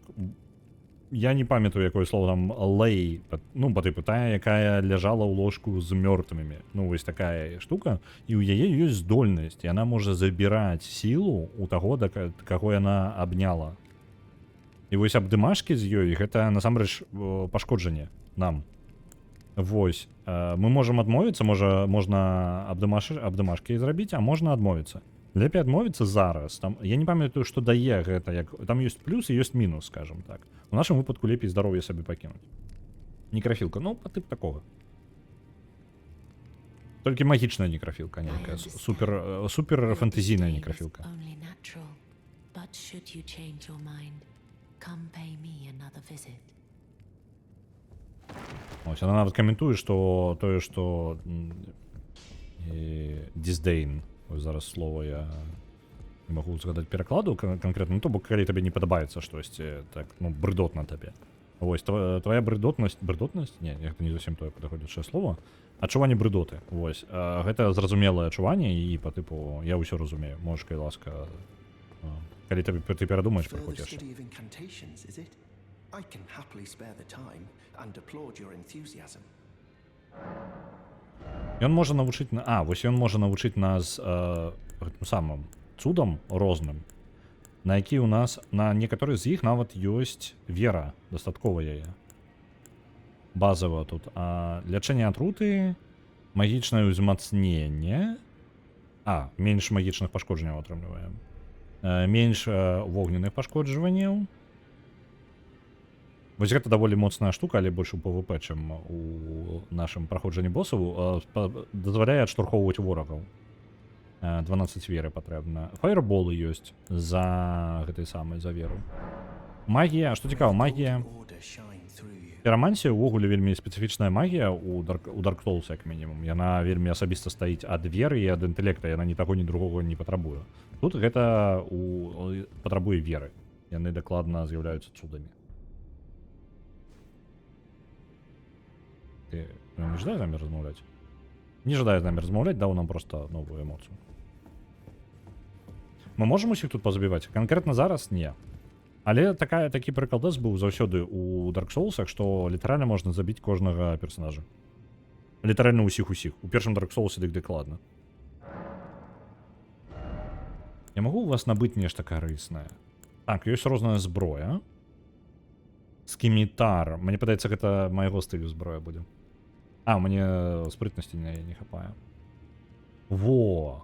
Я не памятаю, якое слово там, лей, ну, па тыпу тая, якая ляжала ў ложку з мёртвымі. Ну, вось такая штука, і ў яе ёсць здольнасць, і яна можа забіраць сілу ў таго, да каго яна абняла. І вось абдымашкі з ёй, гэта насамрэч пашкоджанне нам. Вось, мы можам адмовіцца, можна абдымашкі зрабіць, а можна адмовіцца. Лепей адмовіцца зараз. Там, я не памятаю, што дае гэта, як там ёсць плюс і ёсць мінус, скажем так. У нашым выпадку лепей здароўе сабе пакінуць. Некрафілка, ну, па тып такога. Толькі магічная некрафілка нейкая, супер фэнтэзійная некрафілка. But should you change your mind, come pay me another visit. Ось, она нават каментуе, што тое, што disdain, ось зараз слово я не магу згадаць перакладу канкрэтна, ну, то бок, калі табе не падабаецца штосьці, так, ну, брыдотна табе. Вось, твоя брыдотнасць, не, гэта не зусім тое падыходзячае слово, адчуванне брыдоты, вось, гэта зразумелае адчуванне, і па тыпу, я ўсё разумею, можаш, калі ласка, калі ты перадумаеш, прыходзіш. I can happily spare the time and applaud your enthusiasm. Ён можа навучыць, вось ён можа навучыць нас гэтым самым цудам розным, на які у нас, на некаторых з іх нават ёсць вера, дастаткова яе. Базава тут. Лячэнне атруты, магічнае ўзмацненне, менш магічных пашкоджанняў атрымліваем. Менш вогненных пашкоджванняў. Вось гэта даволі моцная штука, але больш у PvP, чым у нашым праходжанні босаў, дазваляе адштурхоўваць ворагаў. 12 веры патрэбна. Фаерболы ёсць за гэтай самай, за веру. Магія, што цікава, магія... Пірамансія ўвогуле вельмі спецыфічная магія у Dark Souls, як мінімум. Яна вельмі асабіста стаіць ад веры і ад інтэлекта, яна ні таго, ні другога не патрабуе. Тут гэта патрабуе веры. Яны дакладна з'яўляюцца цудамі. Не жадае з намі размаўляць? Не жадае з намі размаўляць, даў нам проста новую эмоцыю. Мы можам усіх тут пазабіваць? Канкрэтна зараз не. Але такі прыкладэс быў заўсёды у Dark Soulsах, што літаральна можна забіць кожнага персонажа. Літаральна ўсіх. У першым Dark Soulсе дык дакладна. Я магу у вас набыць нешта карыснае? Так, ёсць розная зброя. Скімітар. Мне падаецца, гэта майго стылю зброя будзе. Мне спрытнасці не хапае. Во!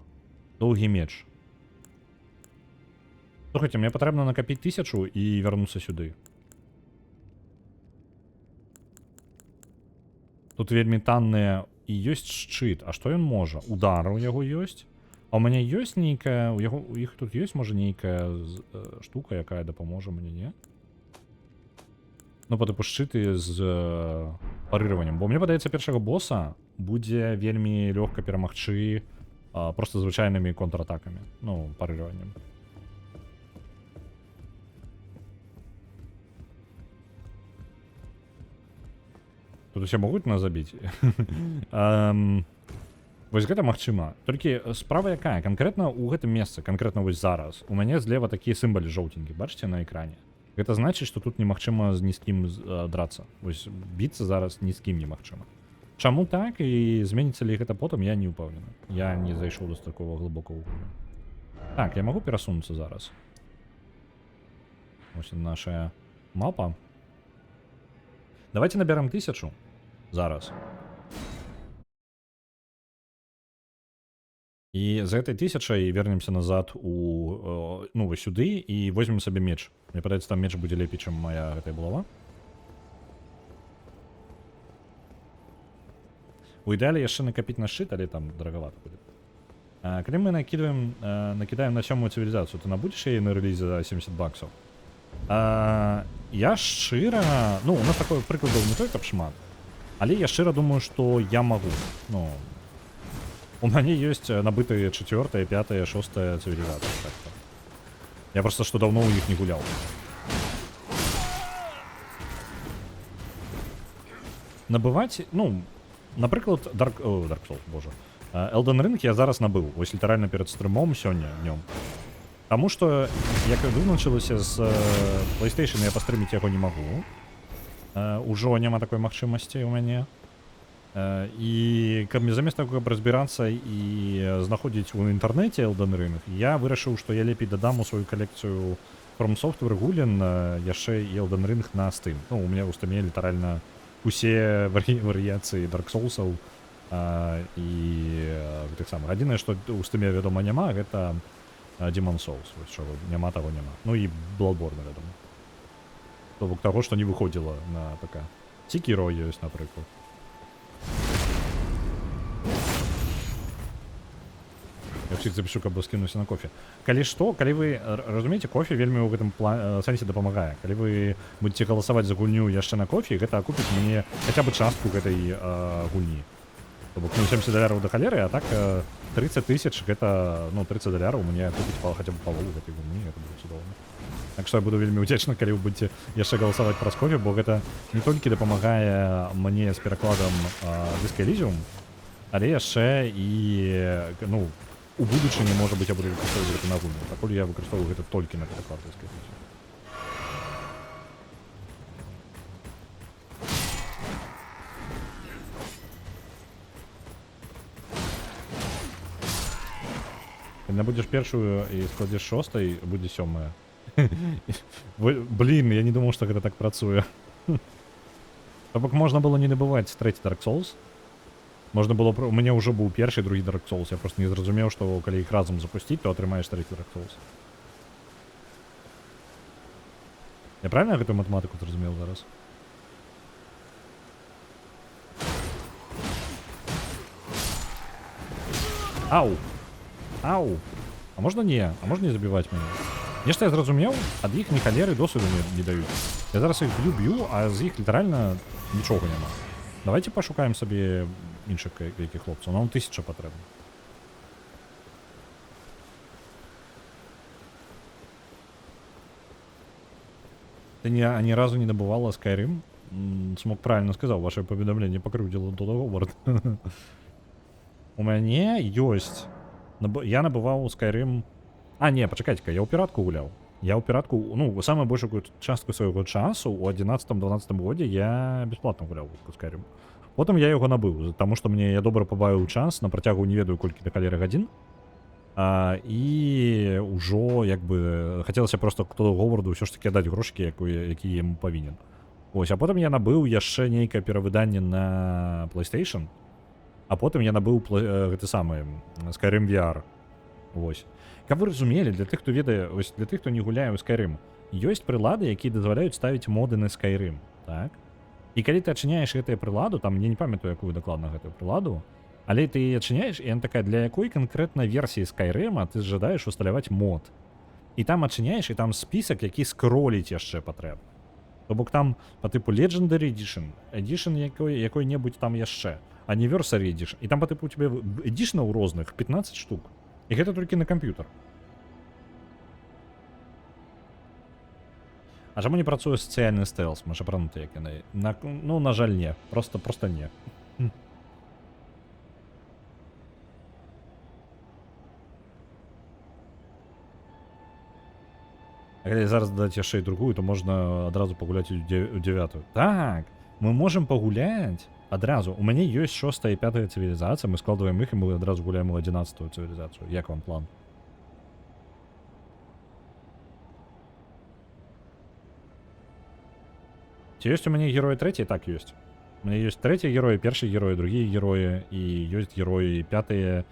Доўгі меч. Слухайте, мне патрэбна накапіць 1000 і вярнуцца сюды. Тут вельмі танныя і ёсць шчыт. А што ён можа? Удар у яго ёсць? А ў мяне ёсць нейкая... У іх тут ёсць, можа, нейкая штука, якая дапаможа мне, не? Ну, па тыпу шчыты з парыраваннем. Бо мне падаецца, першага боса будзе вельмі лёгка перамагчы проста звычайнымі контратакамі. Ну, парыраваннем. Тут усе могуць нас забіць. Вось гэта магчыма. Толькі справа якая? Канкрэтна ў гэтым месцы, канкрэтна вось зараз, у мяне злева такія сімбалі жоўтенькі, бачыце на экране? Гэта значыць, што тут немагчыма з ні з кім драцца. Вось біцца зараз ні з кім немагчыма. Чаму так і зменіцца ли гэта потым, я не ўпэўнены. Я не зайшоў дастаткова глыбока ў гульню. Так, я магу перасунуцца зараз. Вось наша мапа. Давайте наберем 1000 зараз. І за этой 1000 вернемся назад у ну вось сюды і возьмем сабе меч. Мне падаецца, там меч будзе лепей, чым моя гэтая булава. У ідэале яшчэ накапіць на шчыт, але там дарагавата будзе. Калі мы накидаем на 7-ю цывілізацыю, то набудзеш яе на рэлізе за 70 баксаў. Я шчыра... Ну, у нас такой прыкладаў не той, каб шмат. Але я шчыра думаю, што я магу. Ну, у мяне ёсць набытыя 4-я, 5-я, 6-я цывілізацыя. Так. Я просто што даўно ў іх не гуляў. Набываць, ну, напрыклад, Dark Souls, боже. Elden Ring я зараз набыў, вось літаральна перад стрымом сёння днём. Таму што, як вызначылася з PlayStation, я пастрыміць яго не магу. Ужо няма такой магчымасці ў мяне. І каб мне замест таго, каб разбірацца і знаходзіць у інтэрнэце Elden Ring, я вырашыў, што я лепей дадам у сваю калекцыю From Software гулін яшчэ і Elden Ring на Steam. Ну, у меня ў Steam літаральна усе варыяцыі Dark Souls'аў і гэтых самых. Адзінае, што ў Steam, вядома, няма, гэта Demon Souls. Вось чаго няма, таго няма. Ну і Bloodborne, вядома. То бок таго, што не выходзіла на ПК. Sekiro ёсць, напрыклад. Я ўсіх запішу, каб скінуўся на кофе. Калі што, калі вы разумееце, кофе вельмі ў гэтым сэнсе дапамагае. Калі вы будзеце галасаваць за гульню яшчэ на кофе, гэта акупіць мне хаця бы частку гэтай гульні. То бок, ну, $70 да халеры, а так 30 000 гэта, ну, $30 мне купіць хаця бы палову гэтай гульні, гэта будзе цудоўна. Так што я буду вельмі ўдзячны, калі вы будзеце яшчэ галасаваць праз кофе, бо гэта не толькі дапамагае мне з перакладам Disco Elysium, але яшчэ і, ну, у будучыні, можа быць, я буду выкарыстоўваць гэта на гульню. Пакуль я выкарыстоўваю гэта толькі на пераклад Disco Elysium. Калі набудзеш першую і складзеш 6-й, будзе 7-я. Блін, я не думаў, што гэта так працуе. То бок можна было не набываць 3-й Dark Souls. Можна было... У мяне ўжо быў першы, другі Dark Souls. Я просто не зразумеў, што калі іх разам запусціць, то атрымаеш 3-й Dark Souls. Я правильно гэтую матэматыку зразумеў зараз? Ау! Ау! А можна не? А можна не забіваць мяне? Нешта я зразумеў, ад іх ні халеры досведу не даюць. Я зараз іх б'ю, а з іх літаральна нічога няма. Давайте пашукаем сабе іншых якіх хлопцаў. Нам 1000 патрэбна. Ты ні разу не набывала Skyrim? Смок правильно сказаў, ваше паведамленне пакрыўдзіла Total Howard. У мяне ёсць. Я набываў Skyrim... А, не, пачакайце-ка, я ў піратку гуляў. Я ў піратку, ну, самую большую частку свайго часу у 11-12 годзе я бясплатна гуляў у Skyrim. Потым я яго набыў, таму што мне я добра пабавіў час на працягу не ведаю колькі да халеры гадзін. І ўжо, як бы, хацелася проста Total Howard'у ўсё ж такі аддаць грошыкі, які яму павінен. Вось, а потым я набыў яшчэ нейкае перавыданне на PlayStation, а потым я набыў гэты самы Skyrim VR. Вось. Каб вы разумелі, для тых, хто ведае, ось для тых, хто не гуляе ў Skyrim, ёсць прылады, якія дазваляюць ставіць моды на Skyrim, так? І калі ты адчыняеш гэтую прыладу, там я не памятаю, якую дакладна гэтую прыладу, але ты адчыняеш, і яна такая, для якой канкрэтна версіі Skyrim ты жадаеш усталяваць мод. І там адчыняеш, і там спісак, які скроліць яшчэ патрэб. То бок там па тыпу Legendary Edition, Edition якой-небудзь там яшчэ, Anniversary Edition, і там па тыпу у тебе Editionаў розных 15 штук. І гэта толькі на камп'ютар. А чаму не працуе сацыяльны стэлс? Можа апрануты як яны? Ну, на жаль, не. Просто не. А калі зараз дадаць яшчэ і другую, то можна адразу пагуляць у 9-ю. Так, мы можам пагуляць адразу. У мяне ёсць 6-я і 5-я цывілізацыя, мы складваем іх, і мы адразу гуляем у 11-ю цывілізацыю. Як вам план? Ці ёсць у мяне героі 3-й? Так, ёсць. У мяне ёсць 3-й героі, 1-й героі, 2-й героі, і ёсць героі 5-е,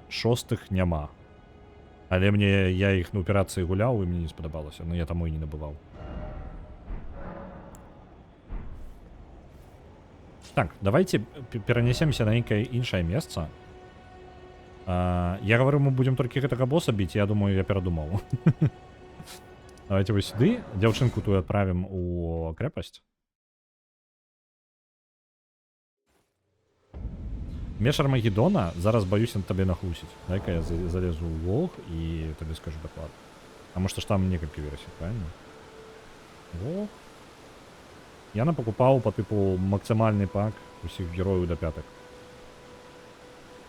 6-х няма. Але мне, я іх на операцыі гуляў, і мне не спадабалася, но я таму і не набываў. Так, давайте перанесемся на нейкае іншае месца. Я гаварыў, мы будзем толькі гэтага босса біць, я думаю, я перадумаў. Давайте вось сюды, дзяўчынку тую адправім у крэпасць. Меч Армагеддона, зараз баюся табе нахлусіць. Дай-ка я залезу ў лог і табе скажу дакладна. Таму што ж там некалькі версій, правильно? Лог. Я напакупаў па тыпу максімальны пак усіх герояў да 5-х.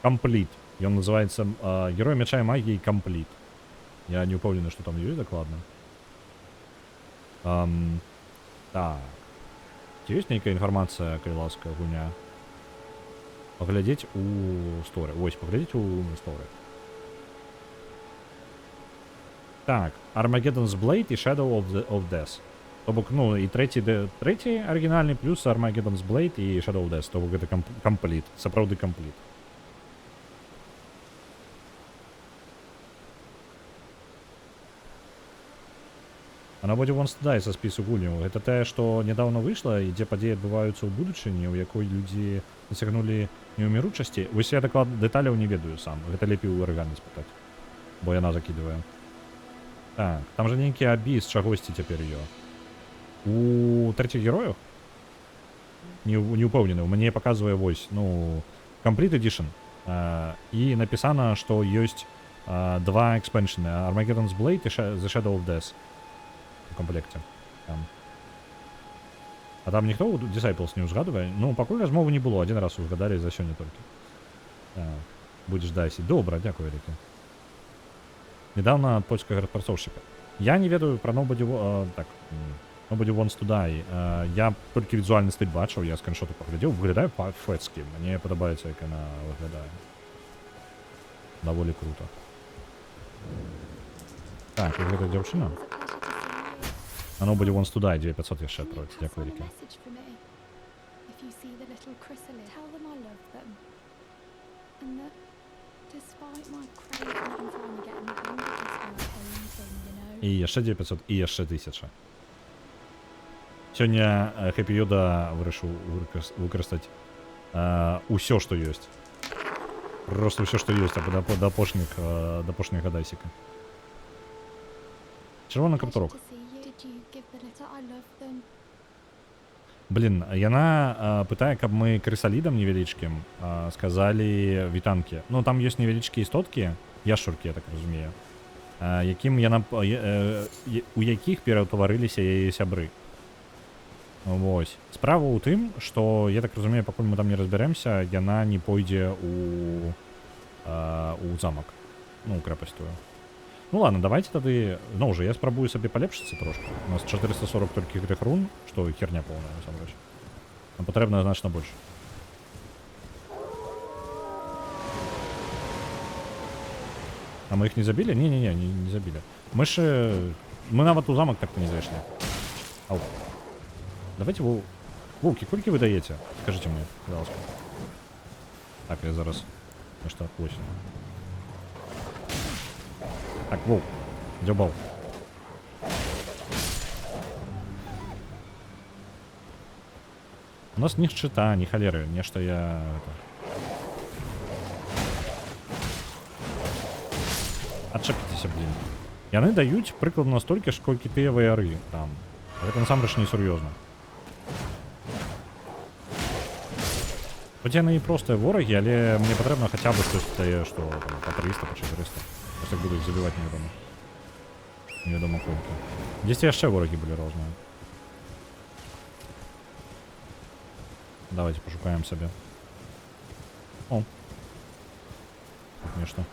Компліт. Ён называецца Герой мяча і магіі Компліт. Я не ўпэўнены, што там ёсць дакладна. Так. Ці ёсць нейкая інфармацыя, калі ласка, гуня? Паглядзець у сторы. Вось, паглядзець у сторы. Так, Armageddon's Blade і Shadow of Death. То бок, ну, і трэці арыгінальны плюс Armageddon's Blade і Shadow of Death. То бок, гэта компліт. Сапраўды компліт. Она будзе вон стадай са спісу гульняў. Гэта тая, што нядаўна выйшла, і дзе падзеі адбываюцца ў будучыні, у якой людзі дасягнулі неўміручасці. Вось я дэталяў не ведаю сам. Гэта лепей у арыгамі спытаць. Бо яна закідывае. Так, там жа нейкі абіс чагосьці цяпер ё. У трэціх герояў? Не ўпэўнены. У мяне паказвае вось, ну, Complete Edition. І напісана, што ёсць два экспэншаны. Armageddon's Blade і The Shadow of Death. У комплекте. Там. А там ніхто у Disciples не ўзгадывае? Ну, пакуль размовы не было. Адзін раз узгадалі за сёння толькі. Так. Будзеш дайсі. Добра, дзякую, вялікі. Недавно ад польскага распрацоўшчыка. Я не ведаю пра Nobody Wants to Die. Я толькі візуальны стыль бачыў, я скриншоты паглядзеў. Выглядае па-фэцкі. Мне падабаецца, як яна выглядае. Даволі круто. Так, і гэта дзяўчына. А Nobody Wants to Die, 2500 яшчэ адправіць. Дзякую, вялікі. І яшчэ 9500, і яшчэ 1000. Сёння Happy Yoda вырашыў выкарыстаць усё, што ёсць. Просто ўсё, што ёсць, да апошняга дайсіка. Чырвоны каптурок. Блін, яна пытае, каб мы крысалідам невялічкім сказалі вітанкі. Ну, там ёсць невялічкія істоткі, яшчуркі, я так разумею, у якіх пераўтварыліся яе сябры. Вось. Справа ў тым, што, я так разумею, пакуль мы там не разбярэмся, яна не пойдзе у замак. Ну, у крэпасцю. Ну ладно, давайте тады... Ну, уже я спрабую сабе палепшыцца трошки. У нас 440 толькі гэтых рун, што херня поўная, насамрэч. Нам патрэбна значна больш. А мы іх не забілі? Не-не-не, не забілі. Мы нават у замак так-то не зайшлі. Ау. Давайте Вовки, колькі вы даеце? Скажите мне, пожалуйста. Так, я зараз... Нешта ось. Так, Вов, дзёбал. У нас ні шчыта, ні халеры, нешта я... Адчапіцеся, блин. Яны даюць прыкладна столькі ж, колькі тыя ваяры там. Гэта насамрэч не сур'ёзна. Хоць яны і простыя ворагі, але мне патрэбна хаця бы штось тае, што па 300, па 400. Просто так буду их забивать неведомо. Неведомо колькі. Здесь яшчэ вораги были розныя. Давайте пошукаем себе. О. Тут нешта.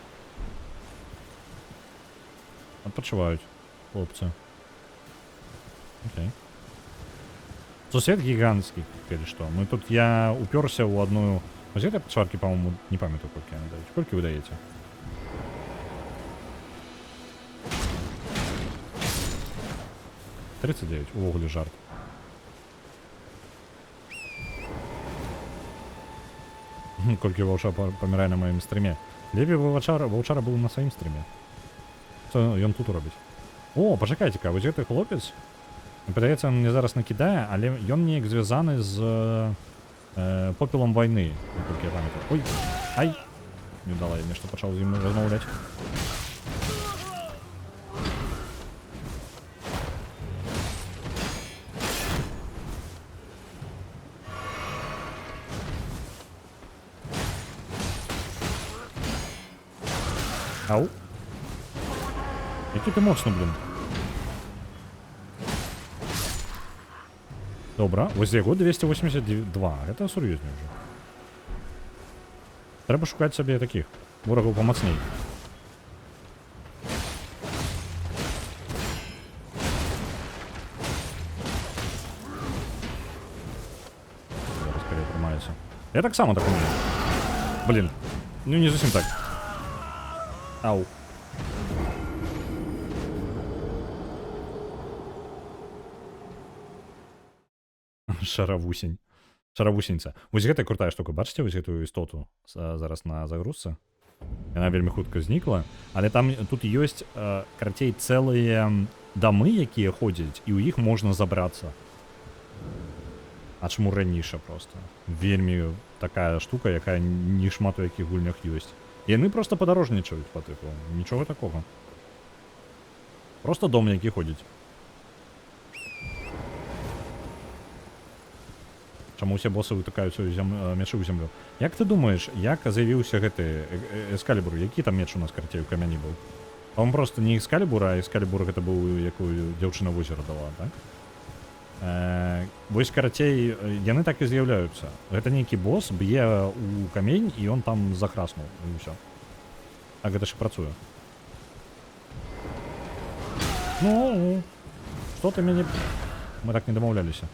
Адпачываюць. хлопцы. Окей. Сусвет гигантский, или что? Мы тут, я уперся у одну... Вот этой подшварки, по-моему, не памятаю, сколько я даю. Сколько вы даете? $39, увогуле жарт. Колькі ваўчар памірае на маім стріме. Лепей бы ваўчара быў на сваім стріме. Што ён тут робіць? О, пачакайце-ка, вось гэты хлопец, падаецца, он мне зараз накідае, але ён неяк звязаны з попелам вайны, наколькі я памятаю. Ой, ай! Не дала я нешта пачаў з ім размаўляць. Ау. Які ти моцно, блін. Добра, ось яго 282. Гэта сур'ёзней уже. Трэба шукаць сабе такіх ворагаў памацней. Зараз калі атрымаецца. Я таксама так умею. Блін, ну не зусім так. Ау. Шаравусень. Шаравусеньца. Вось гэта крутая штука. Бачыце вось гэтую істоту зараз на загрузцы? Яна вельмі хутка знікла, але там тут ёсць карацей цэлыя дамы, якія ходзяць, і ў іх можна забрацца. Ачмураніша просто. Вельмі такая штука, якая не шмат у якіх гульнях ёсць. Яны просто падарожнічаюць па тыпу. Нічога такога. Просто дом, які ходзіць. Чаму усе босы вытыкаюцца мячы ў зямлю? Як ты думаеш, як з'явіўся гэты Экскалібур? Які там меч у нас, карацей, у камяні быў? Он просто не Экскалібур, а Экскалібур гэта быў, якую дзяўчына в озера дала, так? Вось, карацей, яны так і з'яўляюцца. Гэта нейкі босс б'е ў камень, і он там захраснуў, і ўсё. А гэта ж і працуе. Ну, што ты мяне... Мы так не дамаўляліся.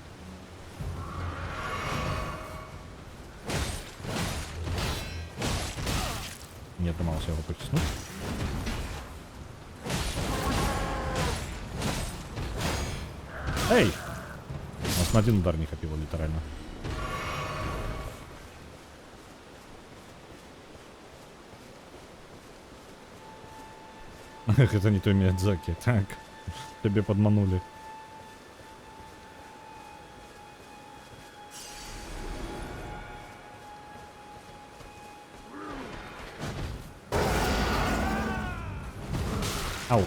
Не атрымалася яго паціснуць. Эй! У нас на один удар не хапіло, літаральна. Гэта не той Миядзаки. Так. Тебе подманули. Ау.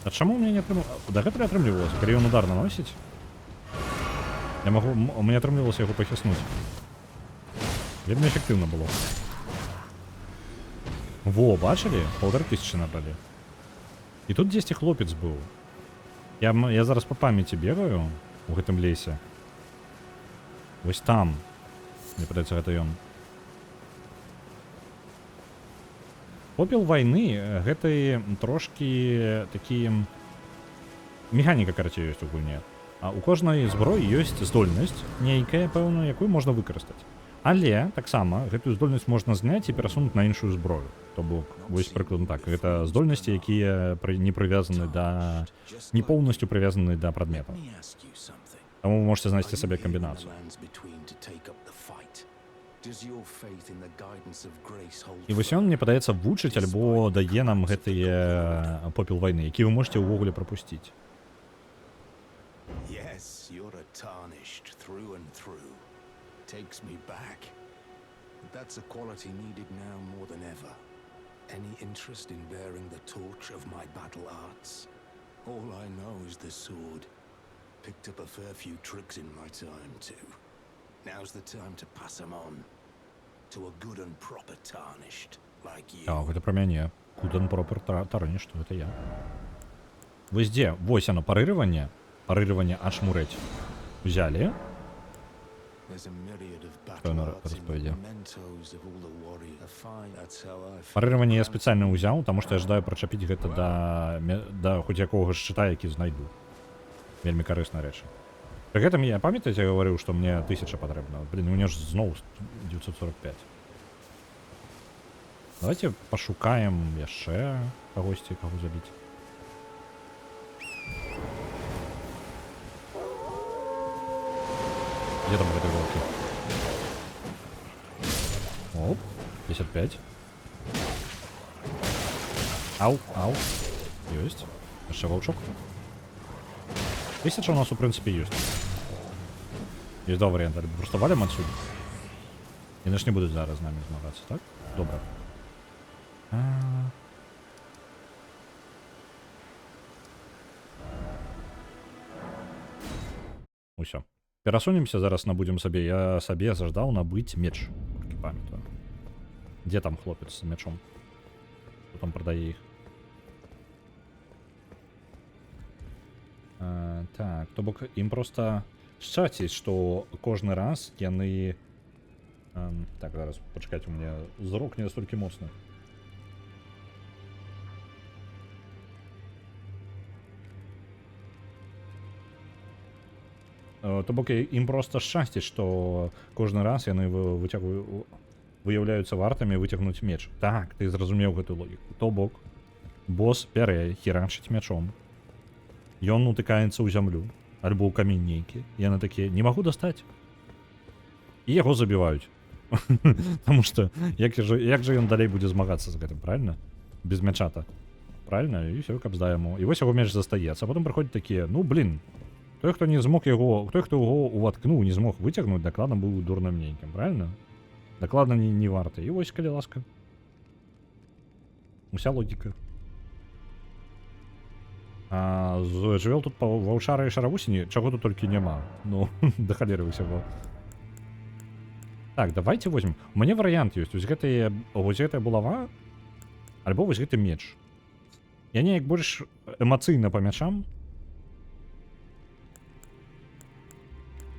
А чаму у меня не атрымлівалася? Да гэта не атрымлівалася. Калі ён удар наносіць, я магу... У меня атрымлівалася яго пахіснуць. Вельмі эфектыўна было. Во, бачылі? 1500 набралі. І тут дзесьці хлопец быў. Я зараз па памяці бегаю у гэтым лесе. Вось там. Мне падаецца, гэта ён. Попел вайны гэтай трошкі такі механіка, карацей, ёсць у гульне. А у кожнай зброі ёсць здольнасць нейкая, пэўна, якую можна выкарыстаць. Але таксама гэтую здольнасць можна зняць і перасунуць на іншую зброю. То бок, вось прыкладна так, гэта здольнасці, якія не прывязаны да... не поўнасцю прывязаны да прадмета. Таму вы можете знайсці сабе камбінацыю. І вось ён, мне падаецца, вучыць альбо дае нам гэтыя попел вайны, які вы можете ўвогуле прапусціць. Yes, you're a tarnished through and through. Takes me back. But that's a quality needed now more than ever. Any interest in bearing the torch of my battle arts? All I know is the sword. Picked up a fair few tricks in my time, too. Now's the time to pass them on. To a good and proper tarnished, like you. А, гэта пра мяне. Good and proper tarnished, гэта я. Вось дзе? Вось оно, парырыванне. Парырыванне ачмурэць. Взяли. There's a myriad of Що battle на arts in the розповіді? mementos of all the warriors. That's how I feel. Парирування я спеціально узяв, тому що я жадаю причепити гэта да хоць якого шчыта, які знайду. Вельмі карысная рэч. Пры гэтым я памятаеце, я гаварыў, што мне 1000 патрэбна. Блін, у меня ж зноў 945. Давайте пашукаем яшчэ кагосьці, каго забіць. Где там гэты волки? Оп, 55. Ау, ау. Ёсць. Яшчэ ваўчок. 1000 у нас, у прынцыпе, ёсць. Ёсць два варыянты. Альбо просто валім адсюль. Яны ж не будуць зараз з намі змагацца, так? Добра. Усё. Перасунемся, зараз набудзем сабе. Я сабе заждаў набыць меч. Толькі памятаю. Дзе там хлопец з мечом? Хто там прадае іх? Так, то бок ім проста шчасціць, што кожны раз яны... Так, зараз, пачакайце, у мяне зрок не настолькі моцны. То бок ім проста шчасціць, што кожны раз яны выяўляюцца вартамі выцягнуць меч. Так, ты зразумеў гэтую логіку. То бок босс бярэ, херачыць мячом. Ён утыкаецца ў зямлю, альбо ў камень нейкі. Яны такія, не магу дастаць. І яго забіваюць. Таму што як жа ён далей будзе змагацца з гэтым, правильно? Без мячата. Правильно? І ўсё, каб яму. І вось яго меч застаецца. А потым прыходзяць такія, ну блин, той, хто не змог яго, той, хто яго уваткнуў, не змог выцягнуць, дакладна быў дурным нейкім, правильно? Дакладна не варта. І вось, калі ласка. Уся логіка. Жывёл тут ваўчары і шаравусені, чаго тут толькі няма. Ну, да халеры усяго. Так, давайте возьмем. У мяне варыянт ёсць. Вось гэтая булава, альбо вось гэты меч. Я неяк больш эмацыйна па мячам.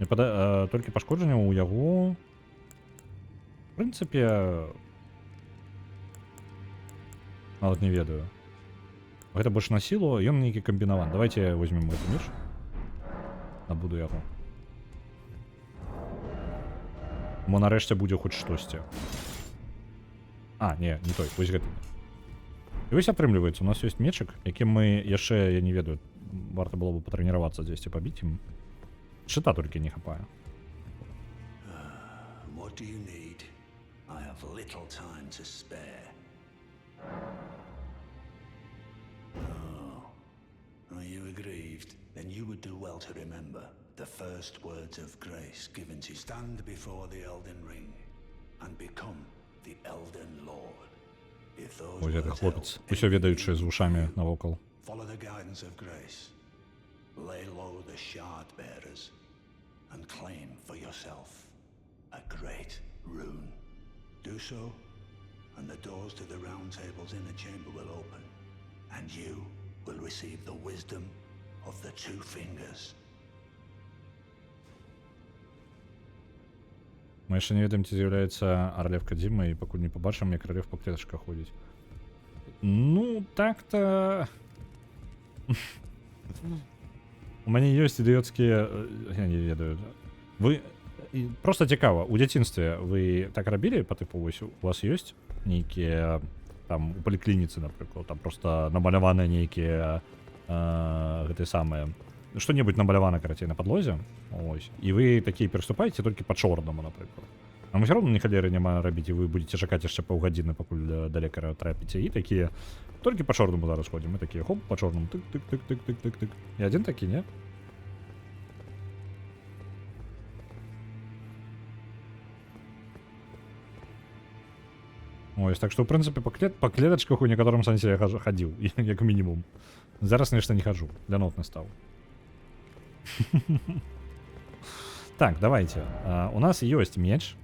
Толькі пашкоджанняў у яго... В прынцыпе... Нават не ведаю. Гэта больш на сілу, ён нейкі камбінаван. Давайте возьмем гэты меч. Набуду яго. Мо нарэшце будзе хоць штосьці. Не той, вось гэты. І вось атрымліваецца, у нас ёсць мечык, якім мы яшчэ, я не ведаю, варта было бы патрэніравацца дзесьці пабіць ім. Шчыта толькі не хапае. What do you need? I have little time to spare. Are you aggrieved? Then you would do well to remember the first words of grace given to you. Stand before the Elden Ring and become the Elden Lord. If those Ось гэты words хлопец, help усё ведаючы з anything you вушамі do, навокал. follow the guidance of grace. Lay low the shard bearers and claim for yourself a great rune. Do so, and the doors to the round table's inner chamber will open, and you will receive the wisdom of the two fingers. Мы яшчэ не ведаем, ці з'яўляецца Арлев Кадзіма, і пакуль не пабачым, як Арлев па клетачках ходзіць. Ну, так-то... У мяне ёсць ідыёцкія... Я не ведаю. Вы... Просто цікава, у дзяцінстве вы так рабілі па тыпу, вось у вас ёсць нейкія... Там у паліклініцы, напрыклад, там просто намаляваныя нейкія гэтыя самыя... Што-небудзь намалявана, карацей, на падлозе. Ось. І вы такія пераступаеце толькі па чорнаму, напрыклад. А мы ўсё роўна ні халеры няма рабіць, і вы будзеце чакаць яшчэ паўгадзіны, пакуль да лекара трапіце. І такія... Толькі па чорнаму зараз ходзім. І такія, хоп, па чорнаму, тык-тык-тык-тык-тык-тык. І адзін такі, не? Ось, так што, ў прынцыпе, па клетачках у некаторым сэнсе я хадзіў, як мінімум. Зараз нешта не хаджу, лянотны стаў. Так, давайте. У нас ёсць меч.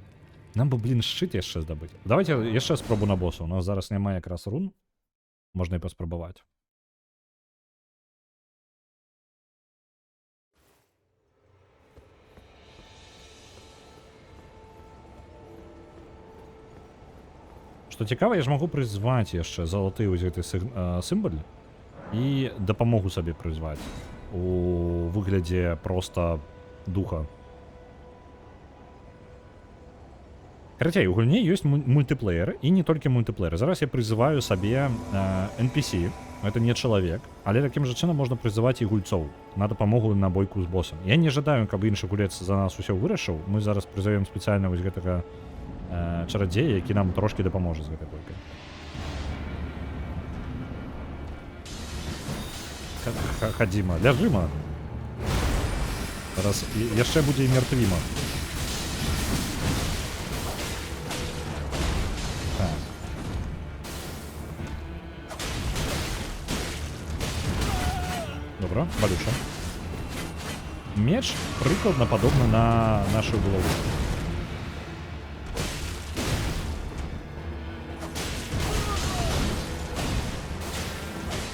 Нам бы, блин, шчыт яшчэ здабыць. Давайте яшчэ спробу на боса. У нас зараз няма якраз рун. Можна і паспрабаваць. Што цікава, я ж магу прызваць яшчэ залаты вось гэты сімбаль і дапамогу сабе прызваць у выглядзе проста духа. Карацей, у гульні ёсць мультыплеер, і не толькі мультыплеер. Зараз я прызываю сабе NPC, это не чалавек, але такім жа чынам можна прызываць і гульцоў на дапамогу на бойку з босам. Я не жадаю, каб іншы гулец за нас усё вырашыў. Мы зараз прызовем спецыяльна вось гэтага чарадзея, які нам трошкі дапаможа з гэтай бойкай. Хадзіма, ляжыма. Зараз яшчэ будзе і мертвіма. Добро, балюша. Меч прыкладна падобны на нашу булаву.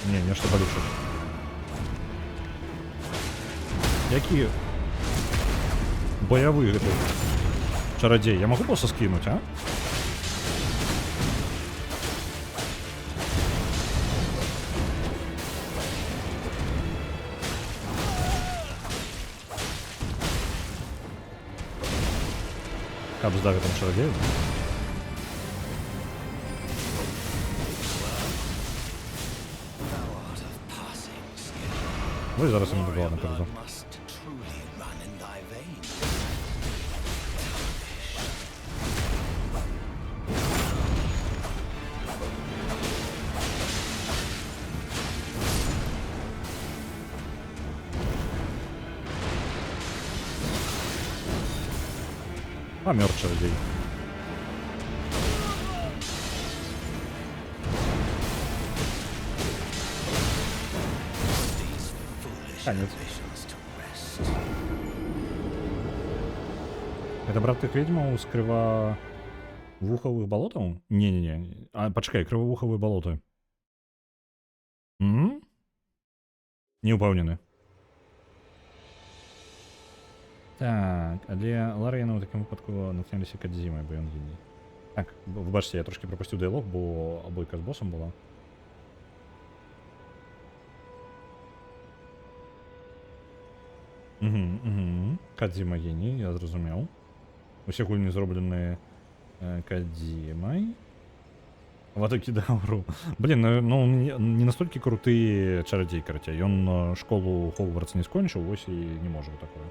Не, нешта балюша. Які баявы гэты чарадзей. Я магу просто скінуць, а? Каб здав гэтым чарадзею. Ой, зараз ему ладно перейду. Помер чародей. Конец. Это брат тых ведьмаў з крывавухавых балотаў? Не-не-не. А, пачакай, крывавухавыя балоты. Не упэўнены. Так, але Ларіяна ў такім выпадку натхняліся Кадзімай, бо ён гений. Так, вы бачыце, я трошки прапусціў дыялог, бо абойка з босам была. Кадзіма гений, я зразумеў. Усе гульні зроблены Кадзімай. Ватакі Дауру. Блин, ну не настолькі круты чарадзей, карацей. Ён школу Хогвартс не скончыў, вось і не можа такое.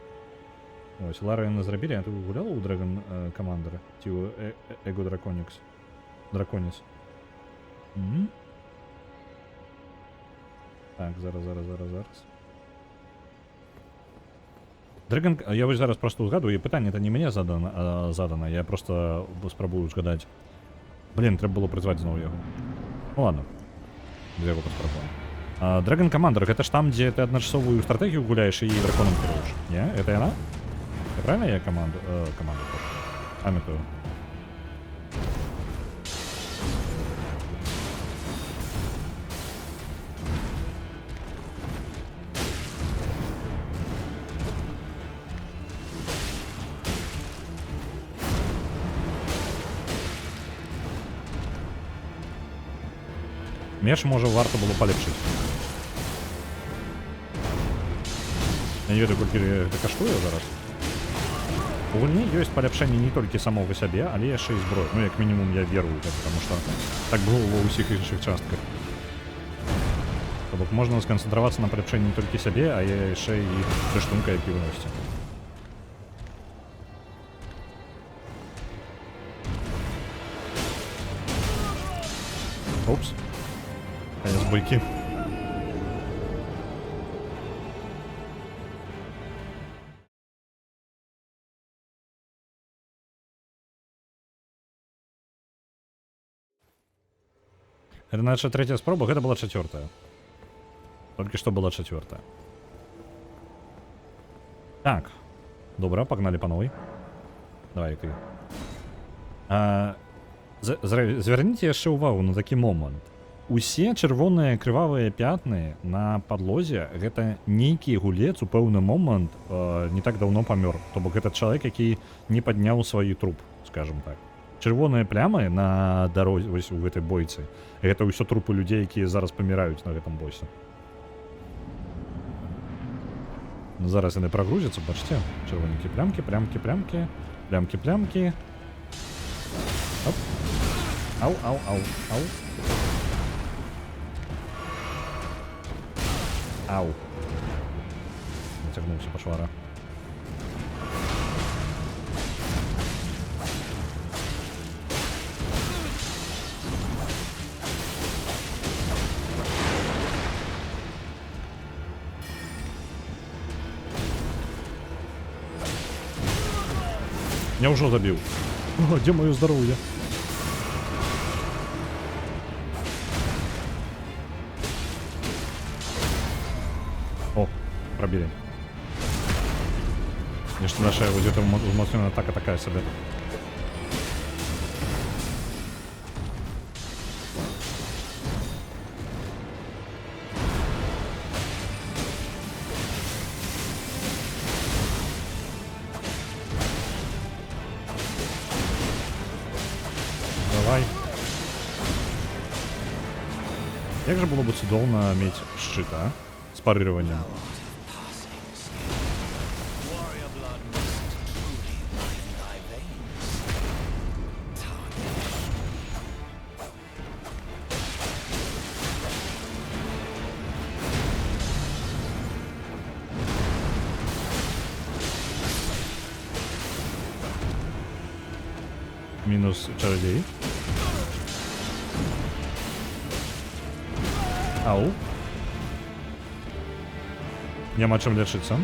Ось, Ларіяна зрабілі, а ты гуляла ў Dragon Commander? Ці ў Ego Draconis? Так, зараз. Dragon... Я вось зараз просто ўзгадую, і пытанне это не мяне задана, я просто спрабую згадаць. Блин, трэба было прызваць зноў яго. Ну ладно, я яго паспрабую. Dragon Commander, гэта ж там, дзе ты адначасовую стратэгію гуляеш і драконам кіруеш. Не? Это яна? Правильно я команду памятаю? Меч, може, варто було поліпшити. Я не ведаю, колькі гэта каштуе зараз. У гульні ёсць паляпшэнне не толькі самога сябе, але яшчэ і зброю. Ну, як мінімум, я верую, потому что так было ва ўсіх іншых частках. То бок можна сканцэнтравацца на паляпшэнні не толькі сябе, а яшчэ і прыштунка, які вы носіце. Опс. Конец бойки. Это наша третья спроба, гэта была чацвёртая. Толькі што была чацвёртая. Так. Добра, погнали па новой. Давай ты. Звярніце яшчэ ўвагу на такі момант. Усе чырвоныя крывавыя пятны на падлозе гэта нейкі гулец у пэўны момант не так даўно памёр. То бок гэта чалавек, які не падняў свой труп, скажем так. Чырвоныя плямы на дарозе вось у гэтай бойцы. Гэта ўсё трупы людзей, якія зараз паміраюць на гэтым босе. Ну, зараз яны прагрузяцца, бачце. Чырвоненькія плямкі, плямкі, плямкі, плямкі, плямкі. Оп. Ау, ау, ау, ау. Ау. Нацягнуўся пашвара. Няўжо забіў? О, дзе маё здароўе? О, пробили. Нечто наша вот эта умацнёная атака такая себе. Давай. Як же было бы цудоўна мець шчыт, а? З парырваннем. Мінус чародей. Ау. Няма чым лечыцца.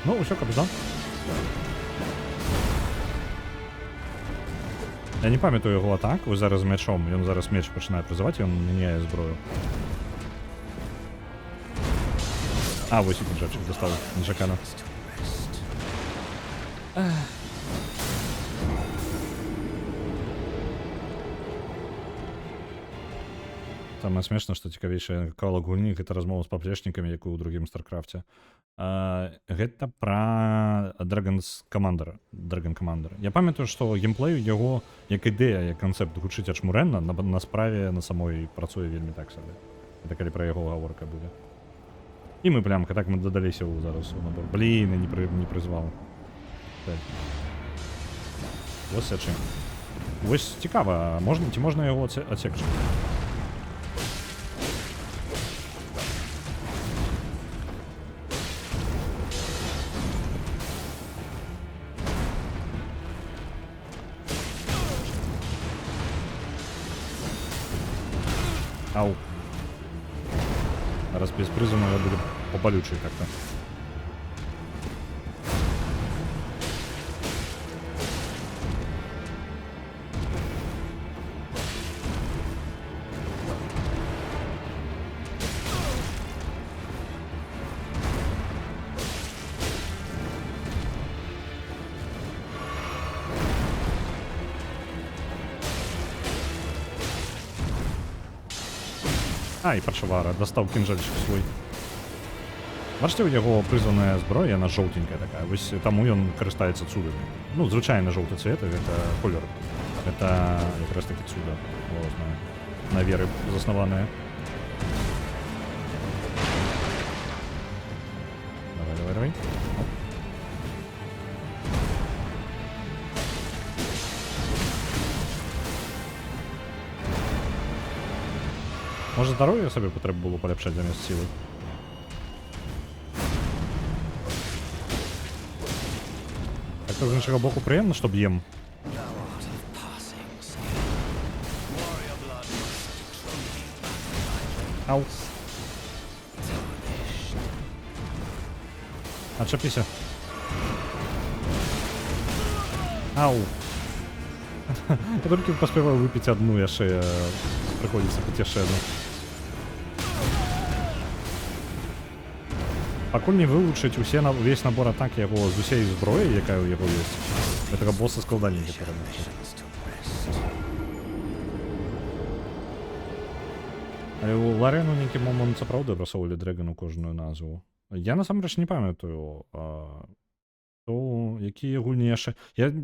Ну, ўсё, кабзда. Я не памятаю яго атак, вы зараз з мячом. Ён зараз меч пачынае прызываць, ён мяняе зброю. А, вось і кінжачак дастаў нечакана. Самае смешна, што цікавейшая кавалак гульні гэта размова з паплечнікамі, як у другім старкрафце. Гэта пра Dragon Commander. Я памятаю, што геймплею яго як ідэя, як канцэпт гучыць ачмурэнна, на справе на самой працуе вельмі так сабе. Это калі пра яго гаворка будзе. І мы плямка, так мы дадаліся ў зараз у набор. Блін, я не прызваў. Вось сячы. Вось цікава, ці можна яго ацекчыць? Ау. Раз без призыва я буду поболючий как-то. А, і пачавара, дастаў кінжальчик свой. Бачце, у яго прызваная зброя, яна жоўтенькая такая. Вось таму ён карыстаецца цудамі. Ну, звычайна жоўты цвет, гэта колер. Гэта якраз такі цуда. На веры заснаваная. Давай. Може здоров'я собі потрібно було поліпшати замість сили? Так то з іншого боку приємно, що б'єм. Ау. Отчепися. Ау. Я только поспеваю выпить одну, я ще приходится пить ще одну. Пакуль не вылучыць весь набор атак яго з усей зброі, якая ў яго ёсць. Гэтага босса складаненька перабіць. Але ў Ларену нейкі момант сапраўды прасоўвалі Дрэгону кожную назву. Я насамрэч не памятаю, То якія гульні яшчэ я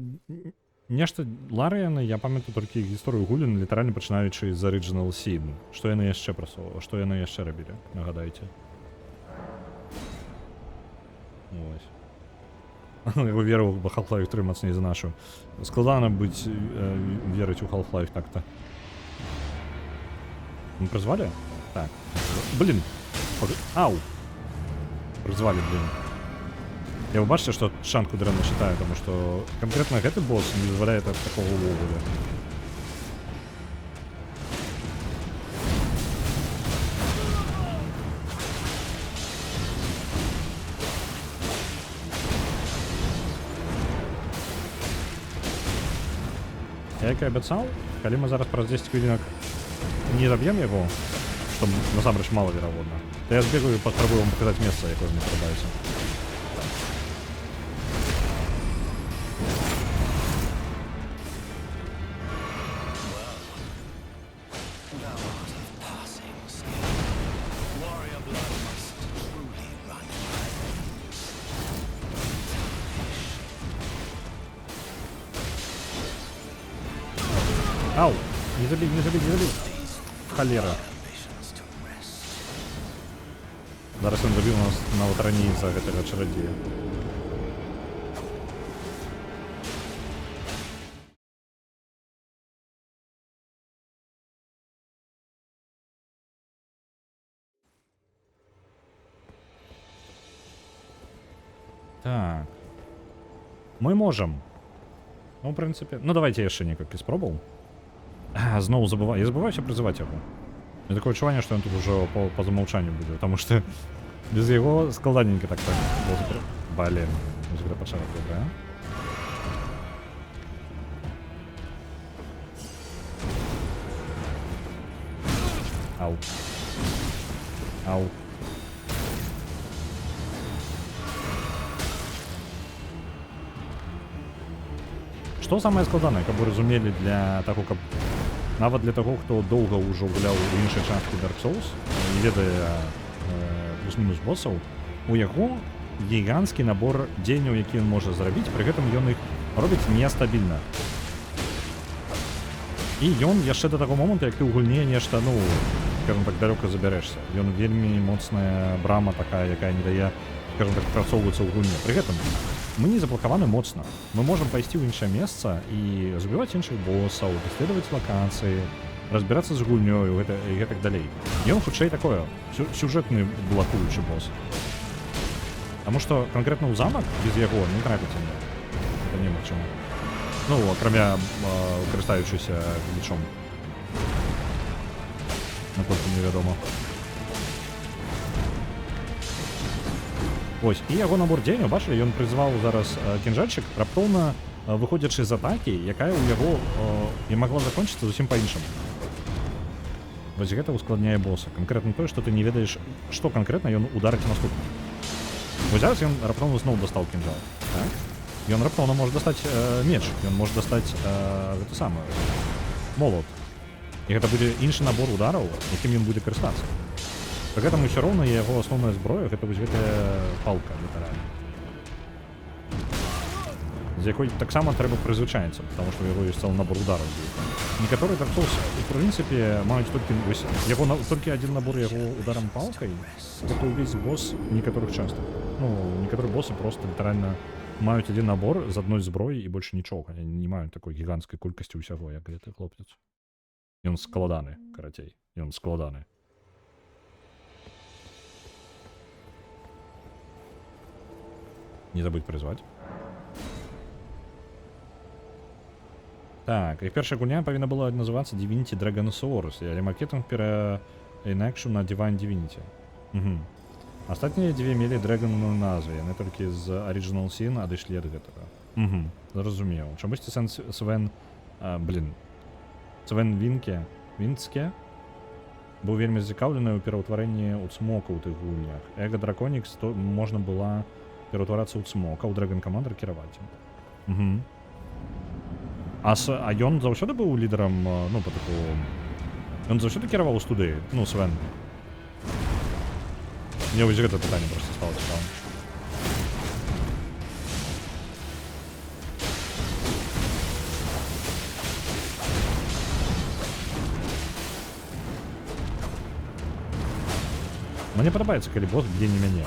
нешта Ларыяны я памятаю толькі гісторыю гулін літаральна пачынаючы з Original Sin. Што яны яшчэ прасоўвалі, што яны яшчэ рабілі, нагадайце. Вось. Я веру в Half-Life 3 мацней за нашу. Складана быць верыць у Half-Life так-то. Мы призвали? Так. Блин. Ау. Призвали, блин. Я вы бачите, что шанку дрэнна считаю, потому что конкретно гэты босс не позволяет такого увогуле. Я як і абяцаў, калі мы зараз праз 10 хвілінак не заб'ем яго, што насамрэч малаверагодна, то я збегаю і паспрабую вам паказаць месца, якое мне спадабаецца. Ау! Не забей, не забей, не забей! Холера. Зараз ён забіў нас нават раней за гэтага чарадзея. Так. Мы можем. Ну, в принципе... Ну, давайте яшчэ некалькі спробаў. Зноў забываю. Я забываюся прызываць яго. У меня такое адчуванне, што ён тут ужо по замаўчанню будзе, потому што без яго складаненька так. Блин. Музыка пачала добрая. Ау. Ау. Што самае складанае, каб вы разумелі для таго, каб нават для таго, хто доўга ўжо гуляў у іншай часткі Dark Souls, не ведае плюс-мінус босаў, у яго гіганцкі набор дзеянняў, які ён можа зрабіць, пры гэтым ён іх робіць нестабільна. І ён яшчэ да таго моманту, як ты ў гульне нешта, ну, скажем так, далёка забярэшся. Ён вельмі моцная брама такая, якая не дае, скажем так, працоўвацца ў гульне. Пры гэтым мы не заблокаваны моцна. Мы можам пайсці ў іншае месца і забіваць іншых босаў, даследаваць лакацыі, разбірацца з гульнёю і гэтак далей. Ён хутчэй такое, сюжэтны блакуючы босс. Таму што канкрэтна ў замак без яго не трапіце мне. Гэта немагчыма. Ну, акрамя карыстаючыся мечом. Наколькі невядома. Ось, і яго набор дзеянняў, бачылі, ён прызваў зараз кінжальчык, раптоўна выходзячы з атакі, якая ў яго не магла закончыцца зусім па-іншаму. Вось гэта ускладняе босса. Канкрэтна тое, што ты не ведаеш, што канкрэтна ён ударыць наступна. Вось зараз ён раптоўна зноў дастаў кінжал. Так? Ён раптоўна можа дастаць меч, ён можа дастаць гэта самае молот. І гэта будзе іншы набор удараў, якім ён будзе карыстацца. Пры гэтым усё роўна яго асноўная зброя гэта вось гэтая палка літаральна. З якой таксама трэба прызвычаіцца, потому што у яго ёсць цэлы набор удараў. Некаторыя Dark Souls, у прынцыпе, маюць толькі вось яго толькі адзін набор яго ударам палкай, гэта ўвесь босс некаторых частак. Ну, некаторыя боссы проста літаральна маюць адзін набор з адной зброі і больш нічога. Яны не маюць такой гіганцкай колькасці ўсяго, як гэты хлопец. Ён складаны, карацей. Ён складаны. Не забудь призвать. Так, і перша гульня павінна была называцца Divinity Dragon Source, але маркетинг пераінакшыў на Divine Divinity. Астатнія дзве мелі Dragon на назве, яны толькі з Original Sin адышлі ад гэтага. Зразумеў. Чамусьці Свен Вінцке быў вельмі зацікаўлены ў пераўтварэнні ў цмока ў тых гульнях. Эго Драконікс можна была пераўтварацца ў цмока, ў Dragon Commander кіраваць. А ён заўсёды быў лідарам, ну, па такому... Ён заўсёды кіраваў у студыі, ну, Свен. Мне вось гэта пытанне проста стало цікавым. Мне падабаецца, калі босс б'е не мяне.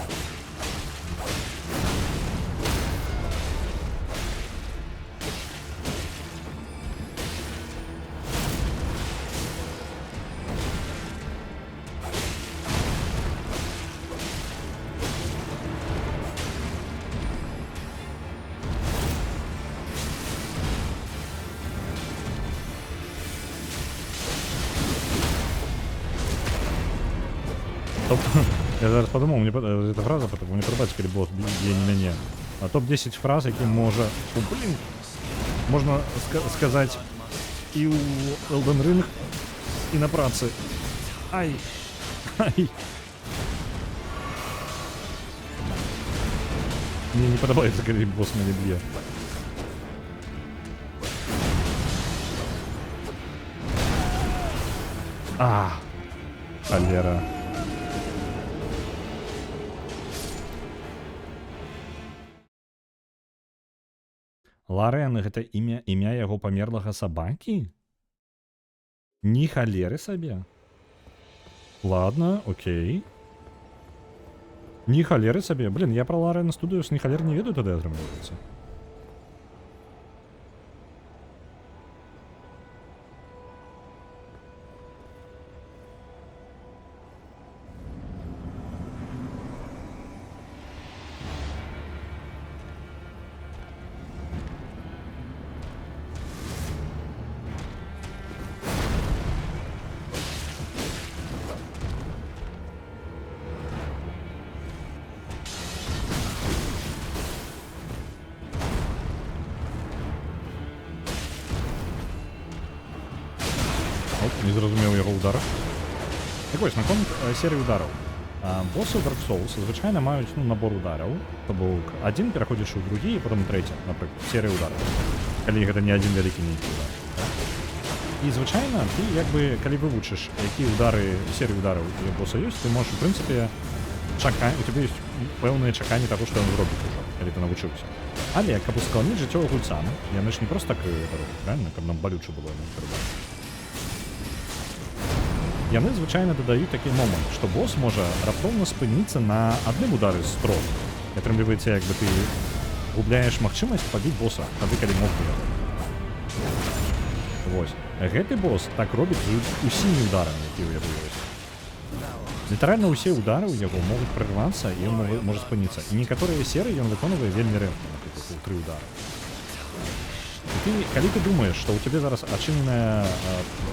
Я зараз подумав, мені ця фраза, тому мені подобається, коли босс б'є не мене. А топ-10 фраз, які може, можна сказати і у Elden Ring, і на праці. Ай! Ай! Мені не подобається, коли босс мене б'є. Холера. Ларен, гэта імя яго памерлага сабакі? Ні халеры сабе? Ладно, окей. Ні халеры сабе? Блин, я про Ларен Студиос ні халер не ведаю тады, атрымліваецца. Не зразумеў яго удар. Так вось, наконт серыі удараў. Боссы ў Dark Souls звычайна маюць набор удараў, то бок адзін пераходзіш у другі і потым трэці, напрыклад, серыя удараў. Калі гэта не адзін вялікі нейкі удар. І звычайна ты як бы, калі вывучыш, якія ўдары, серыі удараў у босса ёсць, ты можаш, у прынцыпе, чакаць, у тебе ёсць пэўныя чаканні таго, што ён зробіць ужо, калі ты навучыўся. Але, каб ускладніць жыццё гульцам, яны ж не проста так робяць, правильно? Каб нам балюча было яму зрабіць. Яны звычайна дадаюць такі момант, што босс можа раптоўна спыніцца на адным удары з трох. І атрымліваецца, як бы ты губляеш магчымасць пабіць босса, тады калі мог бы. Вось. Гэты босс так робіць з усімі ўдарамі, якія ў яго ёсць. Літаральна ўсе ўдары ў яго могуць прарвацца, і ён можа спыніцца. І некаторыя серыі ён выконвае вельмі рэдка, напрыклад, у 3 удары. Калі ты думаеш, што ў цябе зараз адчынены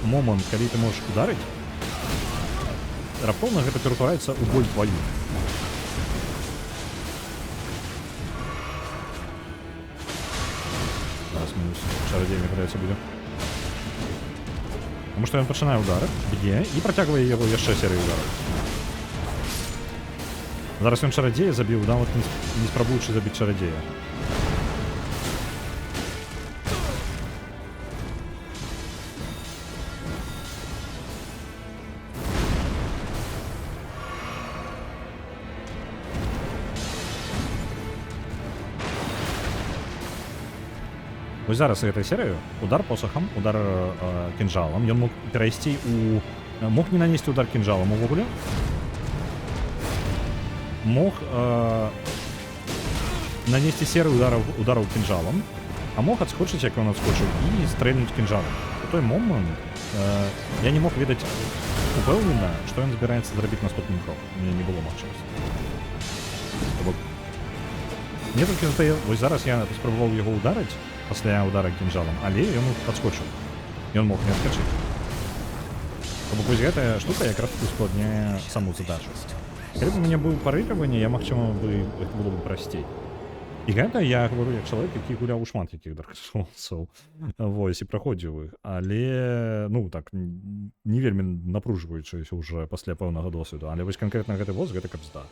момант, калі ты можаш ударыць, раптоўна гэта ператвараецца ў боль тваю. Зараз мінус чарадзей, мне падаецца, будзе. Таму што ён пачынае ўдары, б'е і працягвае яго яшчэ серыю удараў. Зараз ён чарадзея забіў, нават не спрабуючы забіць чарадзея. Вось зараз гэтай серыю удар посохам, удар кінжалам, ён мог перайсці у... Мог не нанесці удар кінжалам увогуле. Мог нанесці серыю удараў кінжалам, а мог адскочыць, як ён адскочыў, і стрэльнуць кінжалам. У той момант я не мог ведаць упэўнена, што ён збіраецца зрабіць наступным крок. У мяне не было магчымасці. Мне толькі застае... Вось зараз я спрабаваў яго ударыць, пасля удара кінжалам, але ён падскочыў. Ён мог не адскачыць. Бо вось гэтая штука якраз ускладняе саму задачу. Калі б у мяне быў парыгрыванне, я, магчыма, гэта было б прасцей. І гэта я гавару як чалавек, які гуляў у шмат якіх Dark Souls'аў. Вось, і праходзіў іх. Але, ну, так, не вельмі напружваючыся ўжо пасля пэўнага досведу. Але вось канкрэтна гэты босс, гэта капзда.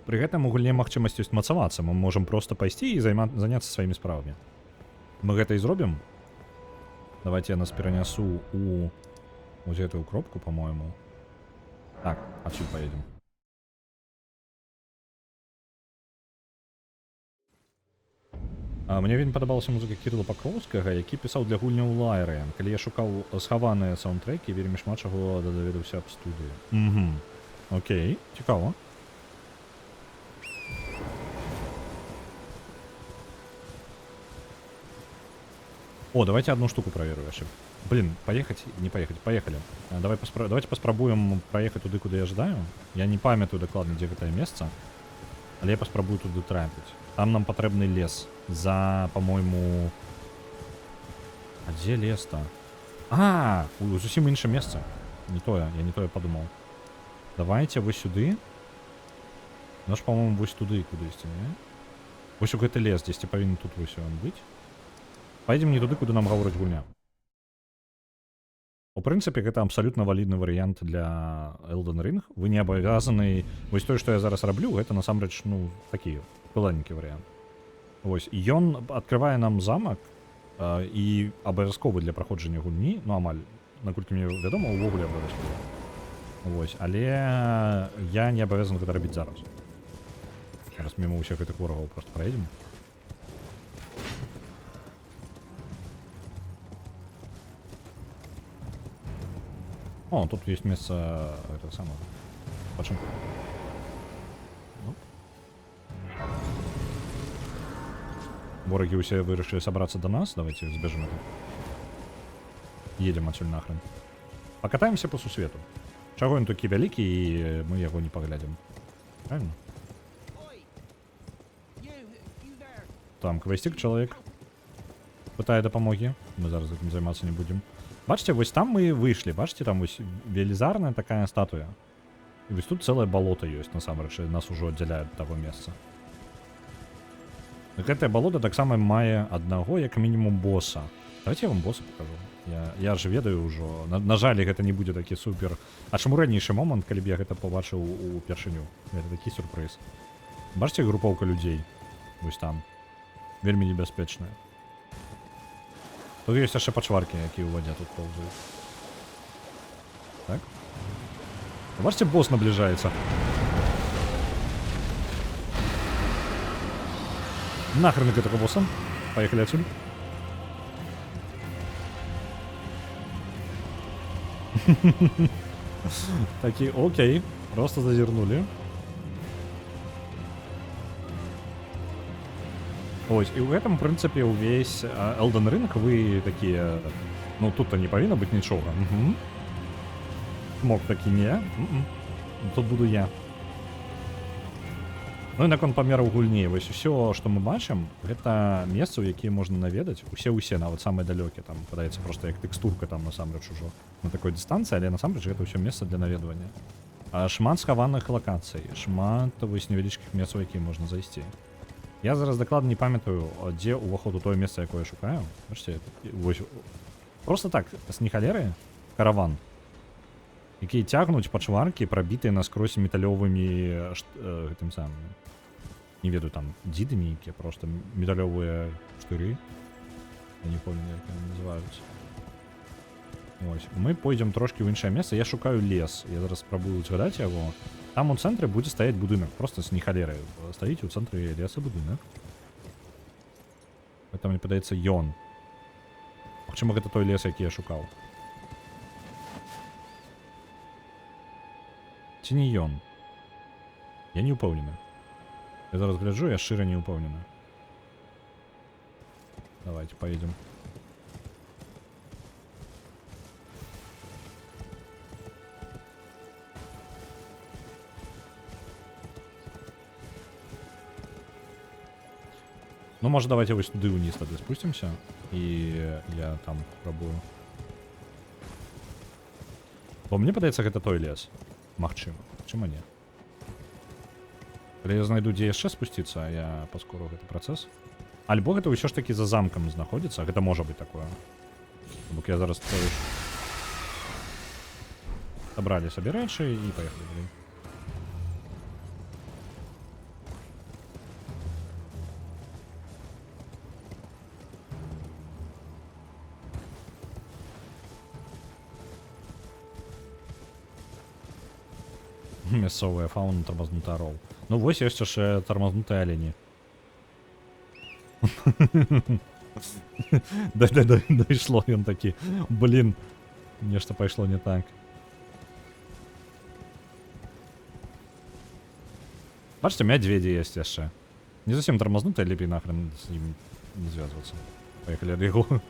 Пры гэтым у гульне магчымасць ёсць мацавацца, мы можам проста пайсці і заняцца сваімі справамі. Мы гэта і зробім. Давайте я нас перанясу у вось гэтую кропку, по-моему. Так, адсюль поедем. Мне вельмі падабалася музыка Кірыла Пакроўскага, які пісаў для гульняў Larian. Калі я шукаў схаваныя саундтрэкі, вельмі шмат чаго даведаўся аб студыі. Окей, цікава. О, давайте одну штуку проверю яшчэ. Блин, поехать, не поехать, поехали. Давайте паспрабуем проехать туды, куды я жадаю. Я не памятаю дакладна, дзе гэтае месца, але я паспрабую туды трапіць. Там нам патрэбны лес. За, по-моему... А где лес-то? Зусім іншае месца. Не тое, я не тое подумал. Давайте вось сюды. Наш, по-моему, вось туды кудысьці, не? Вось у гэты лес, дзесьці павінен тут вось он быць. Пойдем не туды, куды нам гаворыць гульня. У прынцыпе, гэта абсалютна валідны варыянт для Elden Ring. Вы не абавязаны... Вось тое, што я зараз раблю, гэта насамрэч, ну, такі пыланенькі варыянт. Вось, і ён адкрывае нам замак і абавязковы для праходжання гульні, ну, амаль, наколькі мне вядома, увогуле абавязковы. Вось, але я не абавязан гэта рабіць зараз. Зараз мимо ўсіх гэтых ворагаў просто праедзем. О, тут есть место этого самого. Почему? Ну. Вороги усе вырашили собраться до нас. Давайте сбежим это. Едем отсюда нахрен. Покатаемся по сусвету. Чаго ён такі вялікі, і мы яго не паглядзім. Правильно? Там квестик чалавек пытае дапамогі. Мы зараз этим займацца не будем. Бачите, вось там мы выйшлі. Бачите, там вось велізарная такая статуя. І вось тут цэлае балота ёсць, насамрэч, нас ужо аддзяляюць ад таго месца. Гэтае балота таксама мае аднаго, як мінімум, боса. Давайте я вам босса покажу. Я ж ведаю ўжо. На жаль, гэта не будзе такі супер. А чаму ранейшы момант, калі б я гэта побачыў у першыню? Гэта такі сюрпрыз. Бачите, групоўка людзей? Вось там. Вельмі небяспечная. Тут ёсць яшчэ пачваркі, якія ў вадзе тут паўзаюць. Так. Бачите, босс наближаецца. Нахрен гэтага босса. Поехали отсюда. Такие, окей. Просто зазернули. Ось, і ў гэтым прынцыпе ўвесь Elden Ring вы такія, ну тут-то не павінна быць нічога. Мог такі не. Тут буду я. Ну і наконт памераў гульні, вось усё, што мы бачым, гэта месцы, у якія можна наведаць. Усе, нават самыя далёкія, там падаецца проста як тэкстурка там насамрэч ужо на такой дыстанцыі, але насамрэч гэта ўсё месца для наведвання. Шмат схаваных лакацый, шмат вось невялічкіх месцаў, якія можна зайсці. Я зараз дакладна не памятаю, дзе ўваход у тое месца, якое я шукаю. Бачыце, вось просто так, з нехалеры караван, якія цягнуць пачваркі, прабітыя наскрозь металёвымі гэтым самым, не ведаю, там дзідамі, якія просто металёвыя штыры. Я не помню, як яны называюцца. Ось, мы пойдзем трошкі ў іншае месца. Я шукаю лес. Я зараз спрабую згадаць яго. Там у цэнтры будзе стаяць будынак. Просто з нехалеры. Стаіць у цэнтры леса будынак. Гэта, мне падаецца, ён. Магчыма, гэта той лес, які я шукаў. Ці не ён? Я не ўпэўнены. Я зараз гляджу, я шчыра не ўпэўнены. Давайте поедем. Ну, может, давайте вось туды вниз тогда спустимся. И я там пробую. Бо мне падаецца, гэта той лес. Магчыма. Чым не? Калі я знайду, дзе яшчэ спусціцца, я паскору гэты працэс. Альбо гэта ўсё ж такі за замкам знаходзіцца. Гэта можа быць такое. Бок я зараз сабралі сабе рэчы і паехалі. Мясцовая фауна, тармазнуты арол. Ну вось ёсць яшчэ тармазнутыя алені. Дайшло, ён такі. Блін, нешта пайшло не так. Бачите, мядзведзі есть яшчэ. Не зусім тармазнутыя, лепей нахрен з ім не звязвацца. Паехалі ад яго.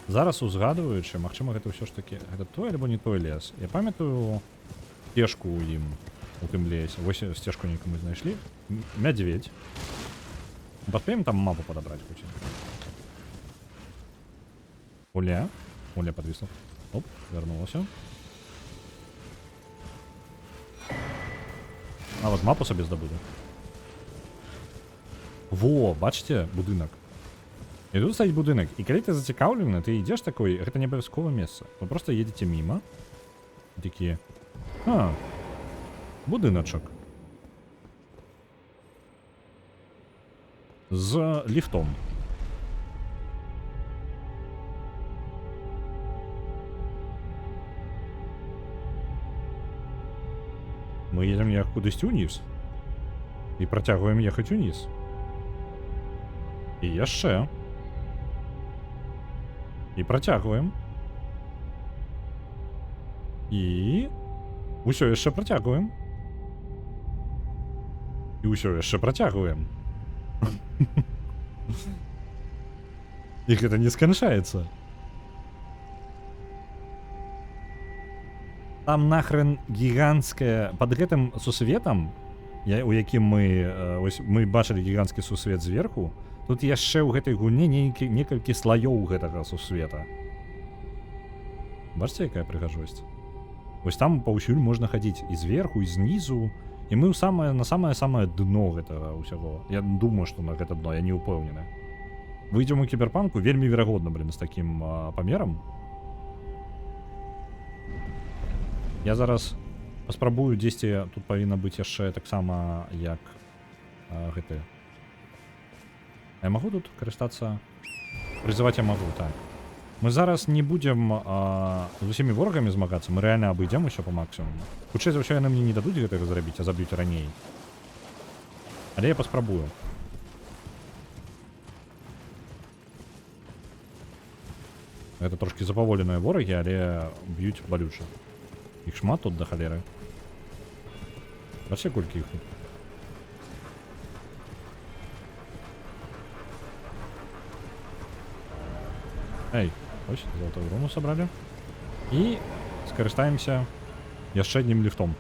Зараз узгадваючы, магчыма, гэта ўсё ж такі гэта той альбо не той лес. Я памятаю сцежку ў ім у тым лесе. Вось сцежку нейкую мы знайшлі. Мядзведь. Паспеем там мапу падабраць хоць. Оля подвисла. Оп, вернулася. А вот мапу сабе здабуду. Во, бачите, будынак. І тут стаіць будынак. І калі ты зацікаўлены, ты ідзеш такой, гэта не абавязкова месца. Вы просто едзеце міма. Такі. Будыначак. З ліфтом. Мы едем як кудысьці ўніз. І працягваем ехаць уніз. І яшчэ. І працягваем. І ўсё яшчэ працягваем. І ўсё яшчэ працягваем. І гэта не сканчаецца. Там нахрен гіганцкая пад гэтым сусветам, у якім мы бачылі гіганцкі сусвет зверху, тут яшчэ ў гэтай гульні некалькі слаёў гэтага сусвета. Бачыце, якая прыгажосць? Вось там паўсюль можна хадзіць і зверху, і знізу, і мы на самае дно гэтага ўсяго. Я думаю, што на гэта дно, я не ўпэўнены. Выйдзем у кіберпанку, вельмі верагодна, блін, з такім памерам. Я зараз паспрабую дзесьці, тут павінна быць яшчэ таксама як гэты. Я магу тут карыстацца? Прызываць я магу, так. Мы зараз не будзем з усімі ворагамі змагацца, мы рэальна абыдзем усё па максімуму. Хутчэй за ўсё яны мне не дадуць гэтага зрабіць, а заб'юць раней. Але я паспрабую. Гэта трошкі запаволеныя ворагі, але б'юць балюча. Іх шмат тут да халеры. Бачце, колькі іх тут? Эй, ось, золотую руну сабралі. І скарыстаемся яшчэ аднім ліфтом.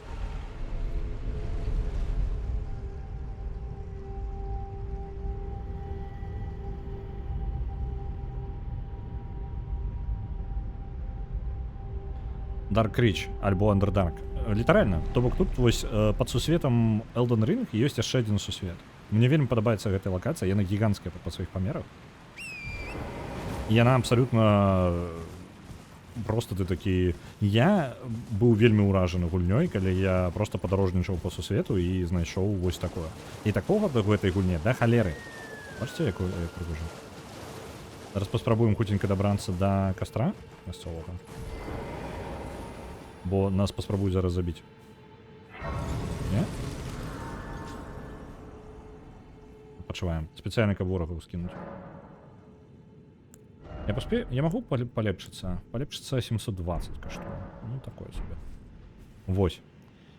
Dark Reach альбо Underdark. Літаральна. То бок тут вось пад сусветам Elden Ring ёсць яшчэ адзін сусвет. Мне вельмі падабаецца гэтая лакацыя, яна гіганцкая па сваіх памерах. І яна абсалютна просто ты такі... Я быў вельмі ўражаны гульнёй, калі я просто падарожнічаў па сусвету і знайшоў вось такое. І такога да гэтай гульне, да халеры. Бачыце, як прыгожа? Зараз паспрабуем хуценька дабрацца да кастра мясцовага. Бо нас паспрабуюць зараз забіць. Не? Пачуваем. Спецыяльна, каб ворагаў скінуць. Я паспею... Я магу палепшыцца? Палепшыцца 720 каштуе. Ну, такое сабе. Вось.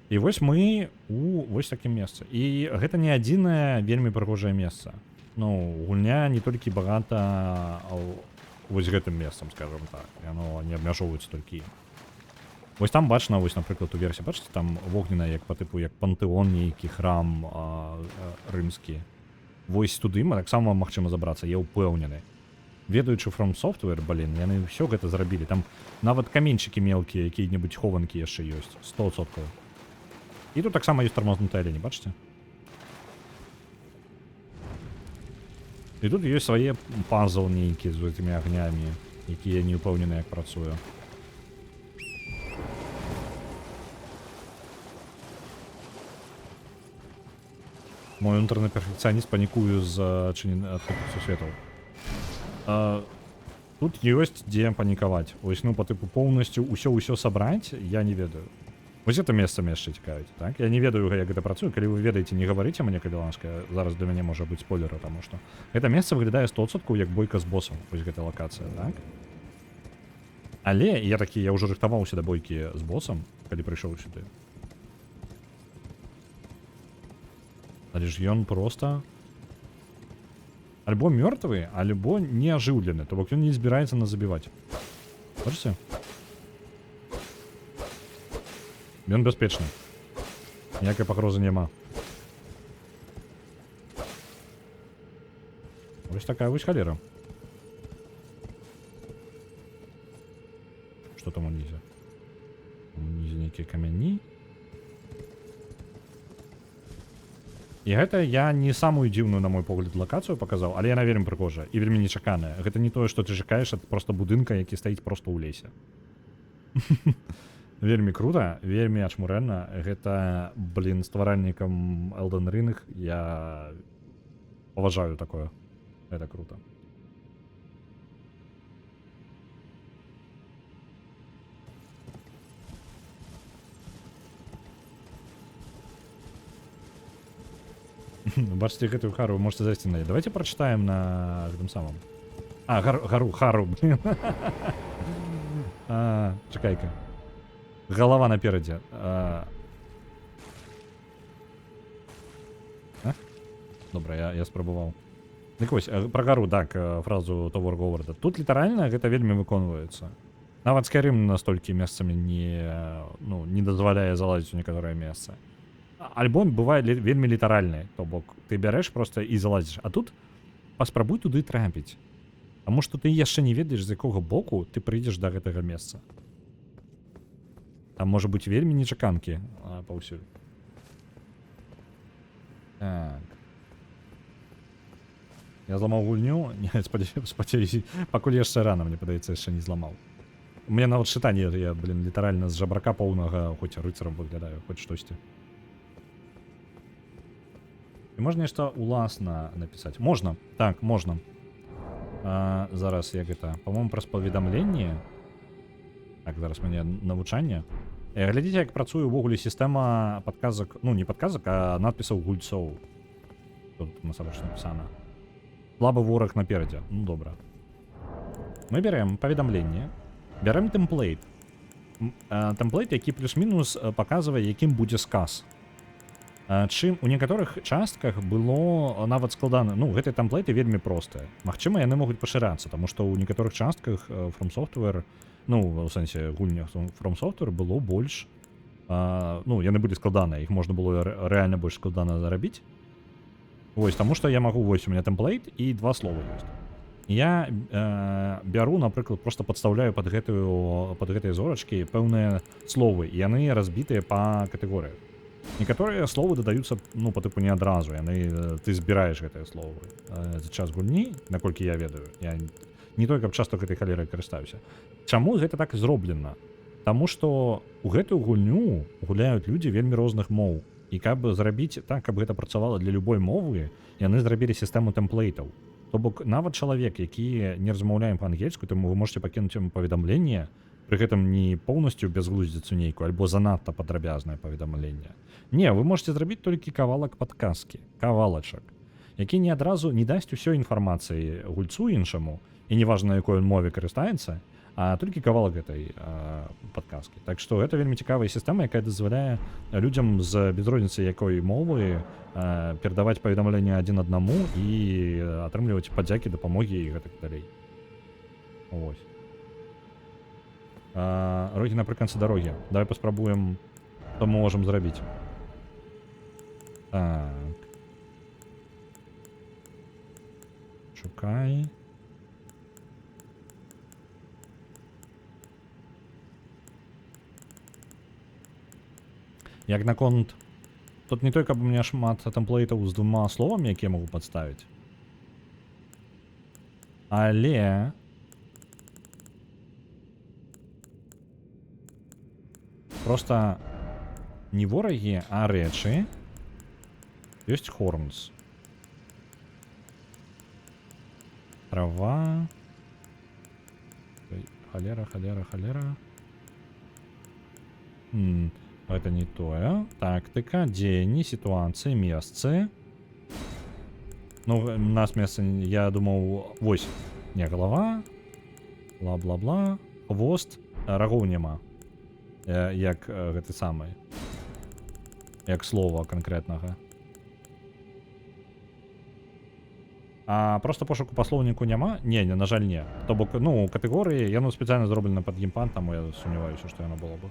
І вось мы у вось такім месцы. І гэта не адзінае вельмі прыгожае месца. Ну, гульня не толькі багата вось гэтым месцам, скажам так. Яно не абмяжоўваецца толькі ім. Вось там бачна, вось, напрыклад, у версіі, бачыце, там вогненная, як па тыпу, як пантэон нейкі, храм рымскі. Вось туды таксама магчыма забрацца, я ўпэўнены. Ведаючы From Software, блін, яны ўсё гэта зрабілі. Там нават каменьчыкі мелкія, якія-небудзь хованкі яшчэ ёсць. 100%. І тут таксама ёсць тармазнутыя алені, бачыце? І тут ёсць свае пазл нейкі з гэтымі агнямі, якія не ўпэўнены, як працуе. Мой унутраны перфекцыяніст панікую з адкрытых сусветаў. Тут ёсць дзе панікаваць. Вось, ну, па тыпу поўнасцю ўсё сабраць, я не ведаю. Вось гэта месца мне яшчэ цікавіць, так? Я не ведаю, як гэта працуе. Калі вы ведаеце, не гаварыце мне, калі ласка. Зараз для мяне можа быць спойлер, таму што гэта месца выглядае 100% як бойка з босам. Вось гэта лакацыя, так? Але я такі, я ўжо рыхтаваўся да бойкі з босам, калі прыйшоў сюды. Але ж ён проста альбо мёртвы, альбо не ажыўлены, то бок ён не збіраецца нас забіваць. Бачыце? Ён бяспечны. Ніякай пагрозы няма. Вось такая вось халера. Што там унізе? Унізе нейкія камяні. І гэта я не самую дзіўную, на мой погляд, лакацыю паказаў, але яна вельмі прыгожая і вельмі нечаканая. Гэта не тое, што ты чакаеш ад проста будынка, які стаіць проста ў лесе. Вельмі крута, вельмі ачмурэнна. Гэта, блін, стваральнікам Elden Ring я паважаю такое. Гэта круто. Бачите, гэтую хару вы можете зайсці на яе. Давайте прачытаем на гэтым самым. А, хару, блин. Чакай-ка. Голова наперадзе. Добра, я спрабаваў. Дык вось, пра гару, так, фразу Товар Говарда. Тут літаральна гэта вельмі выконваецца. Нават Skyrim настолькі месцамі не дазваляе залазіць у некаторае месца. Альбом бывае вельмі літаральны, то бок ты бярэш проста і залазіш. А тут паспрабуй туды трапіць. Таму што ты яшчэ не ведаеш, з якога боку ты прыйдзеш да гэтага месца. Там можа быць вельмі нечаканкі паўсюль. Так. Я зламаў гульню? Не, спадзяюся, пакуль яшчэ рана, мне падаецца, яшчэ не зламаў. У мяне нават шытанне, я, блин, літаральна з жабрака поўнага, хоць рыцарам выглядаю, хоць штосьці. І можна нешта уласна напісаць? Можна, так, можна. Зараз як гэта? Па-моему, праз паведамленне. Так, зараз мяне навучанне. Глядзіце, як працуе ўвогуле сістэма падказак, ну, не падказак, а надпісаў гульцоў. Тут насамрэч напісана. Слабы вораг наперадзе. Ну, добра. Мы бярэм паведамленне, бярэм тэмплейт. Тэмплейт, які плюс-мінус паказвае, якім будзе сказ. Чым у некаторых частках было нават складана. Ну, гэтыя тэмплейты вельмі простыя. Магчыма, яны могуць пашырацца, таму што ў некаторых частках From Software, ну, у сэнсе гульнях From Software было больш, ну, яны былі складаныя, іх можна было рэальна больш складана зарабіць. Вось, таму што я магу, вось, у меня тэмплейт і два слова ёсць. Я бяру, напрыклад, просто падстаўляю пад гэтыя зорачкі пэўныя словы, і яны разбітыя па катэгорыях. Некаторыя словы дадаюцца, ну, па тыпу не адразу, ты збіраеш гэтыя словы за час гульні, наколькі я ведаю. Я не той, каб часто гэтай халерай карыстаюся. Чаму гэта так зроблена? Таму што ў гэтую гульню гуляюць людзі вельмі розных моў. І каб зрабіць так, каб гэта працавала для любой мовы, яны зрабілі сістэму тэмплейтаў. То бок нават чалавек, які не размаўляем па-ангельску, таму вы можете пакінуць яму паведамленне, пры гэтым не поўнасцю бязглуздзіцу нейкую, альбо занадта падрабязнае паведамленне. Не, вы можете зрабіць толькі кавалак падказкі, кавалачак, які не адразу не дасць усёй інфармацыі гульцу іншаму, і неважна, на якой ён мове карыстаецца, а толькі кавалак гэтай падказкі. Так што гэта вельмі цікавая сістэма, якая дазваляе людзям з без розніцы якой мовы перадаваць паведамленне адзін аднаму і атрымліваць падзякі, дапамогі і гэтак далей. Вось. Рогі напрыканцы дарогі. Давай паспрабуем, што мы можам зрабіць. Так. Шукай. Як наконт... Тут не той, каб у меня шмат тэмплейтаў з двума словамі, якія могу падставіць. Але... Просто не ворагі, а рэчы. Ёсць хорнс. Трава. Холера. Это не тое. Тактика, дзеянні, ситуацыі, месцы. Ну, у нас месца, я думаў, вось. Не, голова. Бла-бла-бла. Хвост. Рагоў няма. Як гэты самы. Як слова конкретнага. А просто пошуку па слоўніку няма? Не, на жаль, не. То бок, ну, катэгорыі, яно спецыяльна зроблена пад геймпад, таму я сумняваюся, што яно было бы.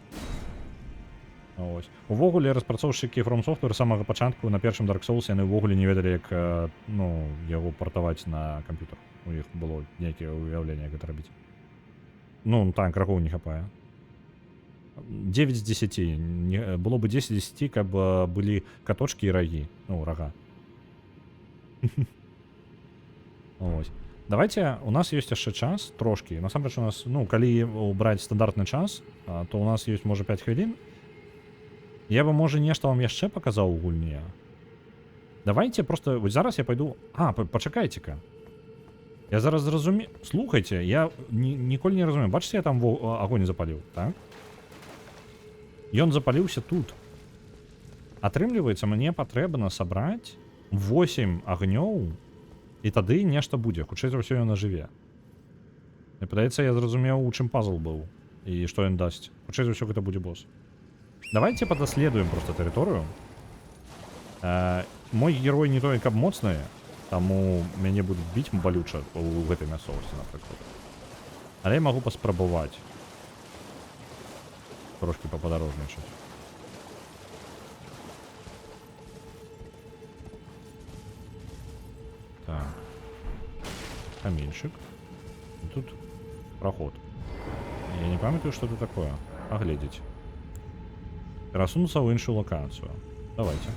Ось. Увогуле, распрацоўшчыкі From Software з самага пачатку на першым Dark Souls яны ўвогуле не ведалі, як, ну, яго партаваць на камп'ютар. У іх было нейкае ўяўленне, як гэта рабіць. Ну, так, рагоў не хапае. 9 з 10. Было бы 10 з 10, каб былі каточкі і рагі. Ну, рага. Ось. Давайте, у нас ёсць яшчэ час, трошкі. Насамрэч у нас, ну, калі браць стандартны час, то у нас ёсць, можа, 5 хвілін. Я бы, можа, нешта вам яшчэ паказаў у гульні. Давайте просто... Вось зараз я пойду... Пачакайце-ка. Я зараз зразумею... Слухайце, я ніколі не разумею. Бачыце, я там агонь запаліў, так? Ён запаліўся тут. Атрымліваецца, мне патрэбна сабраць 8 агнёў, і тады нешта будзе. Хутчэй за ўсё ён ажыве. Мне падаецца, я зразумеў, у чым пазл быў. І што ён дасць. Хутчэй за ўсё гэта будзе босс. Давайте подаследуем просто тэрыторыю. Мой герой не той, каб моцны, таму мяне будуць біць балюча у гэтай мясцовасці, напрыклад. Але я магу паспрабаваць. Трошкі пападарожнічаць. Так. Каменьчык. Тут проход. Я не памятаю, што тут такое. Агледзець. Перасунуцца ў іншую локацыю. Давайте.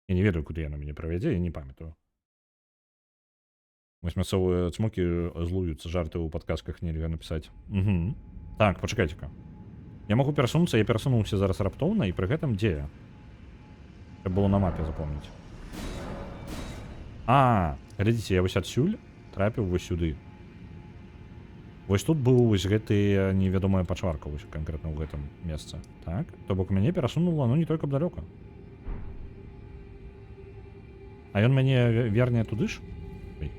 Я не ведаю, куды яна мяне правядзе, я не памятаю. Вось мясцовыя цмокі злуюцца, жарты ў падказках нельга напісаць. Угу. Так, пачакайце-ка. Я магу перасунуцца, я перасунуўся зараз раптоўна, і пры гэтым дзе я? Каб было на мапе запомніць. Глядзіце, я вось адсюль трапіў вось сюды. Вось тут быў вось гэты невядомая пачварка, вось канкрэтна ў гэтым месцы. Так, то бок мяне перасунула, ну не той, каб далёка. А ён мяне верне туды ж? Ой.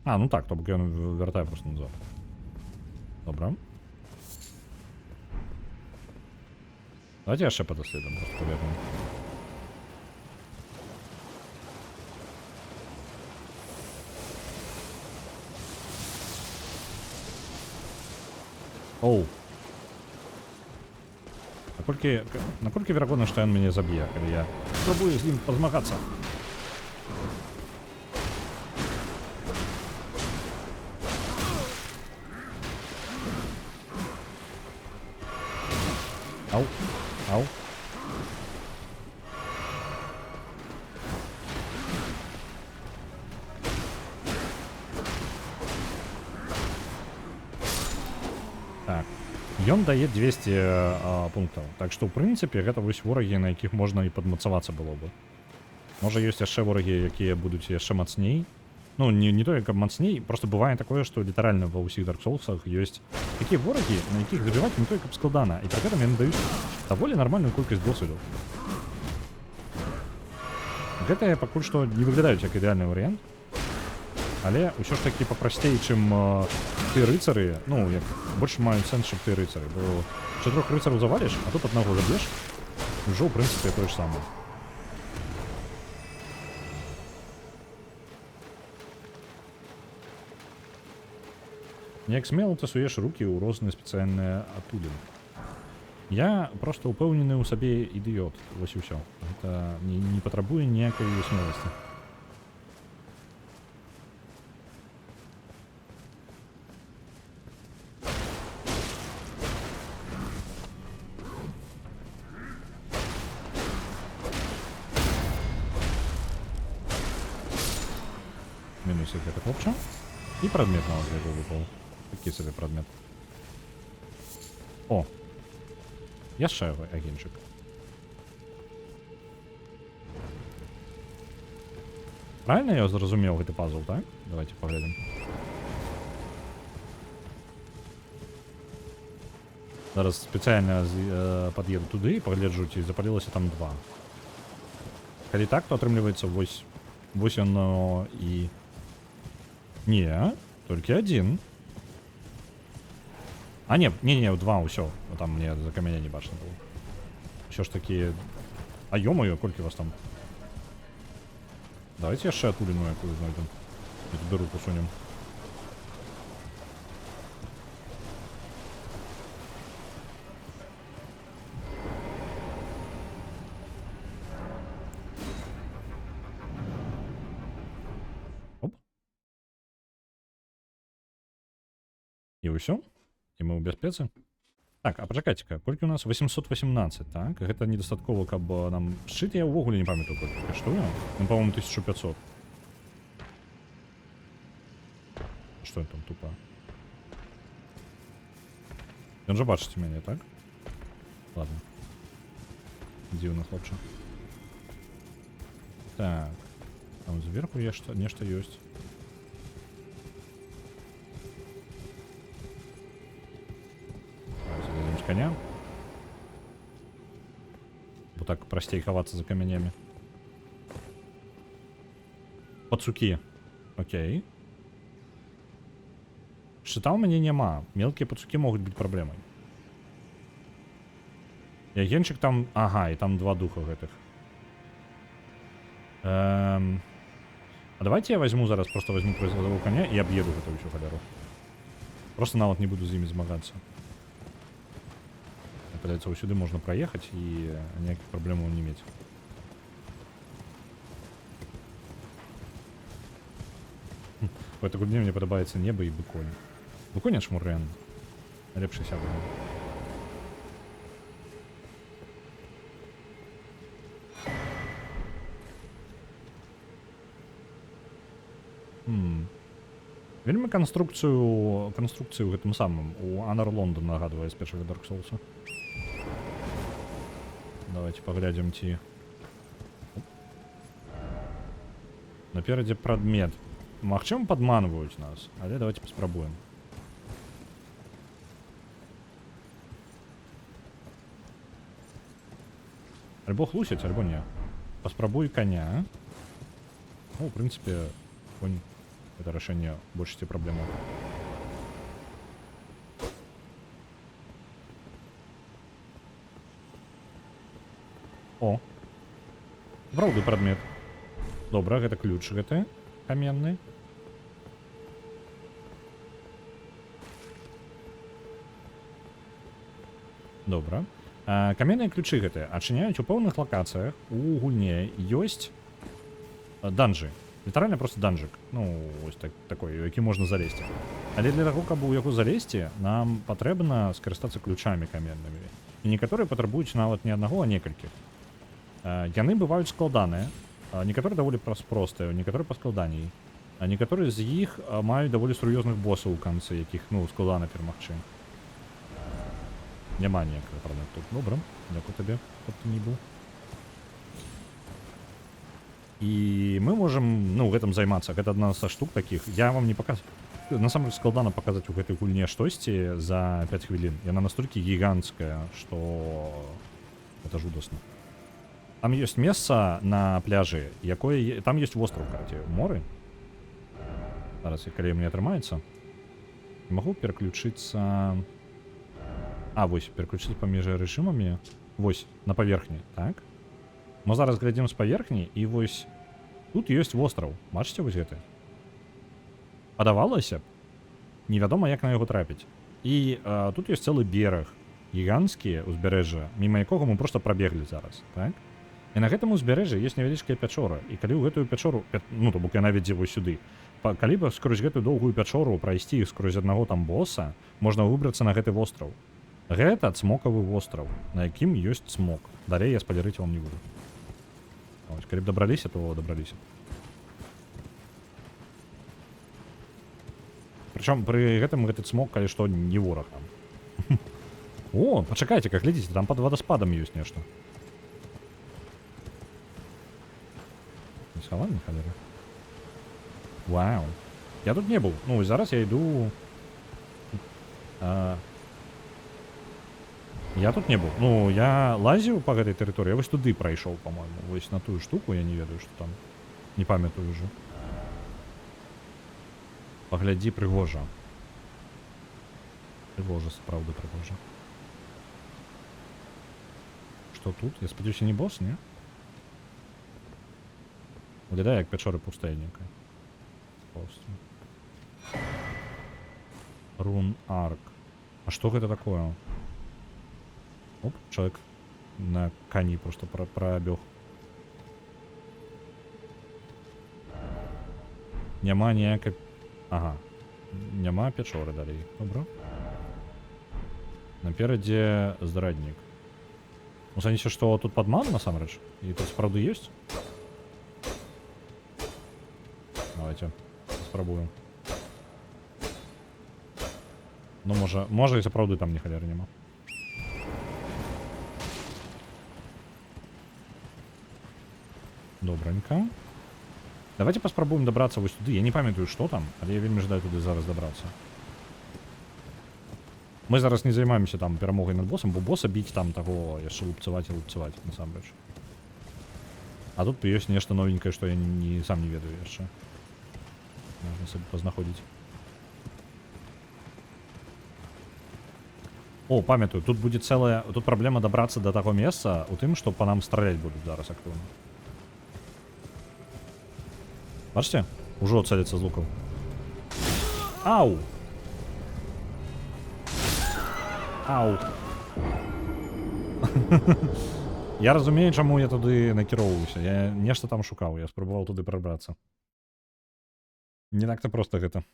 Ну так, то бок ён вяртае просто назад. Добра. Давайте яшчэ подаследуем, просто повернем. Оу. Наколькі верагодна, што ён мяне заб'е, калі я спрабую з ім пазмагацца. Ау. Ау. Так. Ён дае 200 пунктаў. Так што, ў прынцыпе, гэта вось ворагі, на якіх можна і падмацавацца было бы. Можа, ёсць яшчэ ворагі, якія будуць яшчэ мацней. Ну, не тое, каб мацней, просто бывае такое, што літаральна ва ўсіх Dark Souls'ах ёсць такія ворагі, на якіх забіваць не тое, каб складана. І пры гэтым яны даюць даволі нармальную колькасць досведу. Гэтыя пакуль што не выглядаюць як ідэальны варыянт. Але ўсё ж такі папрасцей, чым ты рыцары, ну, як больш маюць сэнс, чым ты рыцары. Бо 4 рыцараў заваліш, а тут аднаго заб'еш, ўжо, ў прынцыпе, тое ж самае. Неяк смело тасуеш рукі ў розныя спецыяльныя атуліны. Я проста ўпэўнены ў сабе ідыёт. Вось і ўсё. Гэта не патрабуе ніякай смеласці. Мінусик гэта хлопча. І прадмет на яго выпаў. Такі сабе прадмет. О! Яшчэ агеньчык. Правильно я зразумеў гэты пазл, так? Давайте паглядзім. Зараз спецыяльна пад'еду туды і пагляджу, ці запалілася там 2. Калі так, то атрымліваецца вось яно і... Не, толькі 1. А, не, 2, ўсё. Там мне за каменя не бачна было. Усё ж такі... А ё-моё, колькі вас там? Давайте яшчэ атуліну якую знойдем. І туды руку сунем. Оп. І ўсё? І мы ў бяспецы? Так, а пачакайце-ка, колькі у нас? 818, так? Гэта недастаткова, каб нам... Шчыт я ўвогуле не памятаю, колькі каштуе. Ну, па-моему, 1500. Што я там тупа? Ён жа бачыце мяне, так? Ладно. Дзіўна, хлопча. Так. Там зверху нешта ёсць. Коня. Бо так прасцей хавацца за камянями. Пацукі. Окей. Шчыта ў мяне няма. Мелкія пацукі могуць быць праблемай. І агенчык там... Ага, і там 2 духа гэтых. А давайте я возьму зараз, просто возьму прызову коня і аб'еду гэту ўсю халеру. Просто нават не буду з імі змагацца. Падаецца, сюды можна праехаць і ніякіх праблемаў не мець. У этой гульне мне падабаецца неба і быконь. Быконь аж мурэн. Лепшы сябра. Вельмі канструкцыю ў гэтым самым у Honor London нагадвае з першага Dark Souls. Давайте поглядим, ці... Наперадзе прадмет. Магчыма, падманваюць нас, але давайте паспрабуем. Альбо хлусяць, альбо не. Паспрабуй коня. Ну, в прынцыпе, конь — это рашэнне большасці праблемаў. О, праўда прадмет. Добра, гэта ключ гэты каменны. Добра. Каменныя ключы гэтыя адчыняюць у пэўных лакацыях у гульне ёсць данжы. Літаральна просто данжык. Ну, ось такой, у які можна залезці. Але для таго, каб у яго залезці, нам патрэбна скарыстацца ключамі каменнымі. І некаторыя патрабуюць нават не аднаго, а некалькіх. Яны бываюць складаныя, некаторыя даволі простыя, некаторыя паскладаней, а некаторыя з іх маюць даволі сур'ёзных босаў у канцы, якіх, ну, складана перамагчы. Няма ніякага праблем тут. Добра, дзякую табе, каб ты не быў. І мы можам, ну, гэтым займацца. Гэта адна са штук такіх. Я вам не паказваю. Насамрэч складана паказаць у гэтай гульне штосьці за 5 хвілін. Яна настолькі гіганцкая, што гэта жудасна. Там ёсць месца на пляжы, якое... Там ёсць востраў, карацей, моры. Зараз, калі мне атрымаецца. Не магу пераключыцца... А, вось, пераключыць паміж рэжымамі. Вось, на паверхні, так? Мы зараз глядзім з паверхні, і вось... Тут ёсць востраў. Бачыце вось гэты? Падавалася б, невядома, як на яго трапіць. І тут ёсць цэлы бераг. Гіганцкі ўзбярэжжа, міма якога мы проста прабеглі зараз, так? І на гэтым узбярэжжы ёсць невялічкая пячора. І калі ў гэтую пячору, ну, то бок яна вядзе вось сюды, калі б скрозь гэтую доўгую пячору прайсці скрозь аднаго там боса, можна выбрацца на гэты востраў. Гэта цмокавы востраў, на якім ёсць цмок. Далей я спалярыць вам не буду. Ось, калі б дабраліся, то дабраліся. Прычым пры гэтым гэты цмок, калі што, не вораг там. О, пачакайце, как глядзіце, там пад вадаспадам ёсць нешта. Не схавальна, халера? Вау. Я тут не був. Ну, і зараз я йду. Я тут не був. Ну, я лазив по гэтай тэрыторыі, я вось туды прайшоў, по-моему. Вось на тую штуку, я не ведаю, што там. Не памятаю ўжо. Паглядзі, прыгожа. Прыгожа, сапраўды прыгожа. Што тут? Я спадзяюся, не босс, не? Выглядае як пячора пустэльніка. Просто. Рун арк. А што гэта такое? Оп, чалавек на кані просто прабег. Няма ніякай... Ага. Няма пячоры далей. Добра. Наперадзе здраднік. У сэнсе, што тут падман насамрэч? І тут сапраўды ёсць? Давайте спрабуем. Ну, можа і сапраўды там ні халеры няма. Добранька. Давайте паспрабуем дабрацца вось туды. Я не памятаю, што там, але я вельмі жадаю туды зараз дабрацца. Мы зараз не займаемся там перамогай над боссом, бо босса біць там таго яшчэ лупцаваць і лупцаваць, насамрэч. А тут ёсць нешта новенькае, што я сам не ведаю яшчэ. Можна сабе пазнаходзіць. О, памятаю, тут будзе цэлая... Тут праблема дабрацца да таго месца у тым, што па нам страляць будуць зараз актыўна. Бачыце? Ужо цэліцца з лукаў. Ау! Ау! Я разумею, чаму я туды накіроўваюся. Я нешта там шукаў, я спрабаваў туды прабрацца. Не так-то проста гэта.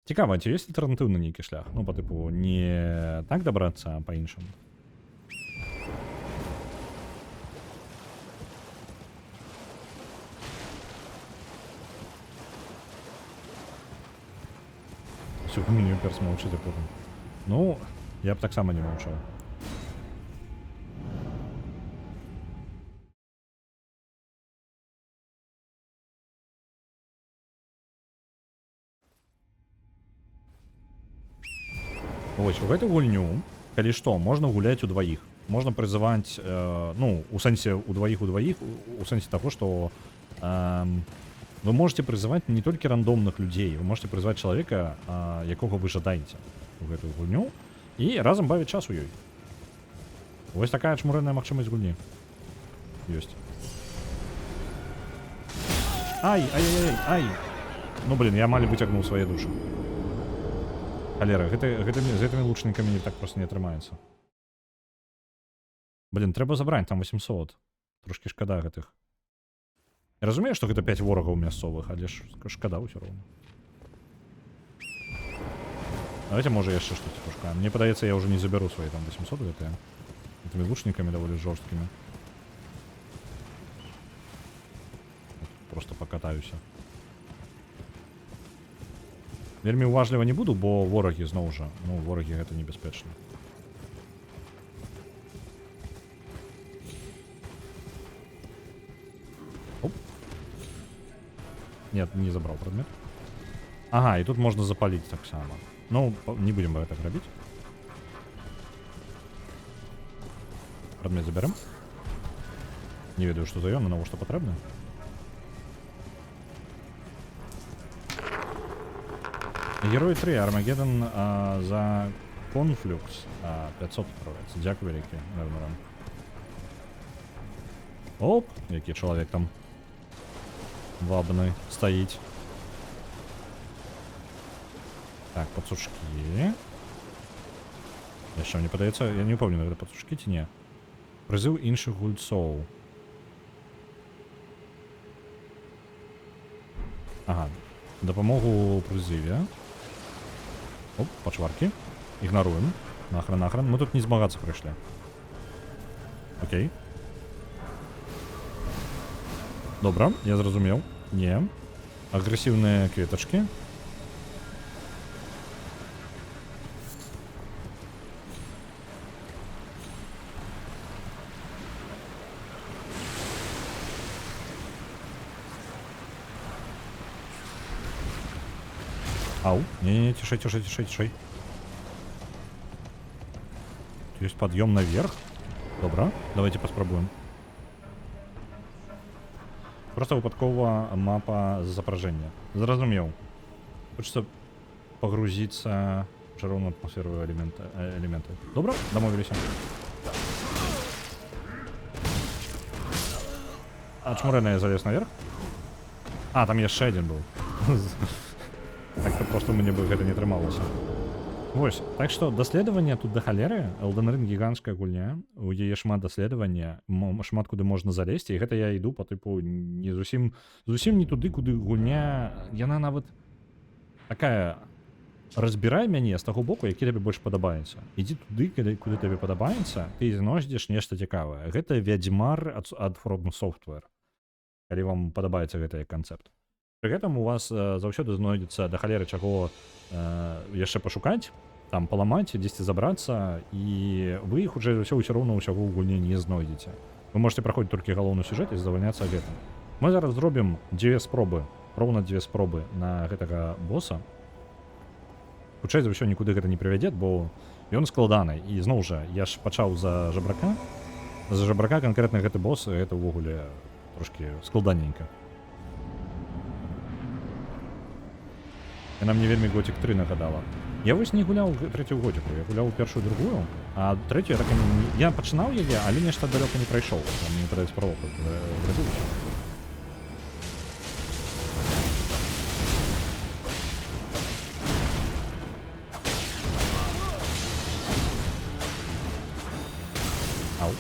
Цікава, ці ёсць альтэрнатыўны нейкі шлях? Ну, па тыпу, не так дабрацца, а па-іншаму. Всё, меню перс маўчыць, а потым. Ну, я б таксама не маўчаў. Вось, у гэту гульню, калі што, можна гуляць удваіх. Можна прызываць, ну, у сэнсе удваіх, у сэнсе таго, што вы можете прызываць не толькі рандомных людзей, вы можете прызваць чалавека, якога вы жадаеце у гэтую гульню, і разам бавіць час у ёй. Вось такая чмурэнная магчымасць гульні. Ёсць. Ай, ай-яй-яй, ай! Ну, блин, я амаль выцягнуў свае душы. Халера, з гэтымі лучнікамі так проста не атрымаецца. Блин, трэба забраць, там 800. Трошкі шкада гэтых. Я разумею, што гэта 5 ворагаў мясцовых, але ж шкада ўсё роўна. Давайте, можа, яшчэ штосьці пашукаем. Мне падаецца, я ўжо не забяру свае там 800 гэтыя. Гэтымі лучнікамі даволі жорсткімі. Просто пакатаюся. Вельмі уважліва не буду, бо ворагі зноў жа. Ну, ворагі гэта небяспечна. Оп. Нет, не забраў прадмет. Ага, і тут можна запаліць таксама. Ну, не будем так рабіць. Прадмет заберем. Не ведаю, што за ён, но навошта патрэбна. Герой 3, Армагеддон за конфлюкс 500 отправляется. Дякую вялікі, Эрнурам. Оп, які чалавек там вабны стаіць. Так, пацушкі. Яшчэ мне падаецца, я не помню, гэта пацушкі ці не. Прызыў іншых гульцоў. Ага, дапамогу прызыве. Оп, пачваркі. Ігнаруем. Нахрен. Мы тут не змагацца прыйшлі. Окей. Добра, я зразумеў. Не. Агрэсіўныя кветачкі. Ау, не-не-не, тишей. Есть подъем наверх. Добра, давайте паспрабуем. Просто выпадкова мапа запражэння. Зразумеў. Хочется погрузиться в жаровную атмосферу элементы. Добра, домовились. А чмурена я залез наверх? А, там яшчэ один был. Так-то просто мне бы гэта не атрымалася. Вось, так што даследаванне тут да халеры. Elden Ring гіганцкая гульня, у яе шмат даследавання, шмат куды можна залезці, і гэта я іду па тыпу не зусім не туды, куды гульня, яна нават такая разбірай мяне з таго боку, які табе больш падабаецца. Ідзі туды, куды табе падабаецца, ты знойдзеш нешта цікавае. Гэта вядзьмар ад From Software, калі вам падабаецца гэты канцэпт. Пры гэтым у вас заўсёды знойдзецца да халеры чаго яшчэ пашукаць, там паламаць, дзесьці забрацца, і вы, хутчэй за ўсё, ўсё роўна ўсяго ў гульні не знойдзеце. Вы можете праходзіць толькі галоўны сюжэт і задавальняцца гэтым. Мы зараз зробім роўна дзве спробы на гэтага боса. Хутчэй за ўсё нікуды гэта не прывядзе, бо ён складаны. І зноў жа, я ж пачаў за жабрака. За жабрака канкрэтна гэты бос, гэта ўвогуле трошки складаненька. Яна мне вельмі Готик 3 нагадала. Я вось не гуляў трэцюю Готику, я гуляў першую, другую, а трэцюю я так я пачынаў яе, але нешта далёка не прайшоў. Мне падаецца правоку. Ау.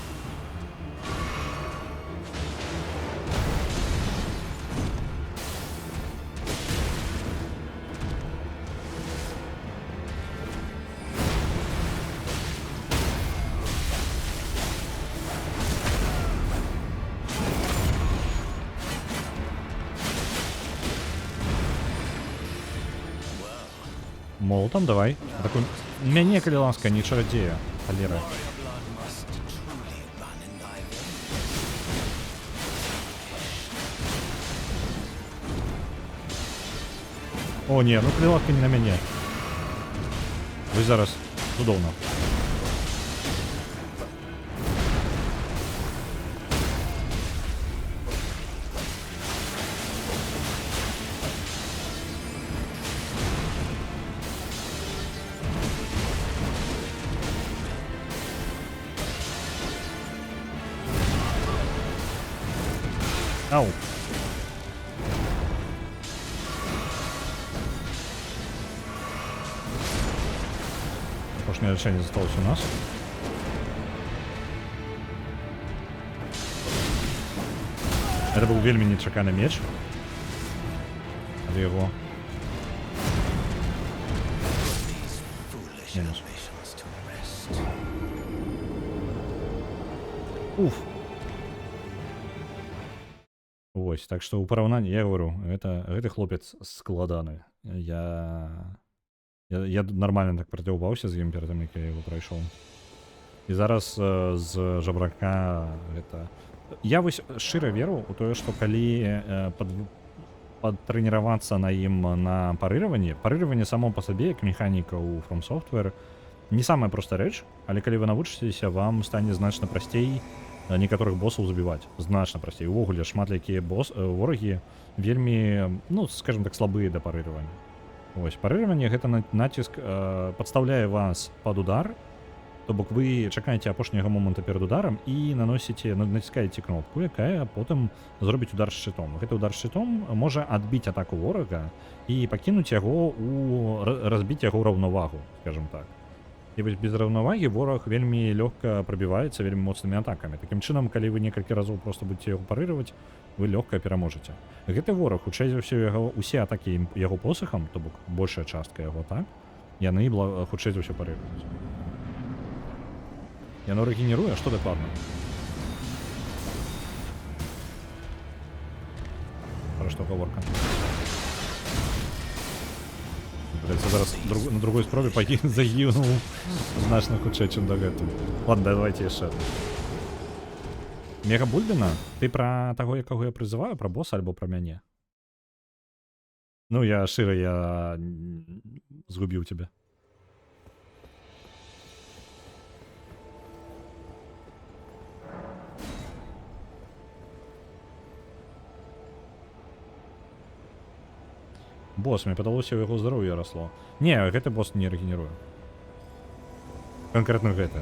Молотом давай. Такой... Мяне, калі ласка, не чародзея, халера. О, не, ну калі ласка не на мяне. Вы зараз цудоўна. Ау. Апошняе лечение засталось у нас. Это был вельмі нечаканы меч. Але его... Минус. Уф. Вось, так што ў параўнанні, я говорю, гэты хлопец складаны. Я нормально так праціўбаўся з ім перад тым, як я яго прайшоў. І зараз з жабрака гэта... Я вось шчыра веру ў тое, што калі падтрэніравацца на ім на парыраванне само па сабе, як механіка ў From Software, не самая простая рэч, але калі вы навучыцеся, вам стане значна прасцей некаторых босаў забіваць. Значна прасцей. Увогуле, шмат якія ворагі вельмі, ну, скажем так, слабыя да парыравання. Вось, парыраванне — гэта націск падстаўляе вас пад удар, то бок вы чакаеце апошняга моманта перад ударам і націскаеце кнопку, якая потым зробіць удар шчытом. Гэты удар шчытом можа адбіць атаку ворага і пакінуць яго, разбіць яго раўнавагу, скажем так. І вось без раўнавагі вораг вельмі лёгка прабіваецца вельмі моцнымі атакамі. Такім чынам, калі вы некалькі разоў проста будзеце яго парыраваць, вы лёгка пераможаце. Гэты вораг, хутчэй за ўсё, усе атакі яго посахам, то бок большая частка яго атак, яны хутчэй за ўсё парыраваюць. Яно рэгенеруе, што дакладна? Пра што гаворка? Зараз на другой спробе загінуў значна хутчэй, чым дагэтуль. Ладно, давайте яшчэ. Мега Бульбіна? Ты пра таго, якога я прызываю, пра боса альбо пра мяне? Ну, я шчыра, згубіў цябе. Босс, мне падалося, у яго здароўе расло. Не, гэты босс не рэгенеруе. Канкрэтна гэты.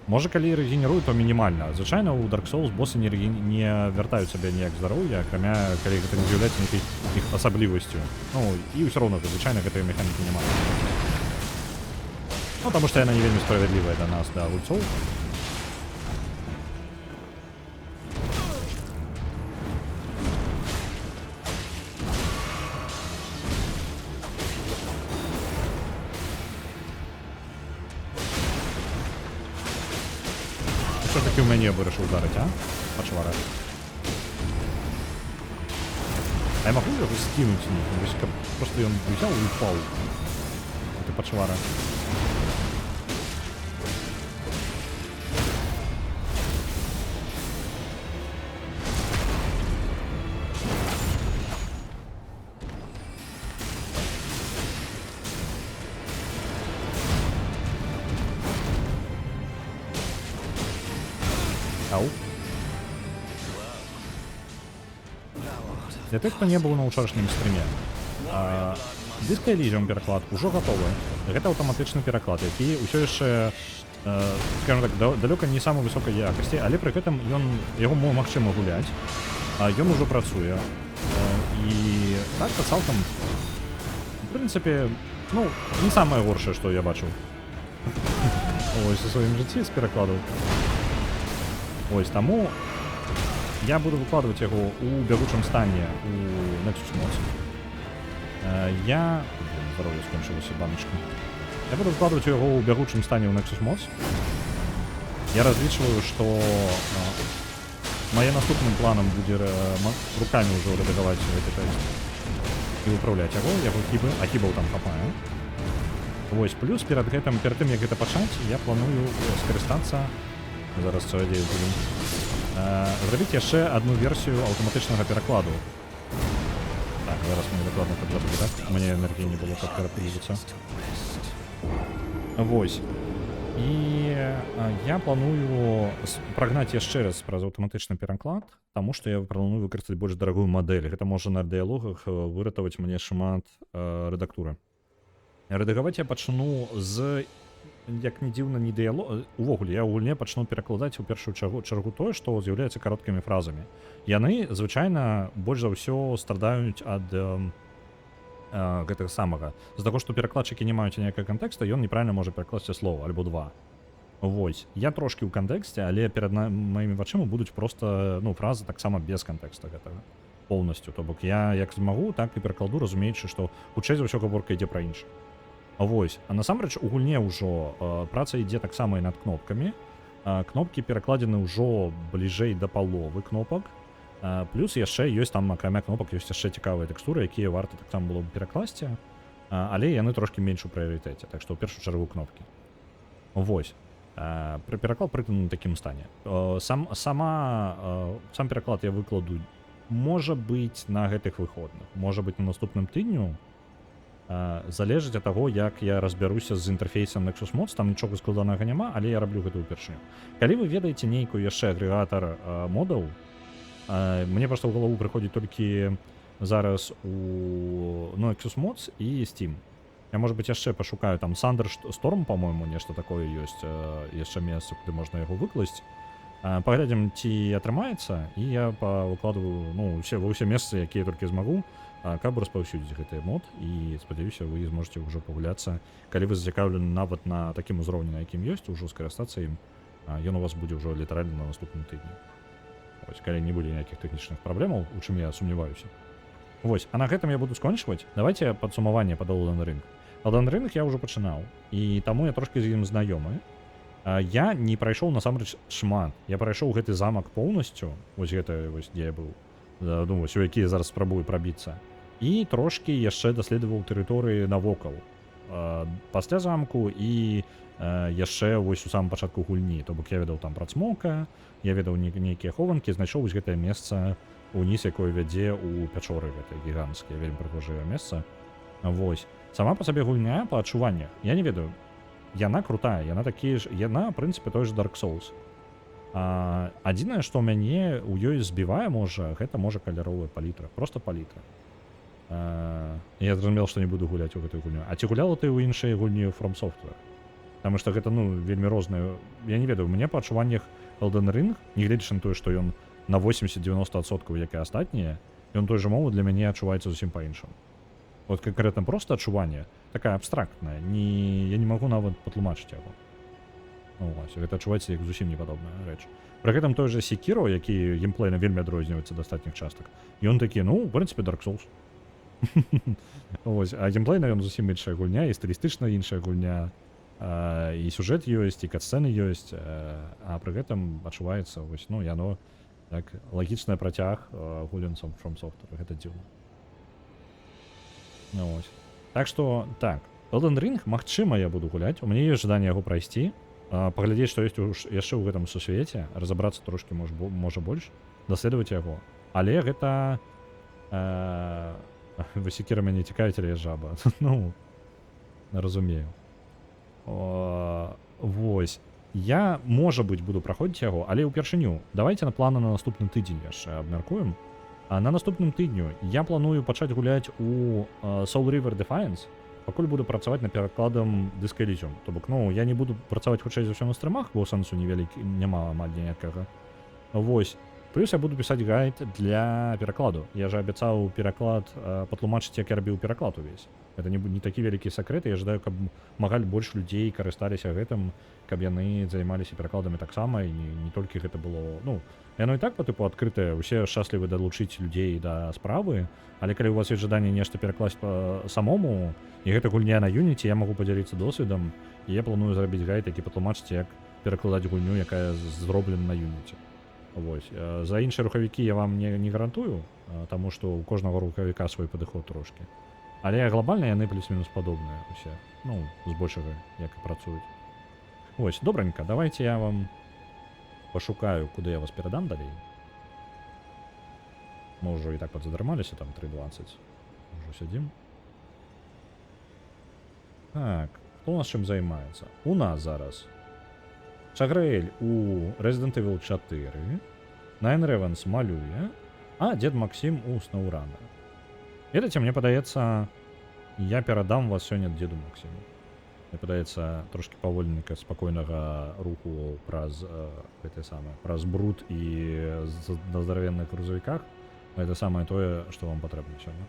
Можа, калі рэгенеруе, то мінімальна. Звычайна, у Dark Souls боссы не вяртаюць сабе ніяк здароўя, акрамя, калі гэта не з'яўляецца нейкай іх асаблівасцю. Ну, і ўсё роўна, звычайна, гэтай механікі няма. Ну, таму што яна не вельмі справядлівая да нас, да гульцоў. Що таки в мені вирішив ударити, а? Пачвара. А я могу його скинуть? Ні, просто він взяв і упав. Це пачвара. Ау. Для тых, хто не быў на ўчорашнім стрыме, Disco Elysium пераклад ужо гатовы. Гэта аўтаматычны пераклад, які ўсё яшчэ, скажем так, далёка не самай высокай якасці, але пры гэтым яго магчыма гуляць. Ён ужо працуе. І так, цалкам, в прынцыпе, ну, не самае горшае, што я бачыў. Ось, у сваім жыцці з перакладаў. Ось, таму я буду выкладваць яго ў бягучым стане у Nexus Mods. Здароўе скончылася баначка. Я буду выкладваць яго ў бягучым стане ў Nexus Mods. Я разлічваю, што маім наступным планам будзе рукамі ўжо рэдагаваць гэты тэкст і выпраўляць яго хібы, а хібаў там хапае. Вось, плюс перад тым, як гэта пачаць, я планую скарыстацца, зараз цэлую ідзею будзем, зрабіць яшчэ адну версію аўтаматычнага перакладу. Так, зараз мне дакладна падзабылі, так? У мяне энергіі не было, каб перапрызвацца. Вось. І я планую прагнаць яшчэ раз праз аўтаматычны пераклад, таму што я планую выкарыстаць больш дарагую мадэль. Гэта можа на дыялогах выратаваць мне шмат рэдактуры. Рэдагаваць я пачну з, як не дзіўна, не дыялог. Увогуле, я ў гульне пачну перакладаць у першую чаргу тое, што з'яўляецца кароткімі фразамі. Яны, звычайна, больш за ўсё страдаюць ад гэтага самага. З-за таго, што перакладчыкі не маюць ніякага кантэкста, ён неправільна можа перакласці слова, альбо два. Вось. Я трошкі ў кантэксце, але перад маімі вачыма будуць проста, ну, фразы таксама без кантэкста гэтага. Поўнасцю. То бок я як змагу, так і перакладу, разумеючы, што хутчэй за ўсё гаворка ідзе пра іншае. Вось. А насамрэч у гульне ўжо праца ідзе таксама і над кнопкамі. Кнопкі перакладзены ўжо бліжэй да паловы кнопак. Плюс яшчэ ёсць там, акрамя кнопак, ёсць яшчэ цікавыя тэкстуры, якія варта таксама было б перакласці, але яны трошкі менш у прыярытэце, так што ў першую чаргу кнопкі. Вось. Пераклад прыкладна на такім стане. Сам пераклад я выкладу, можа быць, на гэтых выходных, можа быць, на наступным тыдню. Залежыць ад таго, як я разбяруся з інтэрфейсам Nexus Mods, там нічога складанага няма, але я раблю гэта ўпершыню. Калі вы ведаеце нейкую яшчэ агрэгатар модаў, мне проста ў галаву прыходзіць толькі зараз у Nexus Mods і Steam. Я, можа быць, яшчэ пашукаю, там Thunderstorm, па-мойму, нешта такое ёсць, яшчэ месца, куды можна яго выкласць. Паглядзім, ці атрымаецца, і я павыкладваю, ну, ва ўсе месцы, якія толькі змагу, каб распаўсюдзіць гэты мод, і спадзяюся, вы зможаце ўжо пагуляцца. Калі вы зацікаўлены нават на такім узроўні, на якім ёсць, ужо скарыстацца ім, ён у вас будзе ўжо літаральна на наступным тыдні. Вось, калі не будзе ніякіх тэхнічных праблемаў, у чым я сумняваюся. Вось, а на гэтым я буду скончваць. Давайце падсумаванне пад Elden Ring. Elden Ring я ўжо пачынаў, і таму я трошкі з ім знаёмы. Я не прайшоў насамрэч шмат. Я прайшоў гэты замак поўнасцю, вось гэта, вось, дзе я быў, думаю, у які я зараз спрабую прабіцца. І трошкі яшчэ даследаваў тэрыторыі навокал. Пасля замку і яшчэ вось у самым пачатку гульні. То бок я ведаў там пра цмока, я ведаў нейкія хованкі, знайшоў вось гэтае месца уніз, якое вядзе ў пячоры гэтай гіганцкія, вельмі прыгожае месца. Вось. Сама па сабе гульня па адчуваннях. Я не ведаю, яна крутая, яна такі ж, яна, в прынцыпе, той же Dark Souls. Адзінае, што ў мяне ў ёй збівае, можа, гэта можа каляровая палітра, просто палітра. Я зразумел, што не буду гуляць у гэтую гульню. А ці гуляла ты ў іншай гульні From Software? Таму што гэта, ну, вельмі рознае. Я не ведаю, у мяне па адчуваннях Elden Ring, нягледзячы на тое, што ён на 80-90%, як і астатнія, ён той жа мовы для мяне адчуваецца зусім па-іншаму. Вот конкретно просто адчуванне, такая абстрактная, я не магу нават патлумачыць яго. Ось, гэта адчуваецца як зусім непадобная рэч. Пры гэтым той же Sekiro, які геймплейна вельмі адрозніваецца да астатніх частак, ён такі, ну, в прынцыпе, Dark Souls. Ось, а геймплейна ён зусім іншая гульня, і стылістычна іншая гульня, і сюжэт ёсць, і катсцэны ёсць, а пры гэтым адчуваецца, вось, ну, яно так лагічны працяг гульняцам From Software, гэта дзіўна. Ось. Так што, так, Elden Ring, магчыма, я буду гуляць, у мяне ёсць жаданне яго прайсці, паглядзець, што ёсць яшчэ ў гэтым сусвеце, разабрацца трошкі можа больш, даследаваць яго. Але гэта Секіра мяне цікавіць, але я жаба. Ну, разумею. Вось. Я, можа быць, буду праходзіць яго, але ўпершыню. Давайце на планы на наступны тыдзень яшчэ абмяркуем. А на наступным тыдню я планую пачаць гуляць у Soul River Defiance, пакуль буду працаваць над перакладам Disc Elysium. То бок, ну, я не буду працаваць хутчэй за ўсё на стрымах, бо сэнсу невялікі, няма амаль ніякага. Вось. Плюс я буду пісаць гайд для перакладу. Я же абяцаў пераклад патлумачыць, як я рабіў пераклад увесь. Гэта не такі вялікі сакрэт, я жадаю, каб магаль больш людзей карысталіся гэтым, каб яны займаліся перакладамі таксама, і не толькі гэта было, ну, яно і так па тыпу адкрытае, усе шчаслівы далучыць людзей да справы, але калі у вас ёсць жаданне нешта перакласць самому, і гэта гульня на Unity, я магу падзяліцца досведам, і я планую зрабіць гайд, які патлумачыць, як перакладаць гульню, якая зроблена на Unity. Вось. За іншыя рухавікі я вам не гарантую, таму што ў кожнага рухавіка свой падыход трошкі. Але глобальна яны плюс-мінус падобныя усе. Ну, збольшага, як і працуюць. Вось, добранька, давайте я вам пашукаю, куды я вас перадам далей. Мы ўжо і так падзадармаліся, там 3:20. Ўжо сядзім. Так, хто у нас чым займаецца? У нас зараз Чаграэль у Resident Evil 4, Nine Ravens малюе, а Дед Максим у Сноурана. Ведаеце, мне падаецца, я перадам вас сёння Деду Максиму. Мне падаецца, трошкі павольніка спакойнага руху праз праз бруд і на здаравенных грузавіках. Гэта самае тое, што вам патрэбна сёння.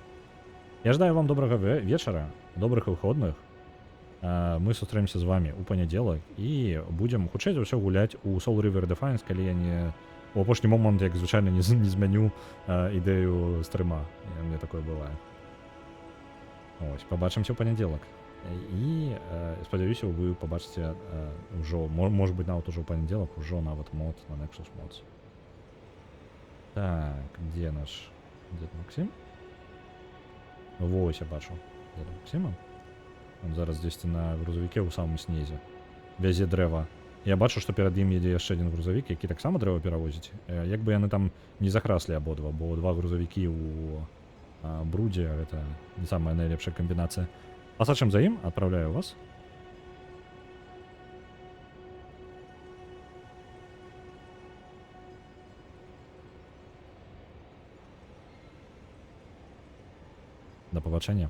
Я жадаю вам добрага вечара, добрых выходных. Мы сустрэнемся з вами ў панядзелак і будзем хутчэй за ўсё гуляць у Soul River Defiance, калі я не у апошні момант, як звычайна, не змяню ідэю стрыма. Мне такое бывае. Ось, пабачымся ў панядзелак. І спадзяюся, вы пабачыце ўжо, можа быць, нават ужо ў панядзелак, ужо нават мод на Nexus Mods. Так, дзе наш Дед Максим? Вось, я бачу Деда Максима. Он зараз дзесьці на грузавіке ў самым снезе. Вязе дрэва. Я бачу, што перад ім едзе яшчэ адзін грузавік, які таксама дрэва перавозіць. Як бы яны там не захраслі абодва, бо два грузавікі ў брудзе, гэта не самая найлепшая камбінацыя. Пасачым за ім, адпраўляю вас. Да пабачэння.